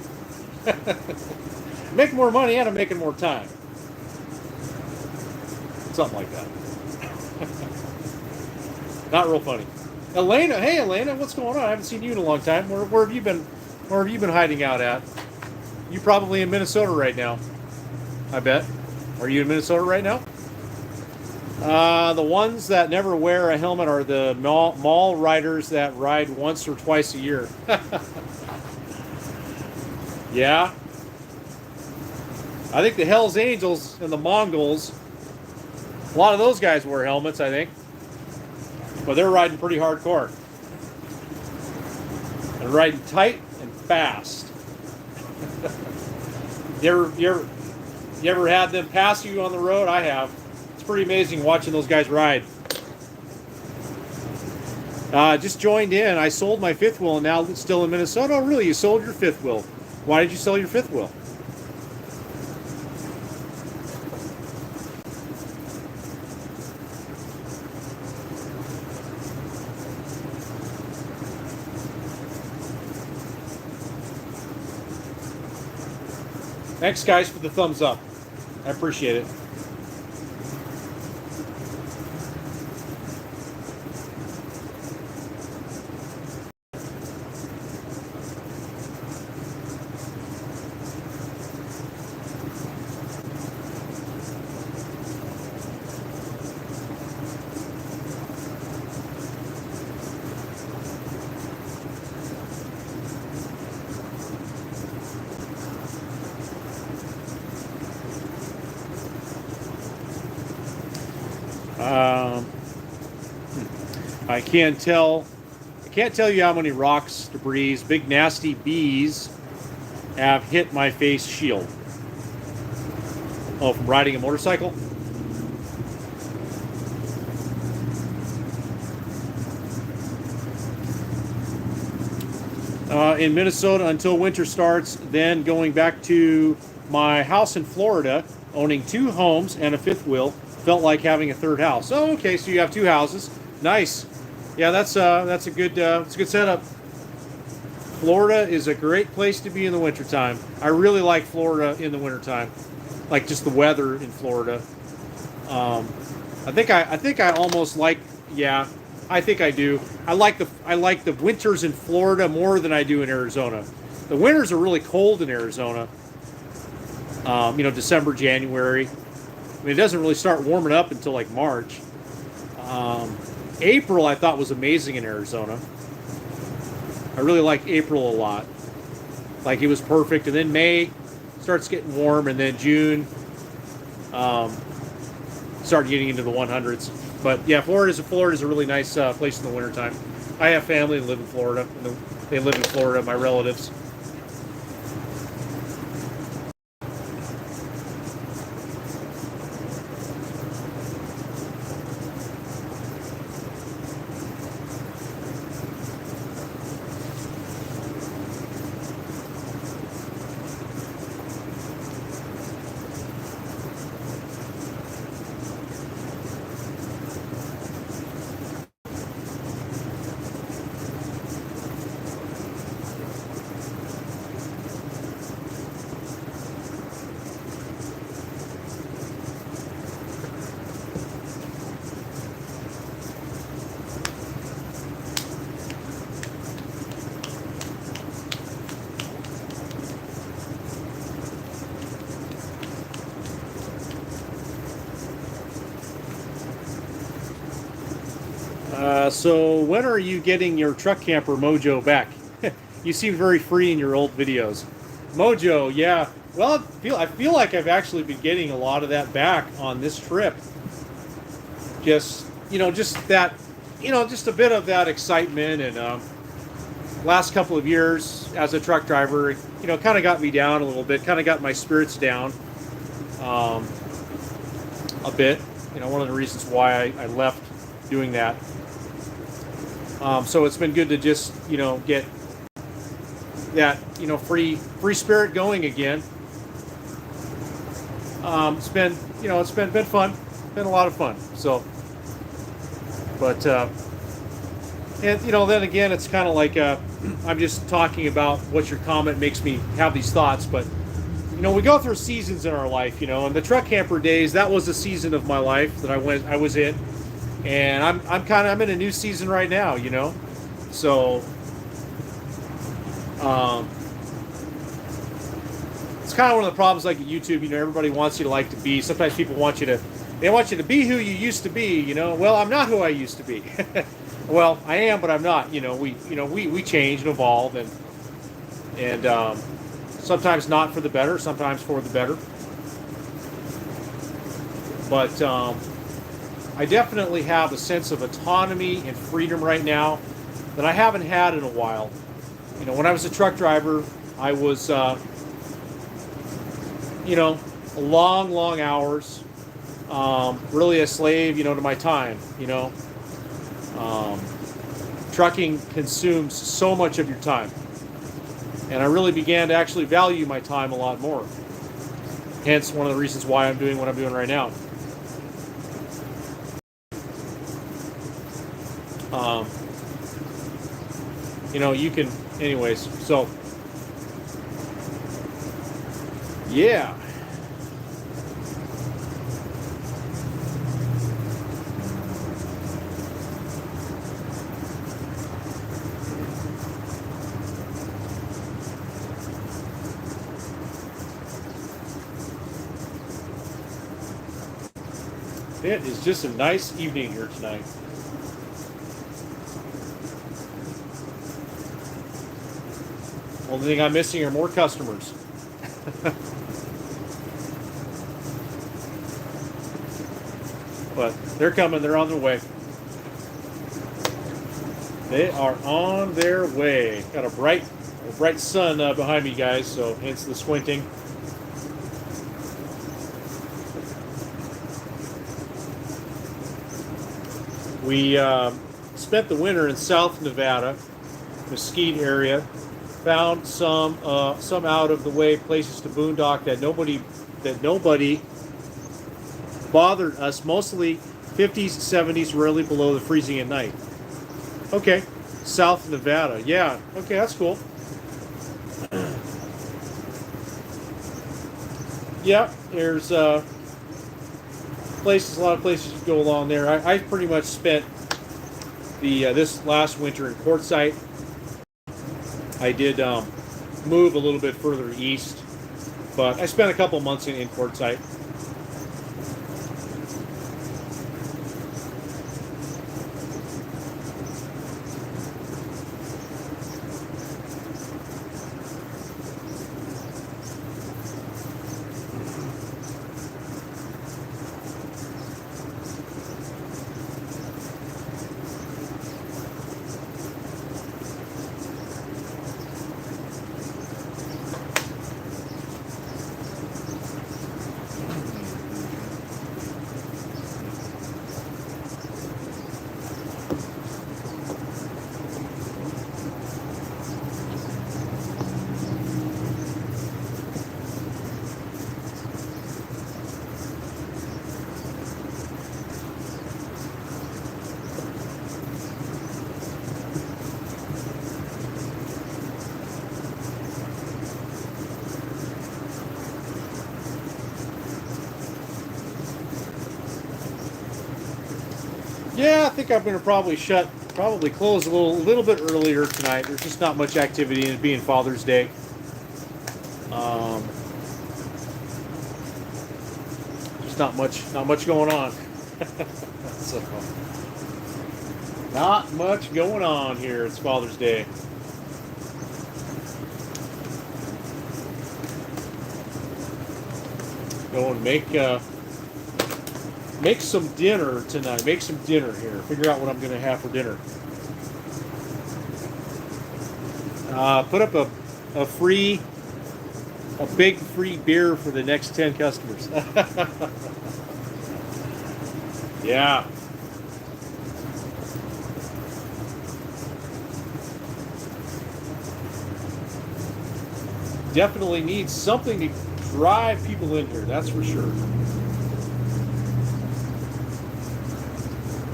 Making more money and I'm making more time. Something like that. Not real funny. Elena, hey Elena, what's going on? I haven't seen you in a long time. Where have you been? Where have you been hiding out at? You probably in Minnesota right now, I bet. Are you in Minnesota right now? The ones that never wear a helmet are the mall riders that ride once or twice a year. Yeah. I think the Hells Angels and the Mongols, a lot of those guys wear helmets, I think. But they're riding pretty hardcore. They're riding tight and fast. You ever had them pass you on the road? I have. It's pretty amazing watching those guys ride. Just joined in. I sold my fifth wheel and now still in Minnesota. Oh, really? You sold your fifth wheel? Why did you sell your fifth wheel? Thanks, guys, for the thumbs up. I appreciate it. I can't tell you how many rocks, debris, big nasty bees have hit my face shield. Oh, from riding a motorcycle? In Minnesota until winter starts, then going back to my house in Florida, owning 2 homes and a fifth wheel, felt like having a third house. Oh, okay, so you have 2 houses. Nice. Yeah, that's a good setup. Florida is a great place to be in the wintertime. I really like Florida in the wintertime. Like just the weather in Florida. I think I almost like, yeah, I think I do. I like the winters in Florida more than I do in Arizona. The winters are really cold in Arizona. December, January. I mean, it doesn't really start warming up until like March. April I thought was amazing in Arizona. I really like April a lot. Like it was perfect, and then May starts getting warm, and then June start getting into the 100s. But yeah, Florida's a really nice place in the wintertime. I have family that live in Florida. They live in Florida, my relatives. So when are you getting your truck camper mojo back? You seem very free in your old videos. Mojo, yeah. Well, I feel like I've actually been getting a lot of that back on this trip. Just that, just a bit of that excitement. And last couple of years as a truck driver, kind of got me down a little bit, kind of got my spirits down a bit. One of the reasons why I left doing that. So it's been good to just, get that, free spirit going again. It's been fun, been a lot of fun. So, but, and, then again, it's kind of like, I'm just talking about what your comment makes me have these thoughts, but, we go through seasons in our life, and the truck camper days, that was a season of my life that I was in. And I'm in a new season right now, so it's kind of one of the problems like at YouTube. Everybody wants you to be. Sometimes people want you to be who you used to be. Well, I'm not who I used to be. Well, I am, but I'm not. We change and evolve, and sometimes not for the better, sometimes for the better. But I definitely have a sense of autonomy and freedom right now that I haven't had in a while. When I was a truck driver, I was, long hours, really a slave, to my time, trucking consumes so much of your time. And I really began to actually value my time a lot more. Hence, one of the reasons why I'm doing what I'm doing right now. You can, anyways, so, yeah. It is just a nice evening here tonight. Only thing I'm missing are more customers. But they're coming. They're on their way. They are on their way. Got a bright sun behind me, guys, so hence the squinting. We spent the winter in South Nevada, Mesquite area. Found some out of the way places to boondock that nobody bothered us. Mostly 50s, 70s, rarely below the freezing at night. Okay, South Nevada. Yeah. Okay, that's cool. Yeah, there's a lot of places you go along there. I pretty much spent this last winter in Quartzsite. I did move a little bit further east, but I spent a couple months in Quartzsite. Yeah, I think I'm going to probably close a little bit earlier tonight. There's just not much activity in it being Father's Day. Just not much going on. So, not much going on here. It's Father's Day. Go and make some dinner tonight. Make some dinner here. Figure out what I'm going to have for dinner. Put up a big free beer for the next 10 customers. Yeah. Definitely needs something to drive people in here, that's for sure.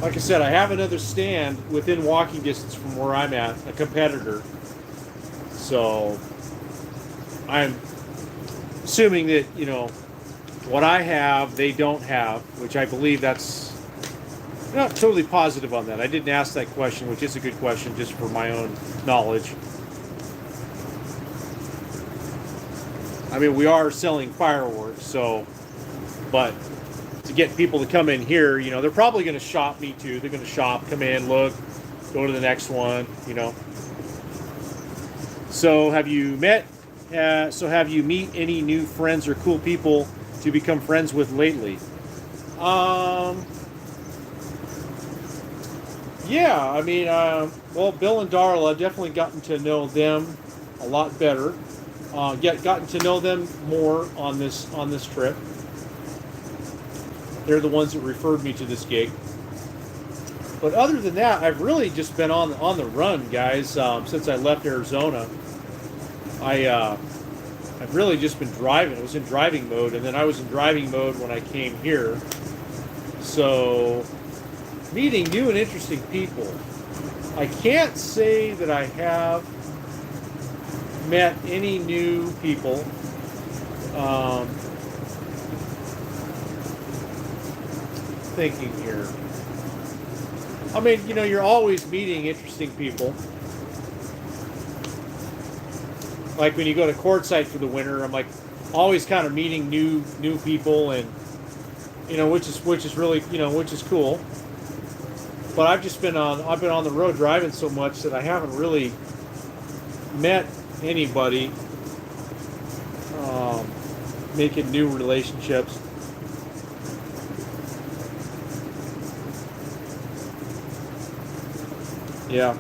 Like I said, I have another stand within walking distance from where I'm at, a competitor. So I'm assuming that, what I have, they don't have, which I believe that's not totally positive on that. I didn't ask that question, which is a good question just for my own knowledge. I mean, we are selling fireworks, but to get people to come in here, they're probably going to shop me too. They're going to shop, come in, look, go to the next one, So have you met any new friends or cool people to become friends with lately? Yeah, I mean, Bill and Darla, I've definitely gotten to know them a lot better. Gotten to know them more on this trip. They're the ones that referred me to this gig. But other than that, I've really just been on the run, guys. Since I left Arizona, I've really just been driving. I was in driving mode, and then I was in driving mode when I came here. So, meeting new and interesting people. I can't say that I have met any new people. Thinking here. I mean, you're always meeting interesting people. Like when you go to Quartzsite for the winter, I'm like always kind of meeting new people, and which is really which is cool. But I've been on the road driving so much that I haven't really met anybody, making new relationships. Yeah.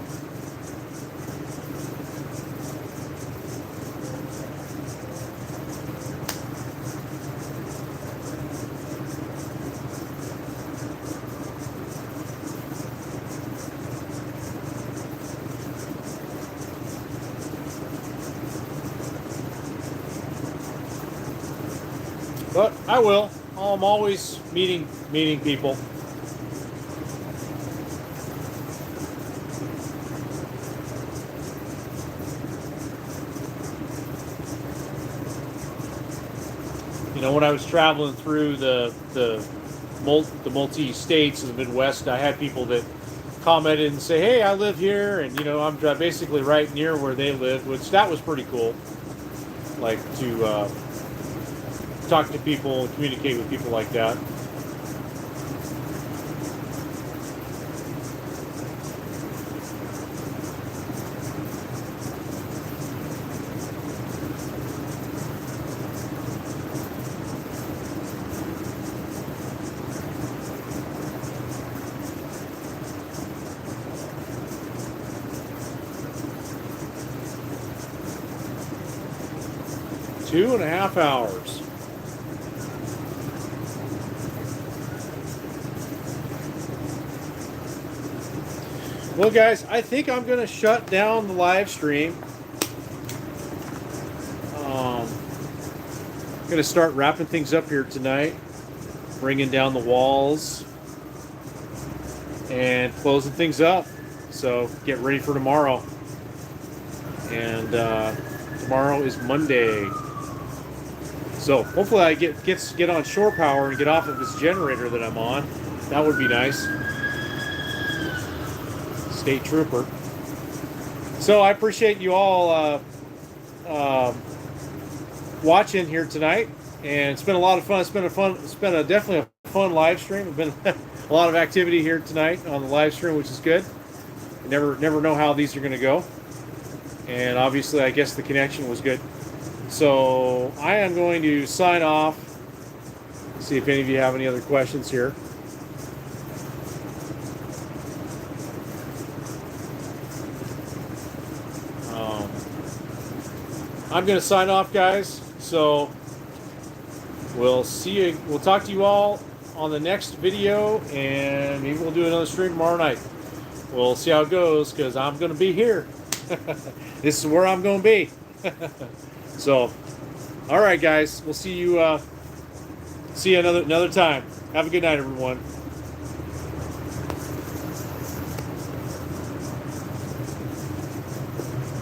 But I will. I'm always meeting people. When I was traveling through the multi-states of the Midwest, I had people that commented and say, "Hey, I live here," and I'm basically right near where they live, which that was pretty cool. Like to talk to people and communicate with people like that. Two and a half hours. Well, guys, I think I'm going to shut down the live stream. I'm going to start wrapping things up here tonight, bringing down the walls, and closing things up. So get ready for tomorrow. And tomorrow is Monday. So hopefully I get on shore power and get off of this generator that I'm on. That would be nice. state trooper. So I appreciate you all watching here tonight, and it's been a lot of fun. It's been definitely a fun live stream. It's been a lot of activity here tonight on the live stream, which is good. You never know how these are going to go, and obviously I guess the connection was good. So I am going to sign off. See if any of you have any other questions here. I'm going to sign off, guys. So we'll see you. We'll talk to you all on the next video, and maybe we'll do another stream tomorrow night. We'll see how it goes, because I'm going to be here. This is where I'm going to be. So, all right, guys. We'll see you. See you another time. Have a good night, everyone.